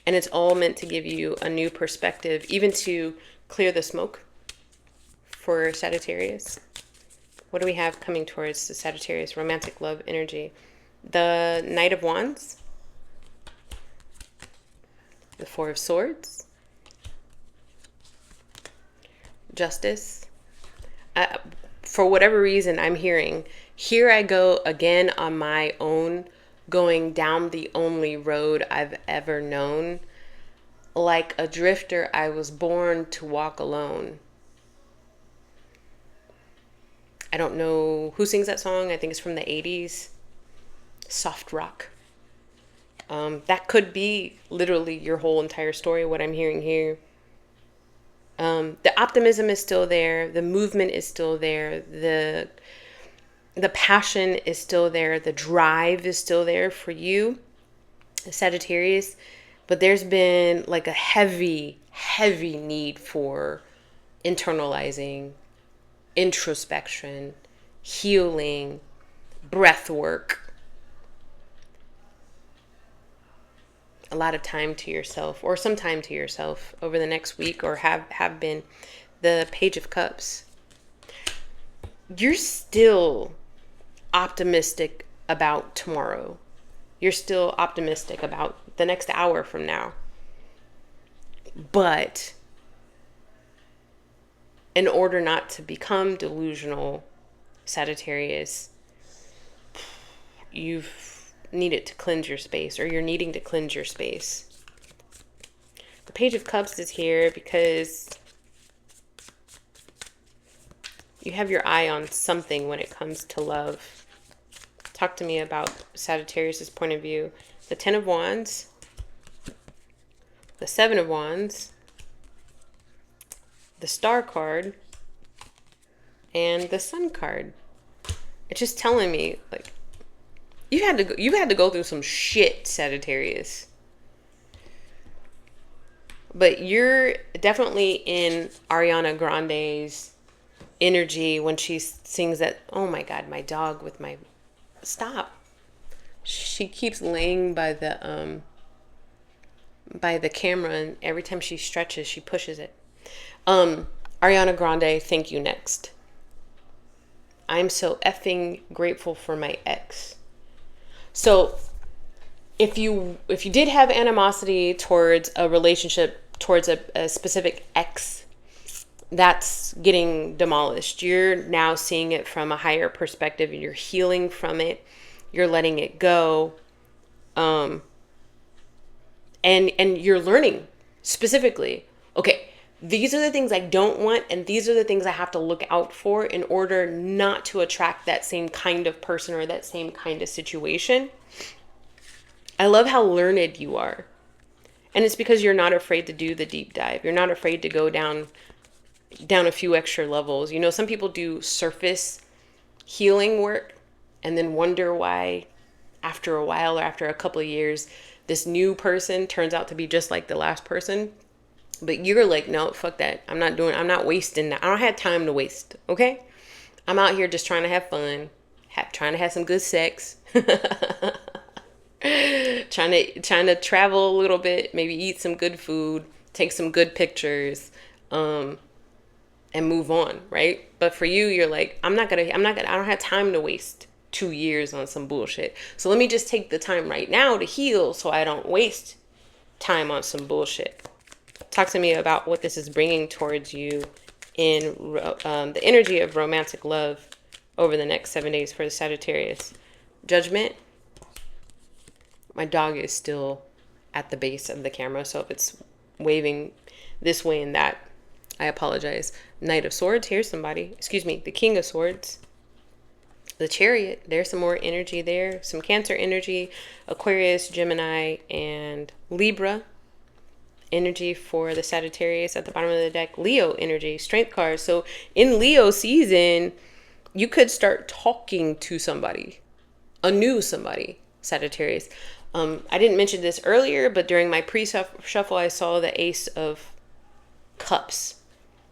And it's all meant to give you a new perspective, even to clear the smoke for Sagittarius. What do we have coming towards the Sagittarius romantic love energy? The Knight of Wands, the Four of Swords, Justice. For whatever reason, I'm hearing, here I go again on my own, going down the only road I've ever known. Like a drifter, I was born to walk alone. I don't know who sings that song. I think it's from the 80s. Soft rock. That could be literally your whole entire story, what I'm hearing here. The optimism is still there. The movement is still there. The passion is still there. The drive is still there for you. Sagittarius, but there's been like a heavy, heavy need for internalizing, introspection, healing, breath work, a lot of time to yourself, or some time to yourself over the next week, or have been. The Page of Cups. You're still optimistic about tomorrow. You're still optimistic about the next hour from now. But in order not to become delusional, Sagittarius, you've needed to cleanse your space, or you're needing to cleanse your space. The Page of Cups is here because you have your eye on something when it comes to love. Talk to me about Sagittarius' point of view. The Ten of Wands, the Seven of Wands, the Star card, and the Sun card. It's just telling me, like, you had to go through some shit, Sagittarius. But you're definitely in Ariana Grande's energy when she sings that. Oh my God, my dog with my, stop. She keeps laying by the camera, and every time she stretches, she pushes it. Ariana Grande, Thank You Next. I'm so effing grateful for my ex. So if you did have animosity towards a relationship, towards a specific ex, that's getting demolished. You're now seeing it from a higher perspective. You're healing from it. You're letting it go. And you're learning specifically, okay, these are the things I don't want, and these are the things I have to look out for in order not to attract that same kind of person or that same kind of situation. I love how learned you are. And it's because you're not afraid to do the deep dive. You're not afraid to go down a few extra levels. You know, some people do surface healing work and then wonder why after a while, or after a couple of years, this new person turns out to be just like the last person. But you're like, no, fuck that. I'm not wasting that. I don't have time to waste. Okay. I'm out here just trying to have fun, trying to have some good sex, trying to travel a little bit, maybe eat some good food, take some good pictures, and move on, right? But for you, you're like, I don't have time to waste 2 years on some bullshit. So let me just take the time right now to heal so I don't waste time on some bullshit. Talk to me about what this is bringing towards you in the energy of romantic love over the next 7 days for the Sagittarius. Judgment. My dog is still at the base of the camera, so if it's waving this way and that, I apologize. Knight of Swords. Here's somebody. Excuse me. The King of Swords. The Chariot. There's some more energy there. Some Cancer energy. Aquarius, Gemini, and Libra energy for the Sagittarius at the bottom of the deck. Leo energy. Strength card. So in Leo season, you could start talking to somebody. A new somebody. Sagittarius. I didn't mention this earlier, but during my pre-shuffle, I saw the Ace of Cups.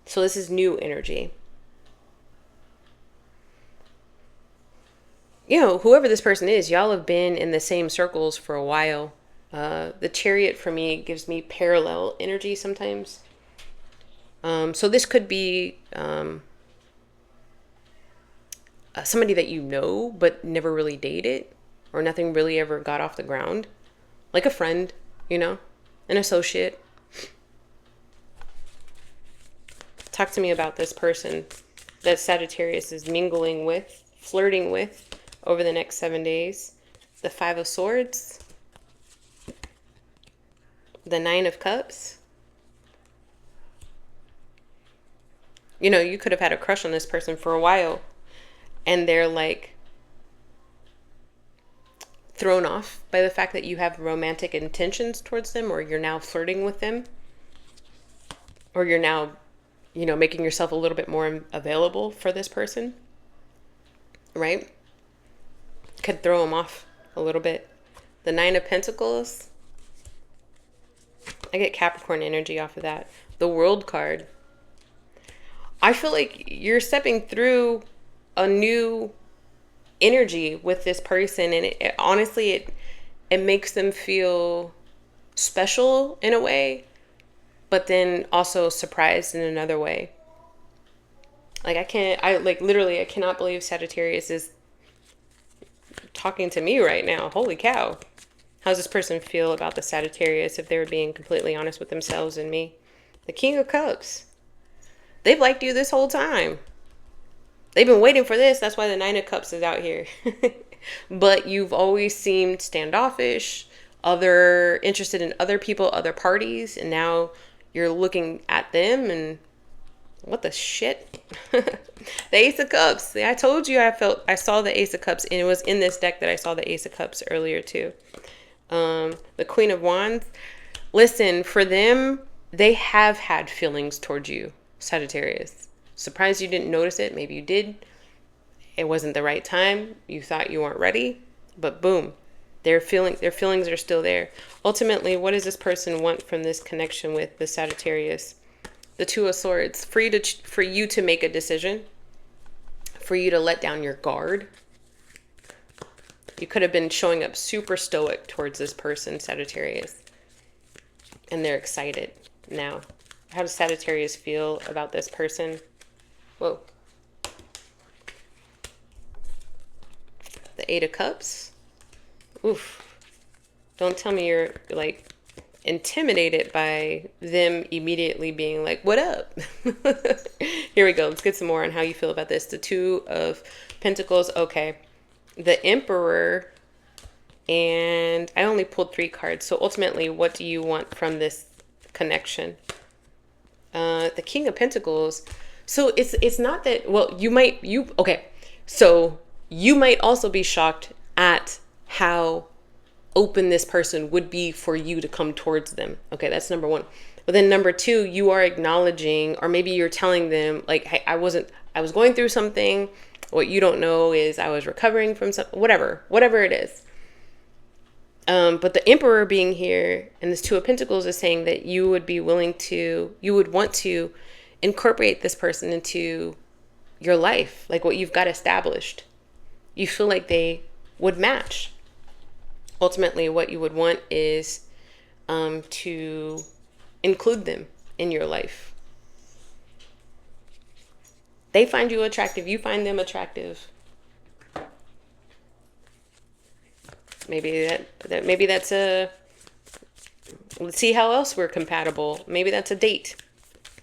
So this is new energy. You know, whoever this person is, y'all have been in the same circles for a while. The Chariot for me gives me parallel energy sometimes. So this could be somebody that you know but never really dated, or nothing really ever got off the ground. Like a friend, you know, an associate. Talk to me about this person that Sagittarius is mingling with, flirting with over the next 7 days. The Five of Swords. The Nine of Cups. You know, you could have had a crush on this person for a while, and they're like thrown off by the fact that you have romantic intentions towards them, or you're now flirting with them, or you're now, you know, making yourself a little bit more available for this person, right? Could throw them off a little bit. The Nine of Pentacles. I get Capricorn energy off of that. The World card. I feel like you're stepping through a new energy with this person, and honestly, it makes them feel special in a way, but then also surprised in another way. Like I cannot believe Sagittarius is talking to me right now. Holy cow. How does this person feel about the Sagittarius if they were being completely honest with themselves and me? The King of Cups. They've liked you this whole time. They've been waiting for this. That's why the Nine of Cups is out here. But you've always seemed standoffish, interested in other people, other parties, and now you're looking at them and what the shit? The Ace of Cups. I told you I saw the Ace of Cups, and it was in this deck that I saw the Ace of Cups earlier too. The Queen of Wands. Listen, for them, they have had feelings towards you, Sagittarius. Surprised you didn't notice it. Maybe you did. It wasn't the right time. You thought you weren't ready, but boom, their feelings are still there. Ultimately, what does this person want from this connection with the Sagittarius? The Two of Swords. For you to make a decision, for you to let down your guard. You could have been showing up super stoic towards this person, Sagittarius, and they're excited now. How does Sagittarius feel about this person? Whoa. The Eight of Cups. Oof. Don't tell me you're like intimidated by them immediately being like, what up? Here we go. Let's get some more on how you feel about this. The Two of Pentacles. Okay. The Emperor. And I only pulled 3 cards. So ultimately, what do you want from this connection? The King of Pentacles. So it's not that, well, so you might also be shocked at how open this person would be for you to come towards them. Okay, that's number 1. But then number 2, you are acknowledging, or maybe you're telling them like, hey, I was going through something. What you don't know is I was recovering from whatever it is. But the Emperor being here and this Two of Pentacles is saying that you would want to incorporate this person into your life, like what you've got established. You feel like they would match. Ultimately, what you would want is to include them in your life. They find you attractive. You find them attractive. Maybe that's let's see how else we're compatible. Maybe that's a date.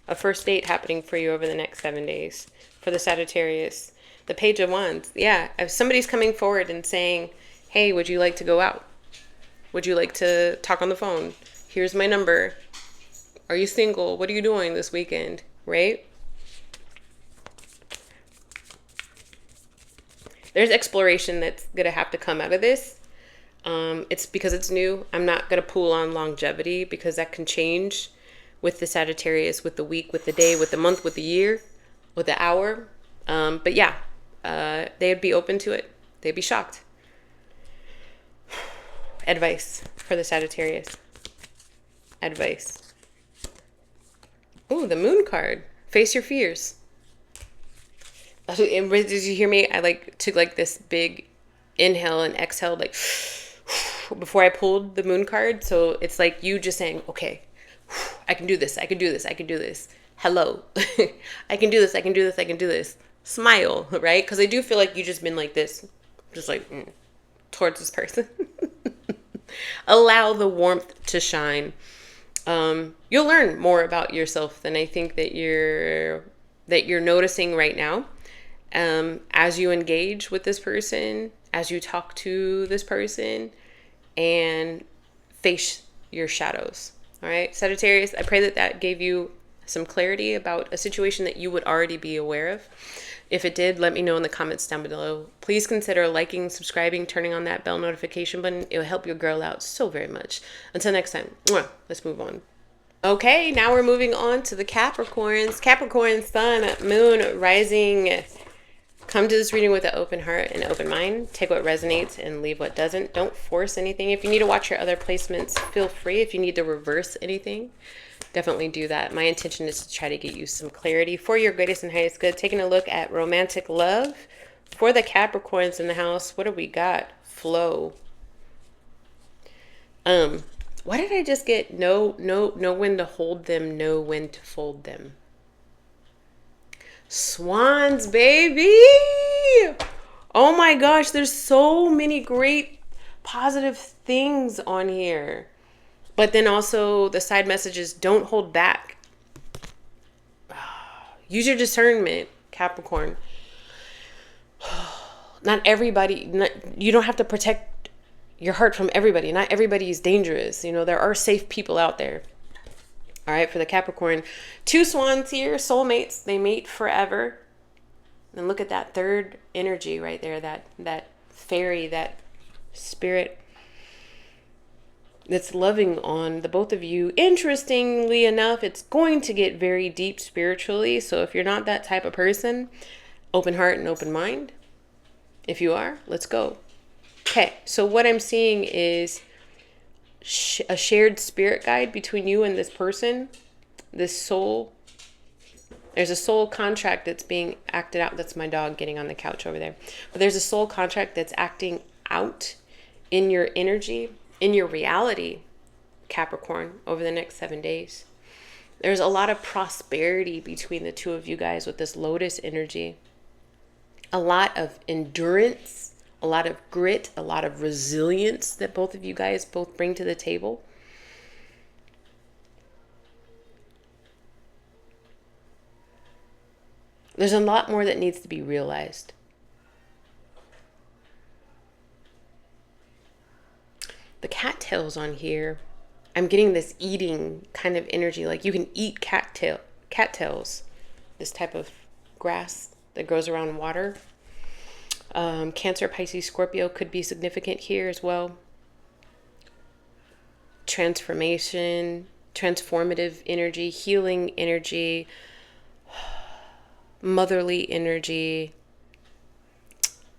A first date happening for you over the next 7 days for the Sagittarius. The Page of Wands. Yeah, if somebody's coming forward and saying, hey, would you like to go out? Would you like to talk on the phone? Here's my number. Are you single? What are you doing this weekend? Right? There's exploration that's going to have to come out of this. It's because it's new. I'm not going to pull on longevity because that can change with the Sagittarius, with the week, with the day, with the month, with the year, with the hour. But yeah, they'd be open to it. They'd be shocked. Advice for the Sagittarius. Advice. Ooh, the Moon card. Face your fears. Did you hear me? I took this big inhale and exhale, before I pulled the Moon card. So it's like you just saying, okay, I can do this. I can do this. I can do this. Hello. I can do this. I can do this. I can do this. Smile, right? Because I do feel like you just been like this, just towards this person. Allow the warmth to shine. You'll learn more about yourself than I think that you're noticing right now. As you engage with this person, as you talk to this person, and face your shadows. All right, Sagittarius, I pray that gave you some clarity about a situation that you would already be aware of. If it did, let me know in the comments down below. Please consider liking, subscribing, turning on that bell notification button. It will help your girl out so very much. Until next time, let's move on. Okay, now we're moving on to the Capricorns. Capricorn, Sun, Moon, Rising, Come to this reading with an open heart and open mind. Take what resonates and leave what doesn't. Don't force anything. If you need to watch your other placements, feel free. If you need to reverse anything, definitely do that. My intention is to try to get you some clarity for your greatest and highest good. Taking a look at romantic love for the Capricorns in the house. What do we got? Flow. Why did I just get know when to hold them, know when to fold them? Swans, baby. Oh my gosh, there's so many great positive things on here. But then also the side messages, don't hold back. Use your discernment, Capricorn. Not everybody, you don't have to protect your heart from everybody. Not everybody is dangerous. You know, there are safe people out there. All right, for the Capricorn. 2 swans here, soulmates. They mate forever. And look at that third energy right there. That fairy, that spirit that's loving on the both of you. Interestingly enough, it's going to get very deep spiritually. So if you're not that type of person, open heart and open mind. If you are, let's go. Okay, so what I'm seeing is a shared spirit guide between you and this person, this soul. There's a soul contract that's being acted out. That's my dog getting on the couch over there. But there's a soul contract that's acting out in your energy, in your reality, Capricorn, over the next 7 days. There's a lot of prosperity between the two of you guys with this Lotus energy. A lot of endurance, a lot of grit, a lot of resilience that both of you guys both bring to the table. There's a lot more that needs to be realized. The cattails on here, I'm getting this eating kind of energy. Like you can eat cattails, this type of grass that grows around water. Cancer, Pisces, Scorpio could be significant here as well. Transformation, transformative energy, healing energy, motherly energy,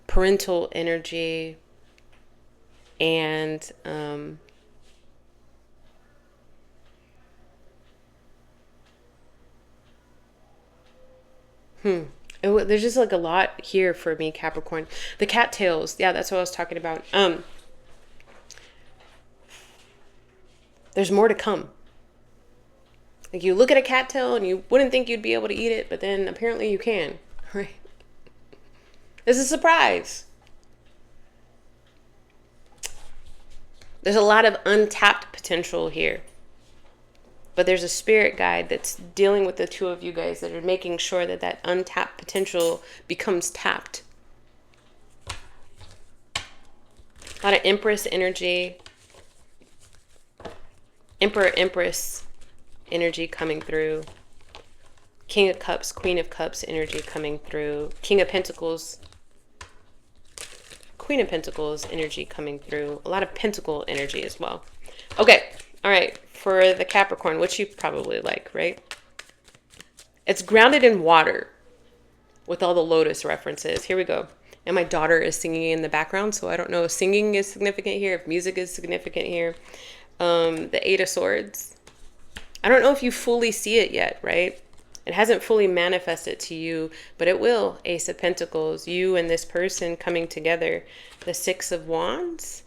parental energy, and there's just like a lot here for me, Capricorn. The cattails, yeah, that's what I was talking about. There's more to come. Like you look at a cattail and you wouldn't think you'd be able to eat it, but then apparently you can, right? It's a surprise. There's a lot of untapped potential here. But there's a spirit guide that's dealing with the two of you guys that are making sure that that untapped potential becomes tapped. A lot of Empress energy. Emperor, Empress energy coming through. King of Cups, Queen of Cups energy coming through. King of Pentacles. Queen of Pentacles energy coming through. A lot of Pentacle energy as well. Okay. All right. For the Capricorn, which you probably like, right? It's grounded in water with all the Lotus references. Here we go. And my daughter is singing in the background, so I don't know if singing is significant here, if music is significant here. The 8 of Swords. I don't know if you fully see it yet, right? It hasn't fully manifested to you, but it will. Ace of Pentacles, you and this person coming together. The 6 of Wands.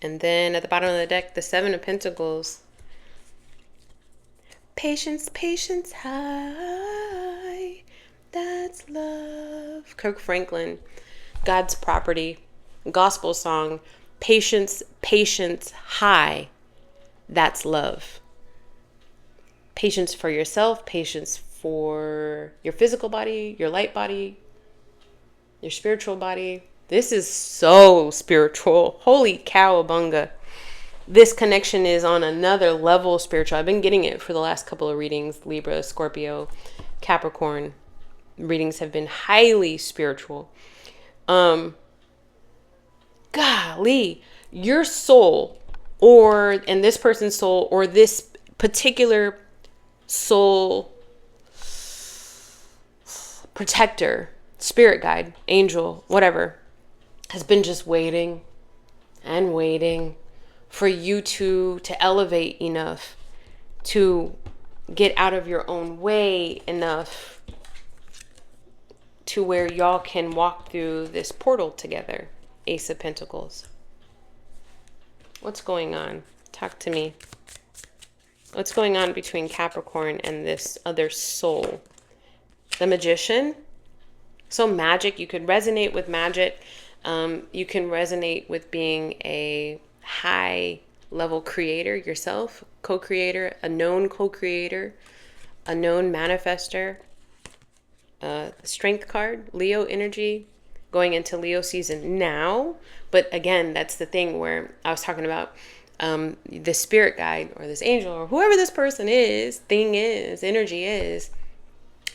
And then at the bottom of the deck, the 7 of Pentacles. Patience, patience, high. That's love. Kirk Franklin. God's property. Gospel song. Patience, patience, high. That's love. Patience for yourself. Patience for your physical body, your light body, your spiritual body. This is so spiritual. Holy cowabunga. This connection is on another level spiritual. I've been getting it for the last couple of readings. Libra, Scorpio, Capricorn. Readings have been highly spiritual. Golly, your soul and this person's soul or this particular soul protector spirit guide, angel, whatever, has been just waiting and waiting for you to elevate enough, to get out of your own way enough to where y'all can walk through this portal together. Ace of Pentacles. What's going on? Talk to me. What's going on between Capricorn and this other soul? The Magician. So magic, you could resonate with magic. You can resonate with being a high level creator yourself, co-creator, a known co-creator, a known manifester. Strength card, Leo energy, going into Leo season now. But again, that's the thing where I was talking about the spirit guide or this angel or whoever this person is, thing is, energy is.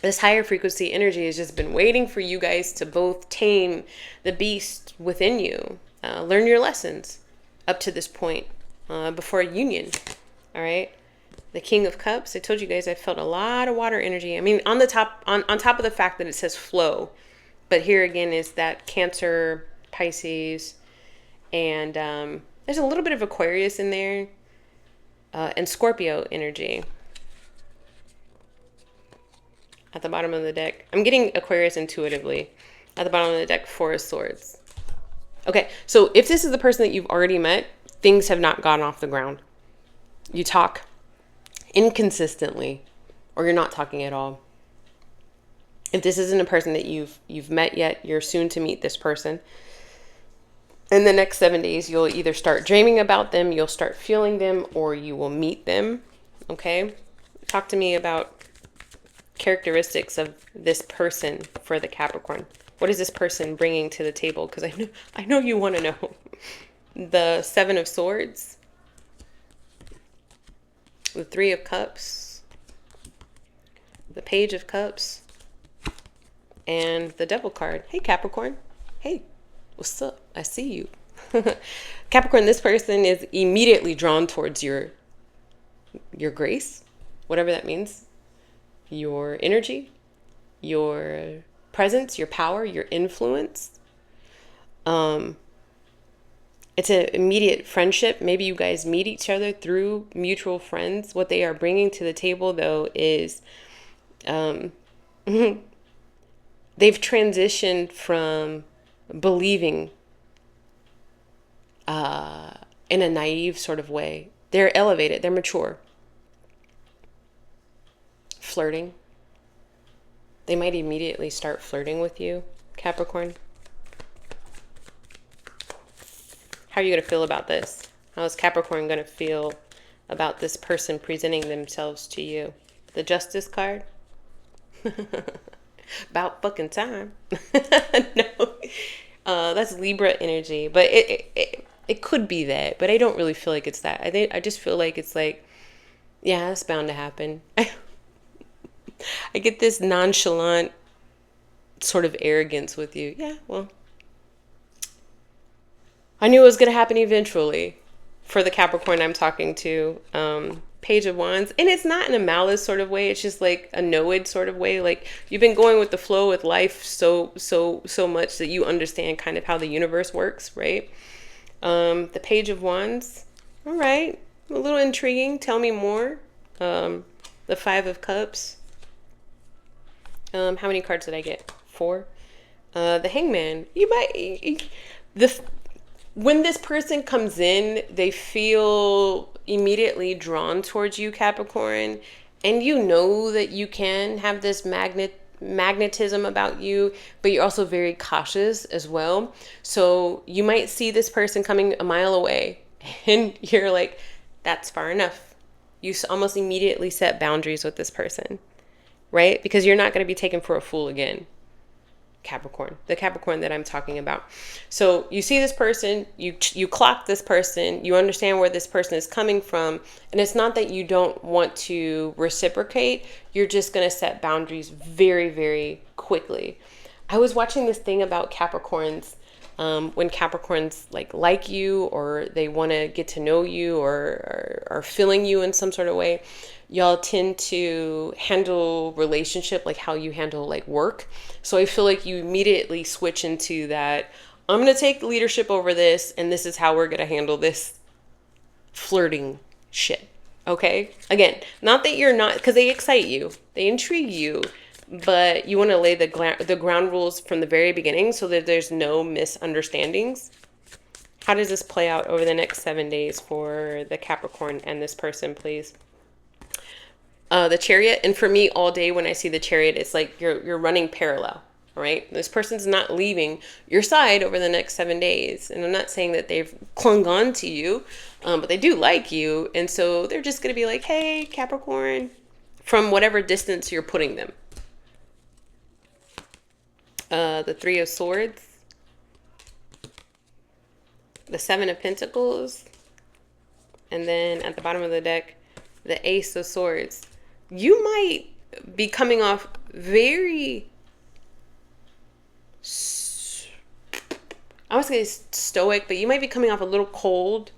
This higher frequency energy has just been waiting for you guys to both tame the beast within you. Learn your lessons up to this point before a union. All right. The King of Cups. I told you guys I felt a lot of water energy. I mean, on top of the fact that it says flow. But here again is that Cancer, Pisces, and there's a little bit of Aquarius in there. And Scorpio energy. At the bottom of the deck. I'm getting Aquarius intuitively. At the bottom of the deck, Four of Swords. Okay, so if this is the person that you've already met, things have not gone off the ground. You talk inconsistently, or you're not talking at all. If this isn't a person that you've met yet, you're soon to meet this person. In the next 7 days, you'll either start dreaming about them, you'll start feeling them, or you will meet them. Okay? Talk to me about characteristics of this person for the Capricorn. What is this person bringing to the table? Because I know you want to know. The Seven of Swords, the Three of Cups, the Page of Cups, and the Devil card. Hey, Capricorn. Hey, what's up? I see you. Capricorn, this person is immediately drawn towards your grace, whatever that means. Your energy, your presence, your power, your influence. It's an immediate friendship. Maybe you guys meet each other through mutual friends. What they are bringing to the table, though, is they've transitioned from believing in a naive sort of way. They're elevated. They're mature. Flirting. They might immediately start flirting with you, Capricorn. How are you going to feel about this? How is Capricorn going to feel about this person presenting themselves to you? The Justice card? About fucking time. No. That's Libra energy. But it could be that. But I don't really feel like it's that. I just feel like it's like, yeah, it's bound to happen. I get this nonchalant sort of arrogance with you. Yeah, well, I knew it was going to happen eventually for the Capricorn I'm talking to. Page of Wands. And it's not in a malice sort of way. It's just like a know-it sort of way. Like you've been going with the flow with life so much that you understand kind of how the universe works, right? The Page of Wands. All right. A little intriguing. Tell me more. The Five of Cups. How many cards did I get? 4. The Hangman. When this person comes in, they feel immediately drawn towards you, Capricorn, and you know that you can have this magnetism about you, but you're also very cautious as well. So you might see this person coming a mile away, and you're like, that's far enough. You almost immediately set boundaries with this person, right? Because you're not going to be taken for a fool again. Capricorn, the Capricorn that I'm talking about. So you see this person, you clock this person, you understand where this person is coming from. And it's not that you don't want to reciprocate. You're just going to set boundaries very, very quickly. I was watching this thing about Capricorns. When Capricorns like you, or they want to get to know you, or are feeling you in some sort of way, y'all tend to handle relationship like how you handle like work. So I feel like you immediately switch into that, I'm going to take leadership over this, and this is how we're going to handle this flirting shit. Okay? Again, not that you're not, because they excite you, they intrigue you, but you want to lay the ground rules from the very beginning so that there's no misunderstandings. How does this play out over the next 7 days for the Capricorn and this person, please? The Chariot. And for me, all day when I see the Chariot, it's like you're running parallel, right? This person's not leaving your side over the next 7 days. And I'm not saying that they've clung on to you, but they do like you. And so they're just going to be like, hey, Capricorn, from whatever distance you're putting them. The Three of Swords, the Seven of Pentacles, and then at the bottom of the deck, the Ace of Swords. You might be coming off very, I was going to say stoic, but you might be coming off a little cold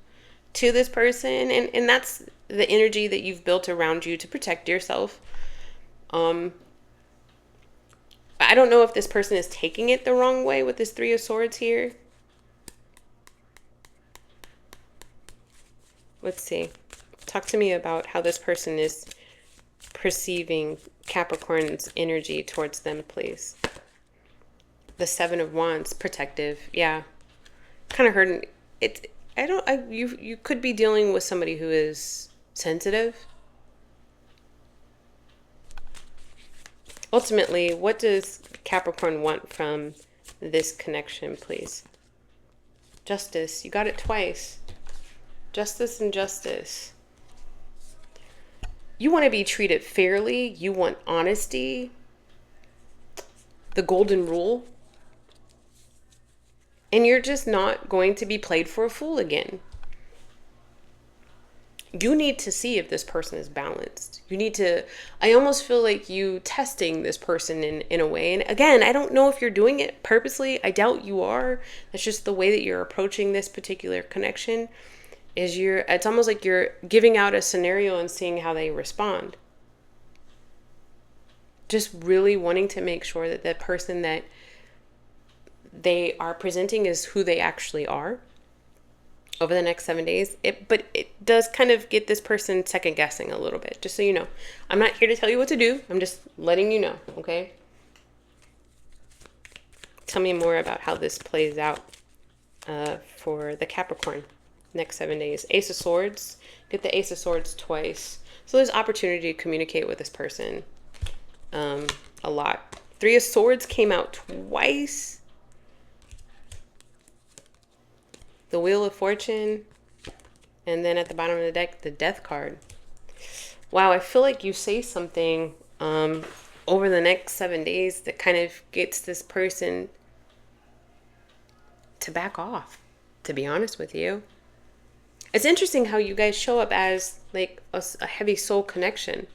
to this person. And that's the energy that you've built around you to protect yourself. I don't know if this person is taking it the wrong way with this Three of Swords here. Let's see. Talk to me about how this person is perceiving Capricorn's energy towards them, please. The Seven of Wands, protective. Yeah. Kind of hurting. You could be dealing with somebody who is sensitive. Ultimately, what does Capricorn want from this connection, please? Justice. You got it twice. Justice and justice. You want to be treated fairly. You want honesty. The golden rule. And you're just not going to be played for a fool again. You need to see if this person is balanced. I almost feel like you testing this person in a way. And again, I don't know if you're doing it purposely. I doubt you are. That's just the way that you're approaching this particular connection. It's almost like you're giving out a scenario and seeing how they respond. Just really wanting to make sure that the person that they are presenting is who they actually are over the next 7 days. But it does kind of get this person second guessing a little bit, just so you know. I'm not here to tell you what to do. I'm just letting you know, okay? Tell me more about how this plays out for the Capricorn next 7 days. Ace of Swords. Get the Ace of Swords twice. So there's opportunity to communicate with this person a lot. Three of Swords came out twice. The Wheel of Fortune, and then at the bottom of the deck, the Death card. Wow, I feel like you say something over the next 7 days that kind of gets this person to back off, to be honest with you. It's interesting how you guys show up as like a heavy soul connection.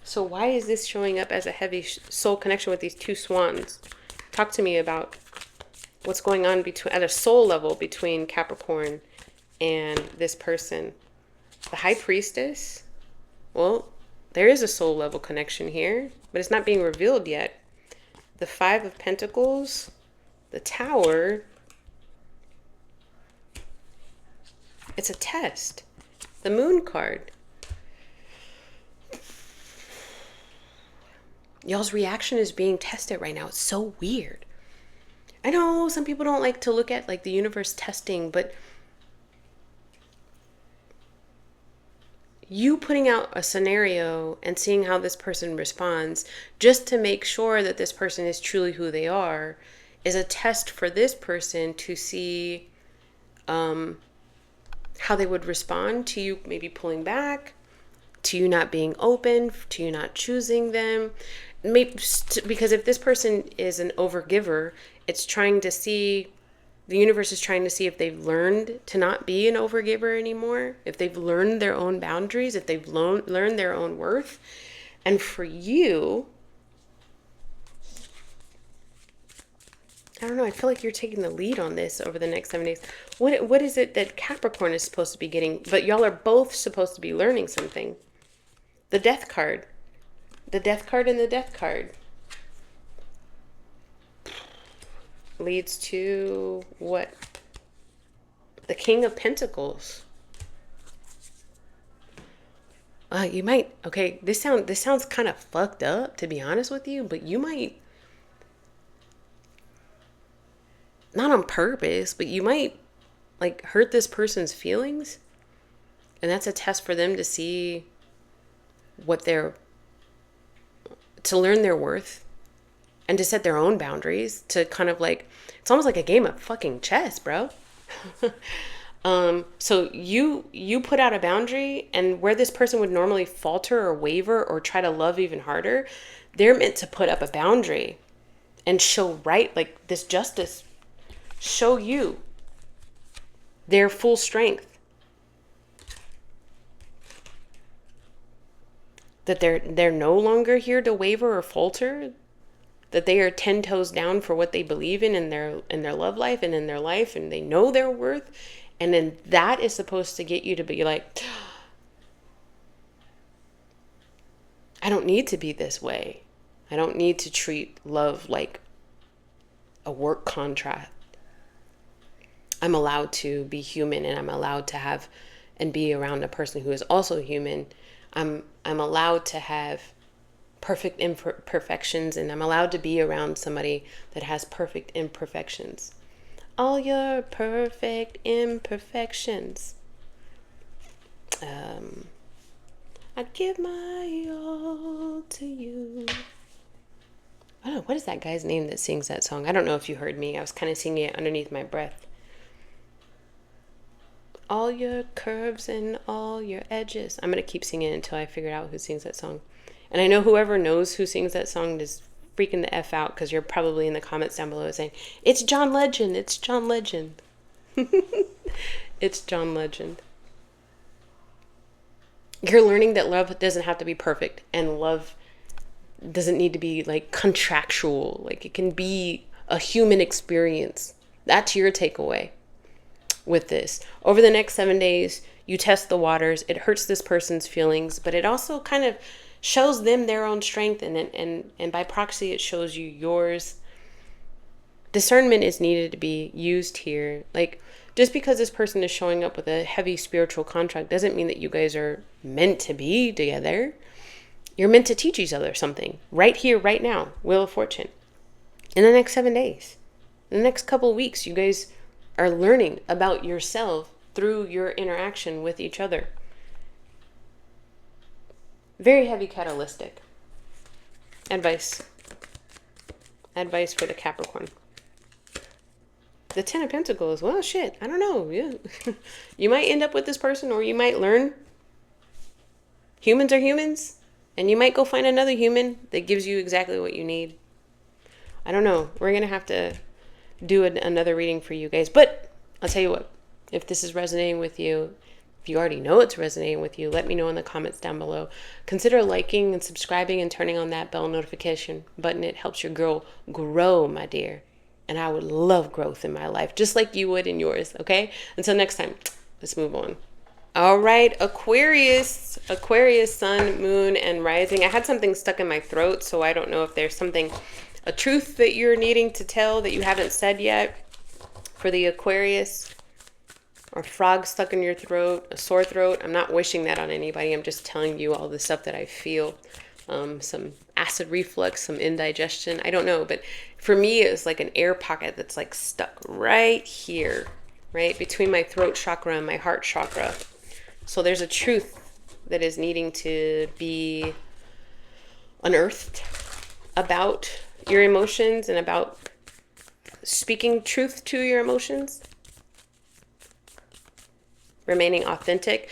So why is this showing up as a heavy soul connection with these two swans? Talk to me about what's going on at a soul level between Capricorn and this person. The High Priestess. Well, there is a soul level connection here, but it's not being revealed yet. The Five of Pentacles. The Tower. It's a test. The Moon card. Y'all's reaction is being tested right now. It's so weird. I know some people don't like to look at like the universe testing, but you putting out a scenario and seeing how this person responds just to make sure that this person is truly who they are is a test for this person to see how they would respond to you maybe pulling back, to you not being open, to you not choosing them. Maybe, because if this person is an overgiver, it's trying to see, the universe is trying to see if they've learned to not be an overgiver anymore, if they've learned their own boundaries, if they've learned their own worth. And for you, I don't know. I feel like you're taking the lead on this over the next 7 days. What is it that Capricorn is supposed to be getting? But y'all are both supposed to be learning something. The Death card. The Death card and the Death card. Leads to what? The King of Pentacles. You might, okay, this sounds kind of fucked up, to be honest with you, but you might, not on purpose, but you might like hurt this person's feelings. And that's a test for them to see to learn their worth and to set their own boundaries, to kind of like, it's almost like a game of fucking chess, bro. So you put out a boundary, and where this person would normally falter or waver or try to love even harder, they're meant to put up a boundary and show like this justice, show you their full strength. That they're no longer here to waver or falter, that they are 10 toes down for what they believe in their love life and in their life, and they know their worth. And then that is supposed to get you to be like, I don't need to be this way. I don't need to treat love like a work contract. I'm allowed to be human, and I'm allowed to have and be around a person who is also human. I'm allowed to have perfect imperfections, and I'm allowed to be around somebody that has perfect imperfections. All your perfect imperfections. I give my all to you. I don't know, what is that guy's name that sings that song? I don't know if you heard me. I was kind of singing it underneath my breath. All your curves and all your edges. I'm going to keep singing it until I figure out who sings that song. And I know whoever knows who sings that song is freaking the F out, because you're probably in the comments down below saying, it's John Legend, it's John Legend. It's John Legend. You're learning that love doesn't have to be perfect, and love doesn't need to be like contractual. Like, it can be a human experience. That's your takeaway with this. Over the next 7 days, you test the waters. It hurts this person's feelings, but it also kind of shows them their own strength, and by proxy, it shows you yours. Discernment is needed to be used here. Like, just because this person is showing up with a heavy spiritual contract doesn't mean that you guys are meant to be together. You're meant to teach each other something right here, right now. Wheel of Fortune. In the next 7 days, in the next couple of weeks, you guys are learning about yourself through your interaction with each other. Very heavy catalytic. Advice for the Capricorn. The Ten of Pentacles. Well, shit. I don't know. Yeah. You might end up with this person, or you might learn. Humans are humans. And you might go find another human that gives you exactly what you need. I don't know. We're going to have to do another reading for you guys. But I'll tell you what. If this is resonating with you, if you already know it's resonating with you, let me know in the comments down below. Consider liking and subscribing and turning on that bell notification button. It helps your girl grow, my dear. And I would love growth in my life, just like you would in yours, okay? Until next time, let's move on. All right, Aquarius, sun, moon, and rising. I had something stuck in my throat, so I don't know if there's a truth that you're needing to tell that you haven't said yet for the Aquarius. Or frog stuck in your throat, a sore throat. I'm not wishing that on anybody. I'm just telling you all the stuff that I feel. Some acid reflux, some indigestion. I don't know. But for me, it's like an air pocket that's like stuck right here, right between my throat chakra and my heart chakra. So there's a truth that is needing to be unearthed about your emotions and about speaking truth to your emotions. Remaining authentic.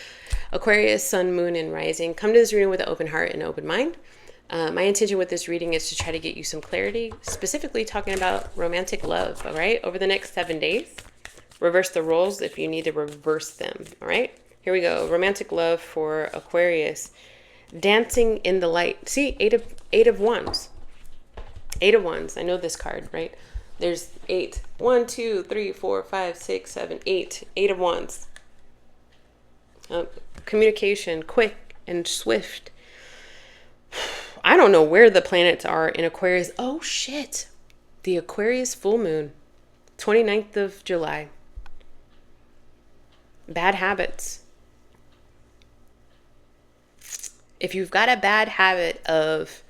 Aquarius, sun, moon, and rising. Come to this reading with an open heart and open mind. My intention with this reading is to try to get you some clarity, specifically talking about romantic love, all right? Over the next 7 days. Reverse the roles if you need to reverse them, all right? Here we go. Romantic love for Aquarius. Dancing in the light. See, eight of wands. 8 of wands. I know this card, right? There's 8. 1, 2, 3, 4, 5, 6, 7, 8. 8 of Wands. Communication, quick and swift. I don't know where the planets are in Aquarius. Oh, shit. The Aquarius full moon. 29th of July. Bad habits. If you've got a bad habit of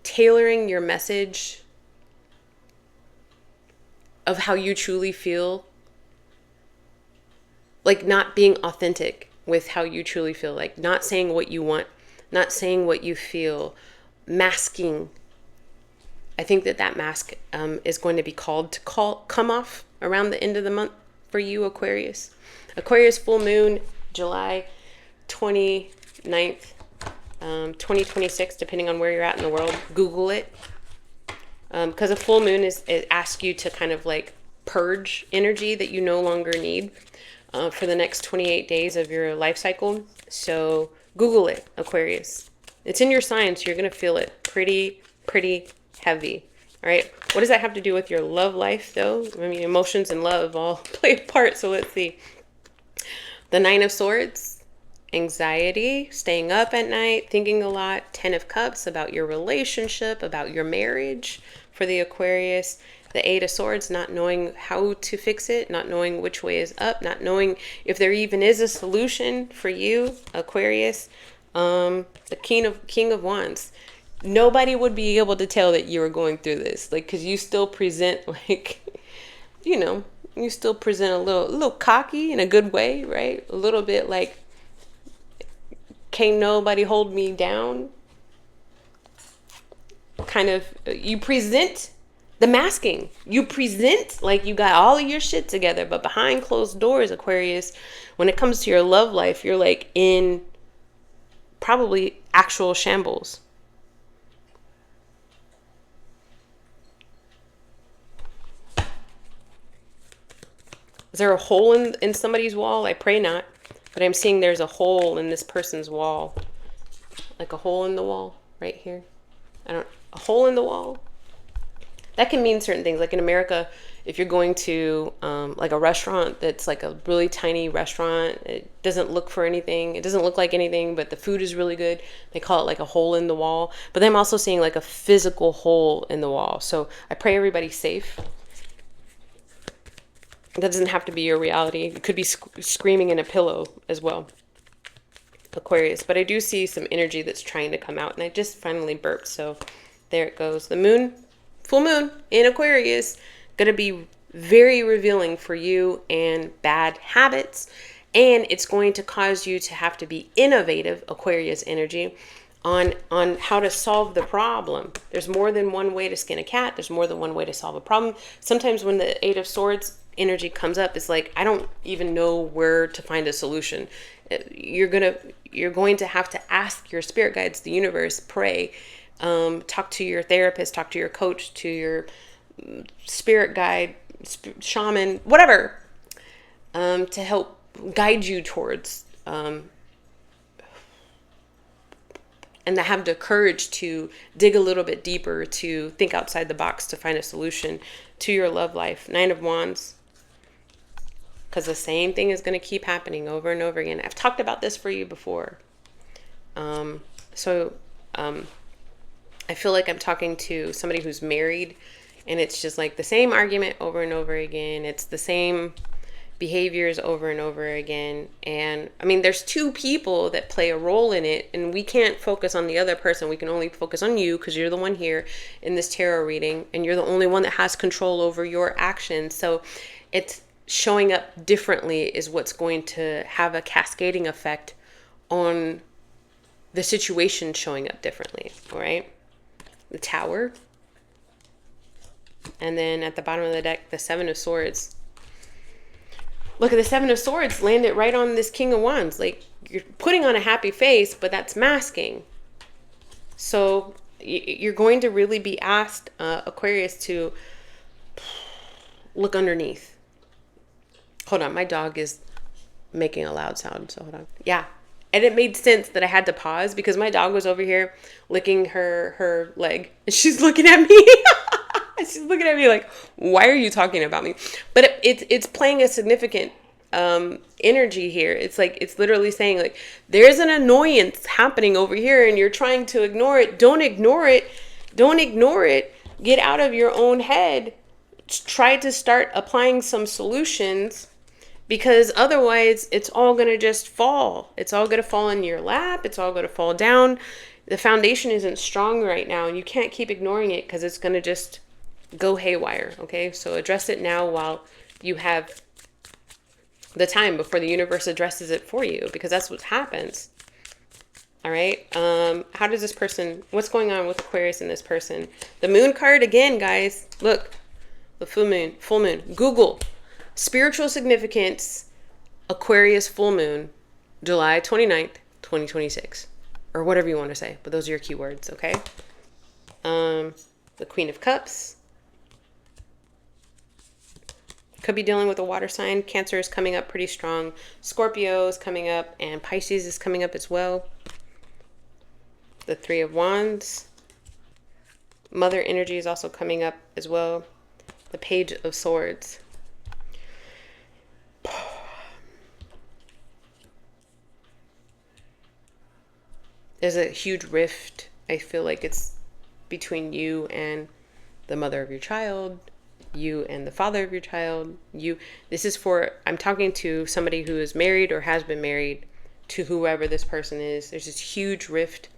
tailoring your message of how you truly feel, like not being authentic with how you truly feel, like not saying what you want, not saying what you feel, masking. I think that mask is going to be called to come off around the end of the month for you, Aquarius. Aquarius full moon, July 29th, 2026, depending on where you're at in the world. Google it. Because a full moon it asks you to kind of like purge energy that you no longer need for the next 28 days of your life cycle. So Google it, Aquarius. It's in your sign, so you're going to feel it pretty heavy. All right. What does that have to do with your love life, though? I mean, emotions and love all play a part. So let's see. The 9 of Swords, anxiety, staying up at night, thinking a lot. 10 of Cups, about your relationship, about your marriage for the Aquarius. The 8 of Swords, not knowing how to fix it, not knowing which way is up, not knowing if there even is a solution for you, Aquarius. The King of Wands. Nobody would be able to tell that you were going through this, like, because you still present like, you still present a little cocky in a good way, right? A little bit like, can't nobody hold me down. Kind of, you present the masking. You present like you got all of your shit together, but behind closed doors, Aquarius, when it comes to your love life, you're like in probably actual shambles. Is there a hole in somebody's wall? I pray not. But I'm seeing there's a hole in this person's wall. Like a hole in the wall right here. A hole in the wall. That can mean certain things. Like in America, if you're going to like a restaurant that's like a really tiny restaurant, it doesn't look for anything. It doesn't look like anything, but the food is really good. They call it like a hole in the wall. But then I'm also seeing like a physical hole in the wall. So I pray everybody's safe. That doesn't have to be your reality. It could be screaming in a pillow as well, Aquarius. But I do see some energy that's trying to come out. And I just finally burped. So there it goes. The moon, full moon in Aquarius, going to be very revealing for you and bad habits. And it's going to cause you to have to be innovative, Aquarius energy, on how to solve the problem. There's more than one way to skin a cat. There's more than one way to solve a problem. Sometimes when the 8 of Swords energy comes up, it's like, I don't even know where to find a solution. You're going to have to ask your spirit guides, the universe, pray, talk to your therapist, talk to your coach, to your spirit guide, shaman, whatever, to help guide you towards and to have the courage to dig a little bit deeper, to think outside the box, to find a solution to your love life. 9 of Wands. Because the same thing is going to keep happening over and over again. I've talked about this for you before. I feel like I'm talking to somebody who's married, and it's just like the same argument over and over again. It's the same behaviors over and over again. And I mean, there's 2 people that play a role in it, and we can't focus on the other person. We can only focus on you because you're the one here in this tarot reading, and you're the only one that has control over your actions. So it's showing up differently is what's going to have a cascading effect on the situation showing up differently. All right. The Tower. And then at the bottom of the deck, the 7 of Swords. Look at the 7 of Swords landed right on this King of Wands. Like, you're putting on a happy face, but that's masking. So you're going to really be asked, Aquarius, to look underneath. Hold on, my dog is making a loud sound, so hold on. Yeah, and it made sense that I had to pause because my dog was over here licking her leg, and she's looking at me. looking at me like, why are you talking about me? But it's playing a significant energy here. It's like, it's literally saying like, there's an annoyance happening over here and you're trying to ignore it. Don't ignore it. Don't ignore it. Get out of your own head. Try to start applying some solutions, because otherwise it's all going to just fall. It's all going to fall in your lap. It's all going to fall down. The foundation isn't strong right now, and you can't keep ignoring it because it's going to just go haywire. Okay, so address it now while you have the time, before the universe addresses it for you, because that's what happens. All right. How does this person, what's going on with Aquarius and this person? The moon card again, guys. Look, the full moon. Google spiritual significance, Aquarius full moon, July 29th, 2026, or whatever you want to say, but those are your keywords. Okay. The Queen of Cups. Could be dealing with a water sign. Cancer is coming up pretty strong. Scorpio is coming up, and Pisces is coming up as well. The Three of Wands. Mother energy is also coming up as well. The Page of Swords. There's a huge rift. I feel like it's between you and the mother of your child, you and the father of your child. This is for, I'm talking to somebody who is married or has been married to whoever this person is. There's this huge rift.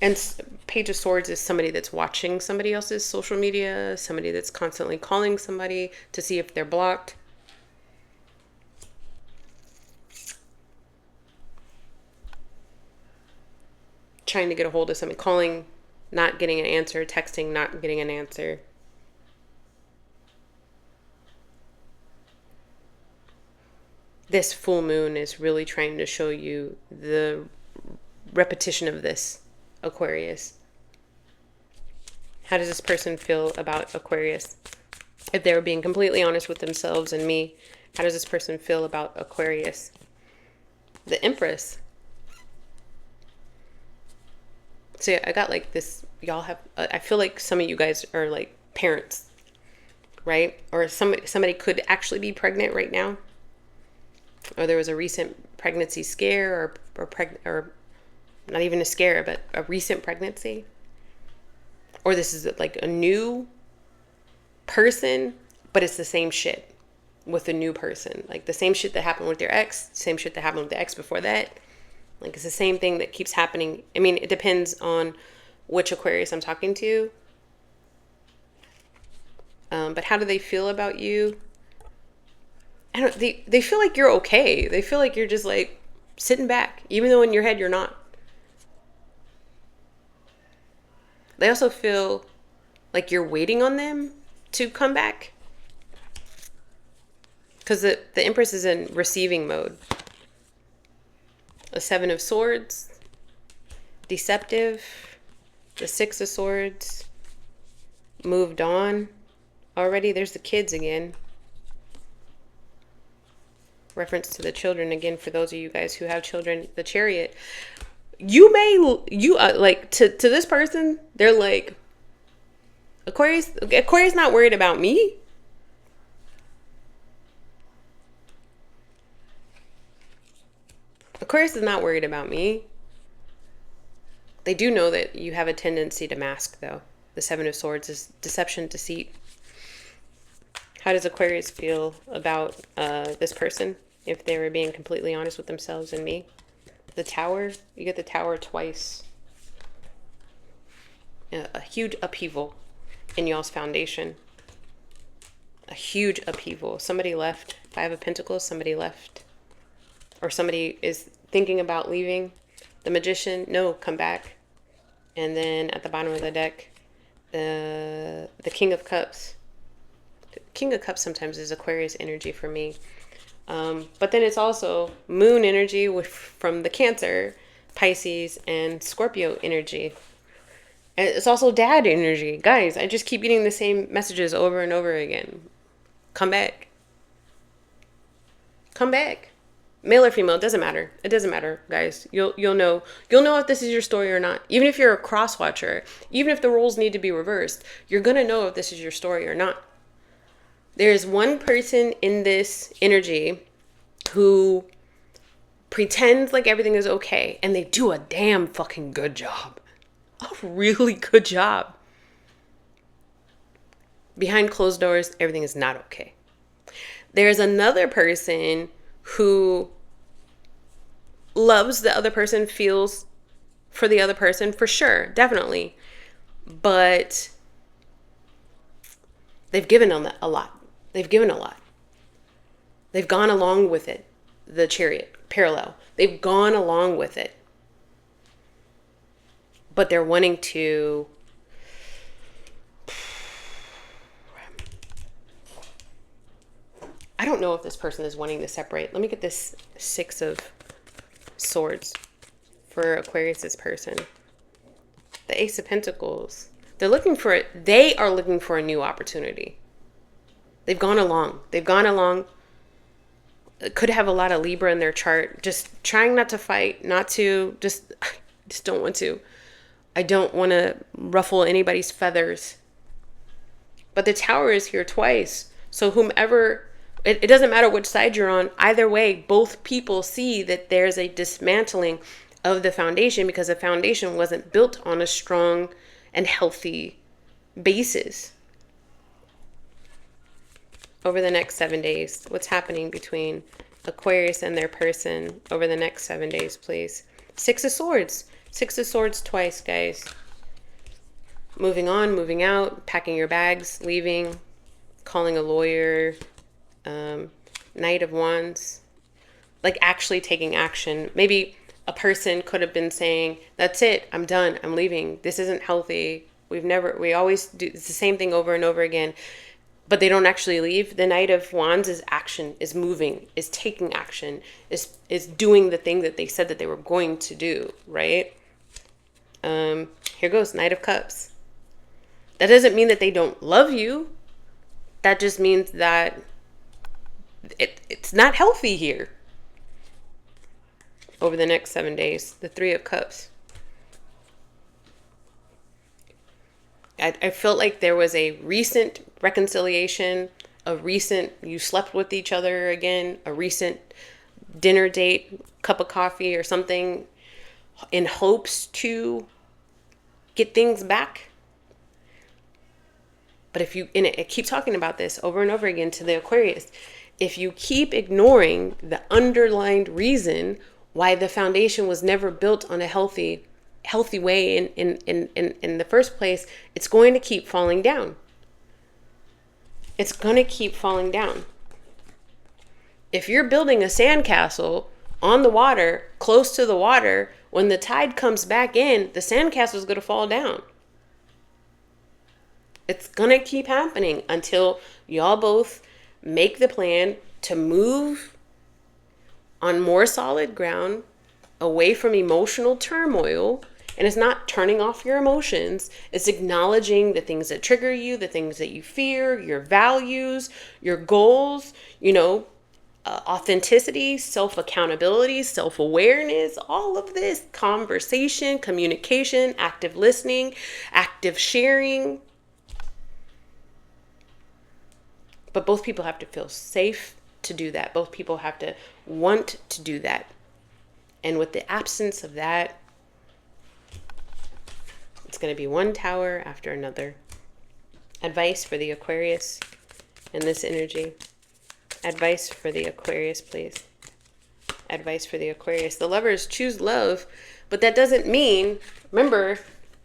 And Page of Swords is somebody that's watching somebody else's social media, somebody that's constantly calling somebody to see if they're blocked. Trying to get a hold of somebody, calling, not getting an answer, texting, not getting an answer. This full moon is really trying to show you the repetition of this, Aquarius. How does this person feel about Aquarius? If they were being completely honest with themselves and me, how does this person feel about Aquarius? The Empress. So I got like this, y'all have, I feel like some of you guys are like parents, right? Or somebody could actually be pregnant right now. Or there was a recent pregnancy scare, or not even a scare, but a recent pregnancy. Or this is like a new person, but it's the same shit with a new person. Like the same shit that happened with your ex, same shit that happened with the ex before that. Like it's the same thing that keeps happening. I mean, it depends on which Aquarius I'm talking to. But how do they feel about you? I don't. They feel like you're okay. They feel like you're just like sitting back, even though in your head you're not. They also feel like you're waiting on them to come back, because the Empress is in receiving mode. A Seven of Swords, deceptive. The Six of Swords, moved on already. There's the kids again. Reference to the children again for those of you guys who have children. The Chariot. Like to this person, they're like, Aquarius not worried about me. Aquarius is not worried about me. They do know that you have a tendency to mask, though. The Seven of Swords is deception, deceit. How does Aquarius feel about this person if they were being completely honest with themselves and me? The Tower. You get the Tower twice. A huge upheaval in y'all's foundation. A huge upheaval. Somebody left. Five of Pentacles. Somebody left. Or somebody is thinking about leaving. The Magician, no, come back. And then at the bottom of the deck, the King of Cups. The King of Cups sometimes is Aquarius energy for me. But then it's also moon energy from the Cancer, Pisces, and Scorpio energy. And it's also dad energy. Guys, I just keep getting the same messages over and over again. Come back. Come back. Male or female, it doesn't matter. It doesn't matter, guys. You'll know if this is your story or not. Even if you're a cross watcher, even if the roles need to be reversed, you're gonna know if this is your story or not. There's one person in this energy who pretends like everything is okay, and they do a damn fucking good job. A really good job. Behind closed doors, everything is not okay. There's another person who loves the other person, feels for the other person, for sure, definitely. But they've given them a lot. They've given a lot. They've gone along with it. The Chariot, parallel. They've gone along with it. But they're wanting to I don't know if this person is wanting to separate. Let me get this Six of Swords for Aquarius's person. The Ace of Pentacles. They are looking for a new opportunity. They've gone along. Could have a lot of Libra in their chart. Just trying not to fight, just don't want to. I don't want to ruffle anybody's feathers. But the Tower is here twice. So whomever, it doesn't matter which side you're on. Either way, both people see that there's a dismantling of the foundation because the foundation wasn't built on a strong and healthy basis. Over the next 7 days, what's happening between Aquarius and their person over the next 7 days, please? Six of Swords. Six of Swords twice, guys. Moving on, moving out, packing your bags, leaving, calling a lawyer, Knight of Wands. Like actually taking action. Maybe a person could have been saying, that's it, I'm done, I'm leaving. This isn't healthy. We always do it's the same thing over and over again. But they don't actually leave. The Knight of Wands is action, is moving, is taking action, is doing the thing that they said that they were going to do, right? Here goes Knight of Cups. That doesn't mean that they don't love you. That just means that it's not healthy here. Over the next 7 days, the Three of Cups. I felt like there was a recent reconciliation, you slept with each other again, a recent dinner date, cup of coffee or something in hopes to get things back. But I keep talking about this over and over again to the Aquarius. If you keep ignoring the underlying reason why the foundation was never built on a healthy way in the first place, it's going to keep falling down. It's going to keep falling down. If you're building a sandcastle on the water, close to the water, when the tide comes back in, the sandcastle is going to fall down. It's going to keep happening until y'all both make the plan to move on more solid ground, away from emotional turmoil. And it's not turning off your emotions. It's acknowledging the things that trigger you, the things that you fear, your values, your goals, authenticity, self-accountability, self-awareness, all of this, conversation, communication, active listening, active sharing. But both people have to feel safe to do that. Both people have to want to do that. And with the absence of that, it's going to be one tower after another. Advice for the Aquarius in this energy. Advice for the Aquarius, please. Advice for the Aquarius. The Lovers choose love, but that doesn't mean, remember,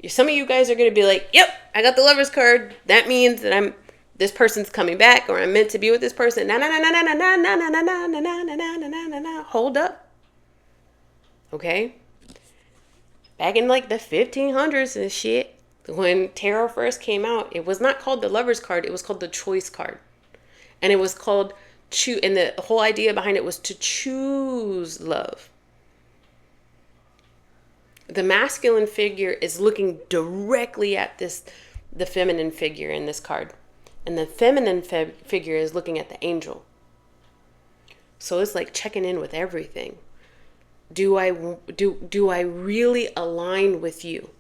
some of you guys are going to be like, yep, I got the Lovers card. That means that this person's coming back, or I'm meant to be with this person. Hold up. Okay? Back in like the 1500s and shit, when tarot first came out, it was not called the Lovers card. It was called the Choice card. And it was called and the whole idea behind it was to choose love. The masculine figure is looking directly at the feminine figure in this card. And the feminine figure is looking at the angel. So it's like checking in with everything. Do I really align with you?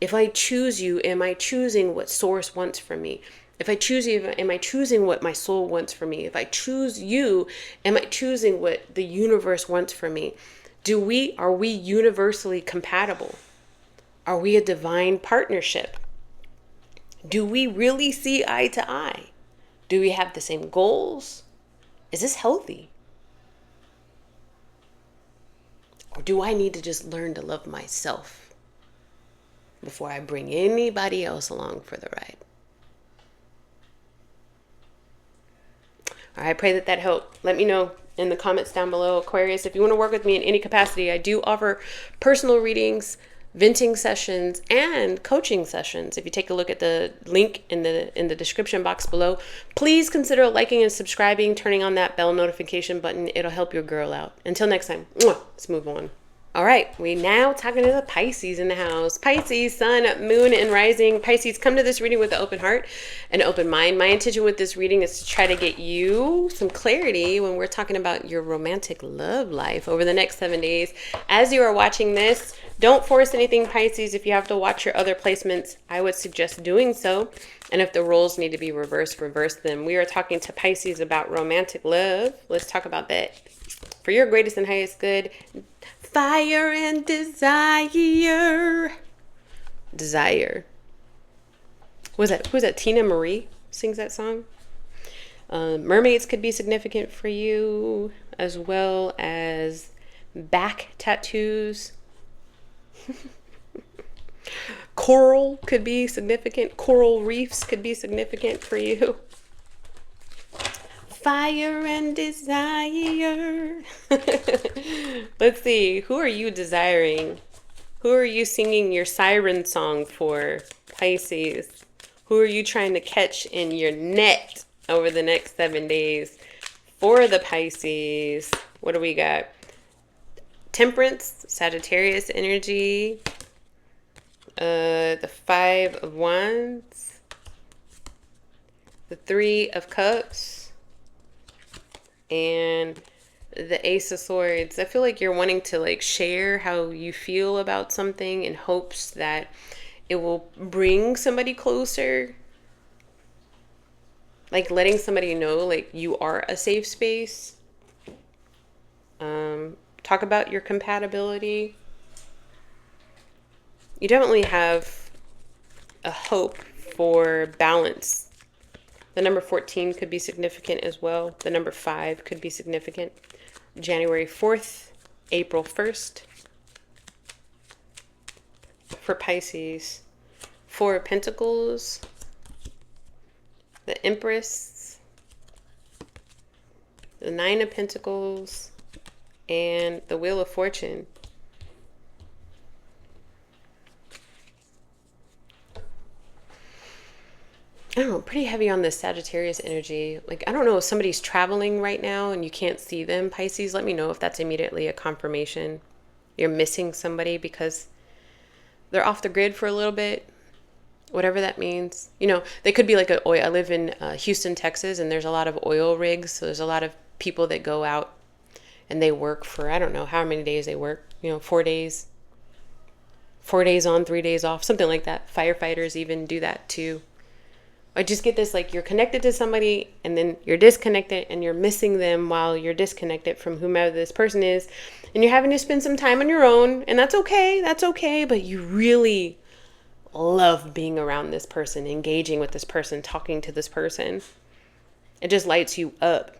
If I choose you, am I choosing what source wants from me? If I choose you, am I choosing what my soul wants for me? If I choose you, am I choosing what the universe wants for me? Are we universally compatible? Are we a divine partnership? Do we really see eye to eye? Do we have the same goals? Is this healthy? Or do I need to just learn to love myself before I bring anybody else along for the ride? I pray that helped. Let me know in the comments down below, Aquarius. If you want to work with me in any capacity, I do offer personal readings, venting sessions, and coaching sessions. If you take a look at the link in the description box below, please consider liking and subscribing, turning on that bell notification button. It'll help your girl out. Until next time, let's move on. All right, we now talking to the Pisces in the house. Pisces, sun, moon, and rising. Pisces, come to this reading with an open heart and open mind. My intention with this reading is to try to get you some clarity when we're talking about your romantic love life over the next 7 days. As you are watching this, don't force anything, Pisces. If you have to watch your other placements, I would suggest doing so. And if the roles need to be reversed, reverse them. We are talking to Pisces about romantic love. Let's talk about that. For your greatest and highest good, fire and desire. Desire. Who's that? Tina Marie sings that song. Mermaids could be significant for you, as well as back tattoos. Coral could be significant. Coral reefs could be significant for you. Fire and desire. Let's see. Who are you desiring? Who are you singing your siren song for, Pisces? Who are you trying to catch in your net over the next 7 days for the Pisces? What do we got? Temperance, Sagittarius energy. The 5 of Wands. The 3 of Cups. And the Ace of Swords. I feel like you're wanting to share how you feel about something in hopes that it will bring somebody closer. Like letting somebody know you are a safe space. Talk about your compatibility. You definitely have a hope for balance. The number 14 could be significant as well. The number 5 could be significant. January 4th, April 1st. For Pisces, 4 of Pentacles, the Empress, the 9 of Pentacles, and the Wheel of Fortune. I don't know, pretty heavy on this Sagittarius energy. I don't know if somebody's traveling right now and you can't see them, Pisces. Let me know if that's immediately a confirmation. You're missing somebody because they're off the grid for a little bit, whatever that means. They could be like I live in Houston, Texas, and there's a lot of oil rigs. So there's a lot of people that go out and they work for, I don't know how many days they work, 4 days. 4 days on, 3 days off, something like that. Firefighters even do that too. I just get this, you're connected to somebody and then you're disconnected and you're missing them while you're disconnected from whomever this person is. And you're having to spend some time on your own, and that's okay. That's okay. But you really love being around this person, engaging with this person, talking to this person. It just lights you up.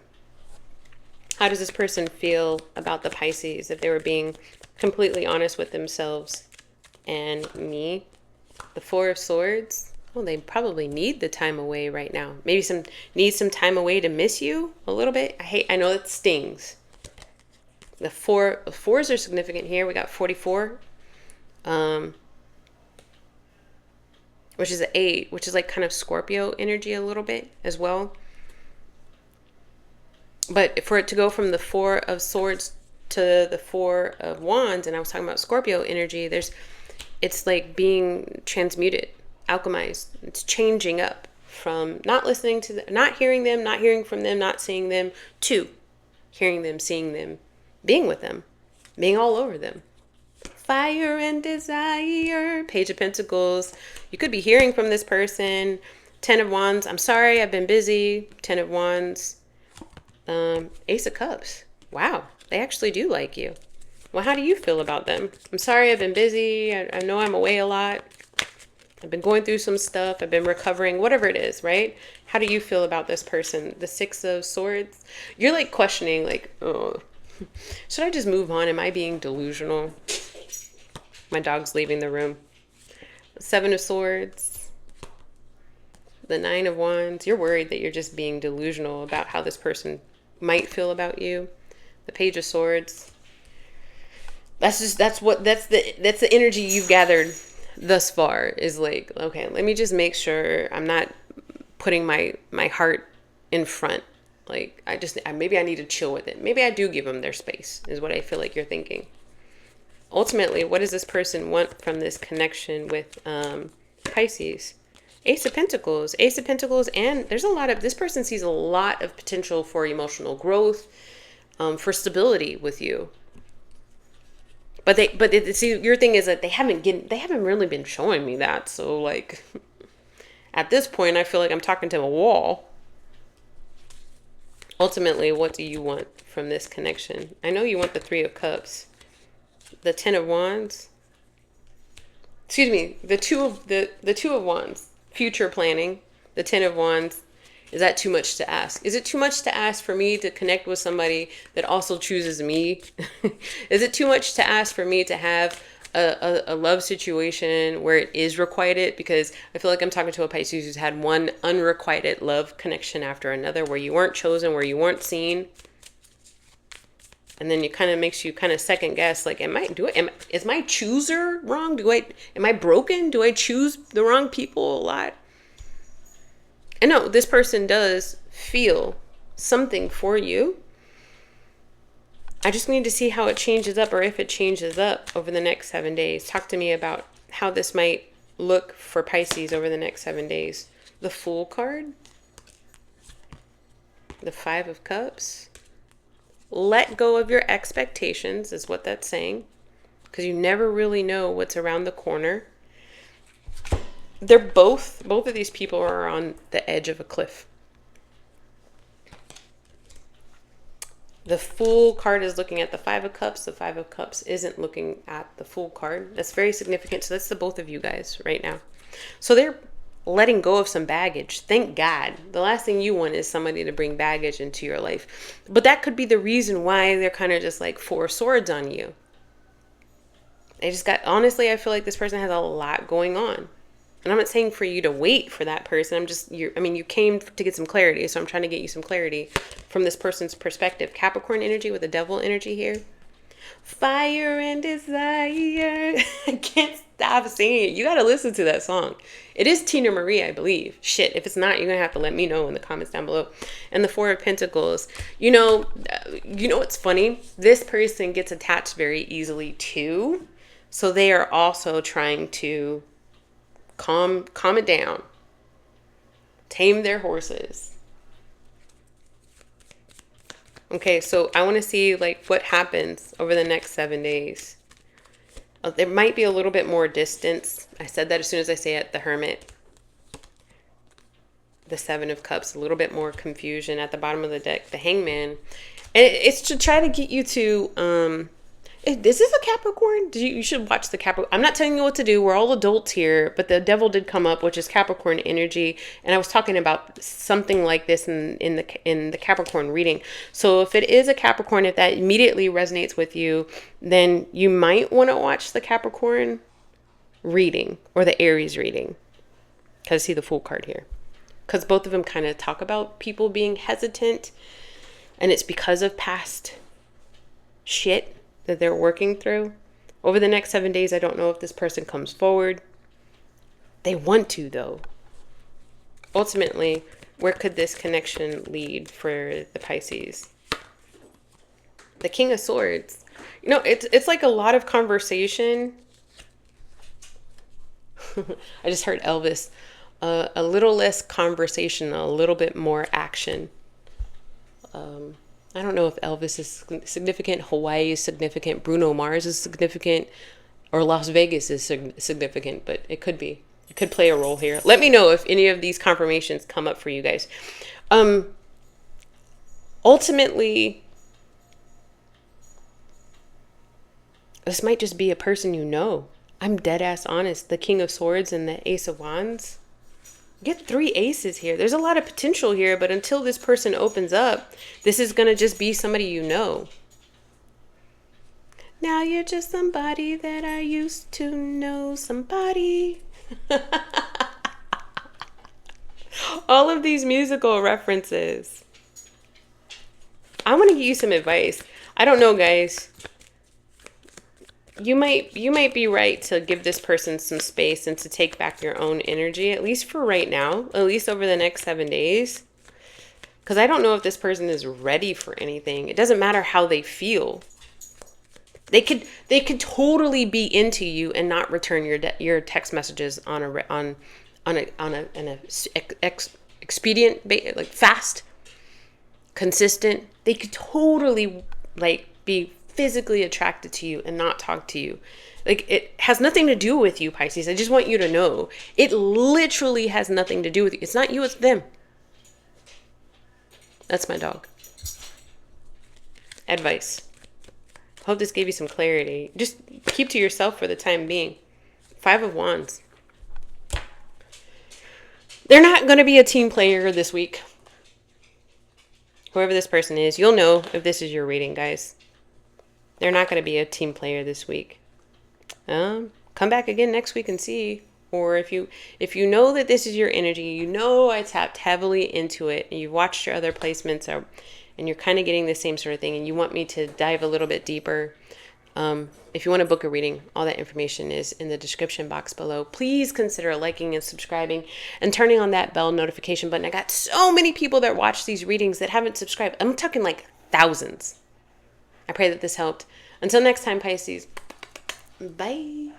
How does this person feel about the Pisces if they were being completely honest with themselves and me? The 4 of Swords. Well, they probably need the time away right now. Maybe need some time away to miss you a little bit. I know it stings. The 4s are significant here. We got 44, which is an 8, which is kind of Scorpio energy a little bit as well. But for it to go from the 4 of Swords to the 4 of Wands, and I was talking about Scorpio energy, it's like being transmuted. Alchemized. It's changing up from not listening to them, not hearing them, not hearing from them, not seeing them, to hearing them, seeing them, being with them, being all over them. Fire and desire. Page of Pentacles. You could be hearing from this person. 10 of Wands. I'm sorry, I've been busy. 10 of Wands. Ace of Cups. Wow, they actually do like you. Well, how do you feel about them? I'm sorry, I've been busy. I know I'm away a lot. I've been going through some stuff. I've been recovering, whatever it is, right? How do you feel about this person? The 6 of Swords. You're like questioning, like, oh, should I just move on? Am I being delusional? My dog's leaving the room. 7 of Swords. The 9 of Wands. You're worried that you're just being delusional about how this person might feel about you. The Page of Swords. That's the energy you've gathered thus far, is like, okay, let me just make sure I'm not putting my heart in front. Like, maybe I need to chill with it. Maybe I do give them their space, is what I feel like you're thinking. Ultimately, what does this person want from this connection with Pisces? Ace of Pentacles. Ace of Pentacles, and this person sees a lot of potential for emotional growth, for stability with you. But see, your thing is that they haven't really been showing me that. So like, at this point, I feel like I'm talking to a wall. Ultimately, what do you want from this connection? I know you want the 3 of Cups, the 10 of Wands. Excuse me, the two of Wands. Future planning. The 10 of Wands. Is that too much to ask? Is it too much to ask for me to connect with somebody that also chooses me? Is it too much to ask for me to have a love situation where it is requited? Because I feel like I'm talking to a Pisces who's had one unrequited love connection after another, where you weren't chosen, where you weren't seen. And then it kind of makes you kind of second guess, like, is my chooser wrong? Am I broken? Do I choose the wrong people a lot? And no, this person does feel something for you. I just need to see how it changes up, or if it changes up over the next 7 days. Talk to me about how this might look for Pisces over the next 7 days. The Fool card. The 5 of Cups. Let go of your expectations is what that's saying, because you never really know what's around the corner. They're both of these people are on the edge of a cliff. The Fool card is looking at the 5 of Cups. The 5 of Cups isn't looking at the Fool card. That's very significant. So that's the both of you guys right now. So they're letting go of some baggage. Thank God. The last thing you want is somebody to bring baggage into your life. But that could be the reason why they're kind of just like 4 swords on you. Honestly, I feel like this person has a lot going on. And I'm not saying for you to wait for that person. You came to get some clarity. So I'm trying to get you some clarity from this person's perspective. Capricorn energy with the devil energy here. Fire and desire. I can't stop singing it. You got to listen to that song. It is Tina Marie, I believe. Shit, if it's not, you're going to have to let me know in the comments down below. And the 4 of Pentacles. You know what's funny? This person gets attached very easily too. So they are also trying to calm it down, tame their horses. Okay, so I want to see like what happens over the next 7 days. There might be a little bit more distance. I said that as soon as I say it. The Hermit, the 7 of Cups, a little bit more confusion at the bottom of the deck. The Hangman, and it's to try to get you to this is a Capricorn. You should watch the Capricorn. I'm not telling you what to do. We're all adults here, but the devil did come up, which is Capricorn energy. And I was talking about something like this in the Capricorn reading. So if it is a Capricorn, if that immediately resonates with you, then you might want to watch the Capricorn reading or the Aries reading. Because I see the Fool card here. Because both of them kind of talk about people being hesitant. And it's because of past shit that they're working through. Over the next 7 days, I don't know if this person comes forward. They want to, though. Ultimately, where could this connection lead for the Pisces? The King of Swords. It's like a lot of conversation. I just heard Elvis. A little less conversation, a little bit more action. I don't know if Elvis is significant, Hawaii is significant, Bruno Mars is significant, or Las Vegas is significant, but it could be. It could play a role here. Let me know if any of these confirmations come up for you guys. Ultimately, this might just be a person you know. I'm dead ass honest. The King of Swords and the Ace of Wands. Get 3 aces here. There's a lot of potential here, but until this person opens up, this is going to just be somebody you know. Now you're just somebody that I used to know somebody. All of these musical references. I want to give you some advice. I don't know, guys. You might be right to give this person some space and to take back your own energy, at least for right now, at least over the next 7 days. Because I don't know if this person is ready for anything. It doesn't matter how they feel. They could totally be into you and not return your text messages on an expedient, like fast, consistent. They could totally like be physically attracted to you and not talk to you. Like, it has nothing to do with you, Pisces. I just want you to know it literally has nothing to do with you. It's not you, it's them. That's my dog. Advice. Hope this gave you some clarity. Just keep to yourself for the time being. 5 of Wands. They're not going to be a team player this week. Whoever this person is, you'll know if this is your reading, guys. They're not going to be a team player this week. Come back again next week and see. Or if you know that this is your energy, you know I tapped heavily into it, and you've watched your other placements, and you're kind of getting the same sort of thing, and you want me to dive a little bit deeper, if you want to book a reading, all that information is in the description box below. Please consider liking and subscribing and turning on that bell notification button. I got so many people that watch these readings that haven't subscribed. I'm talking like thousands. I pray that this helped. Until next time, Pisces. Bye.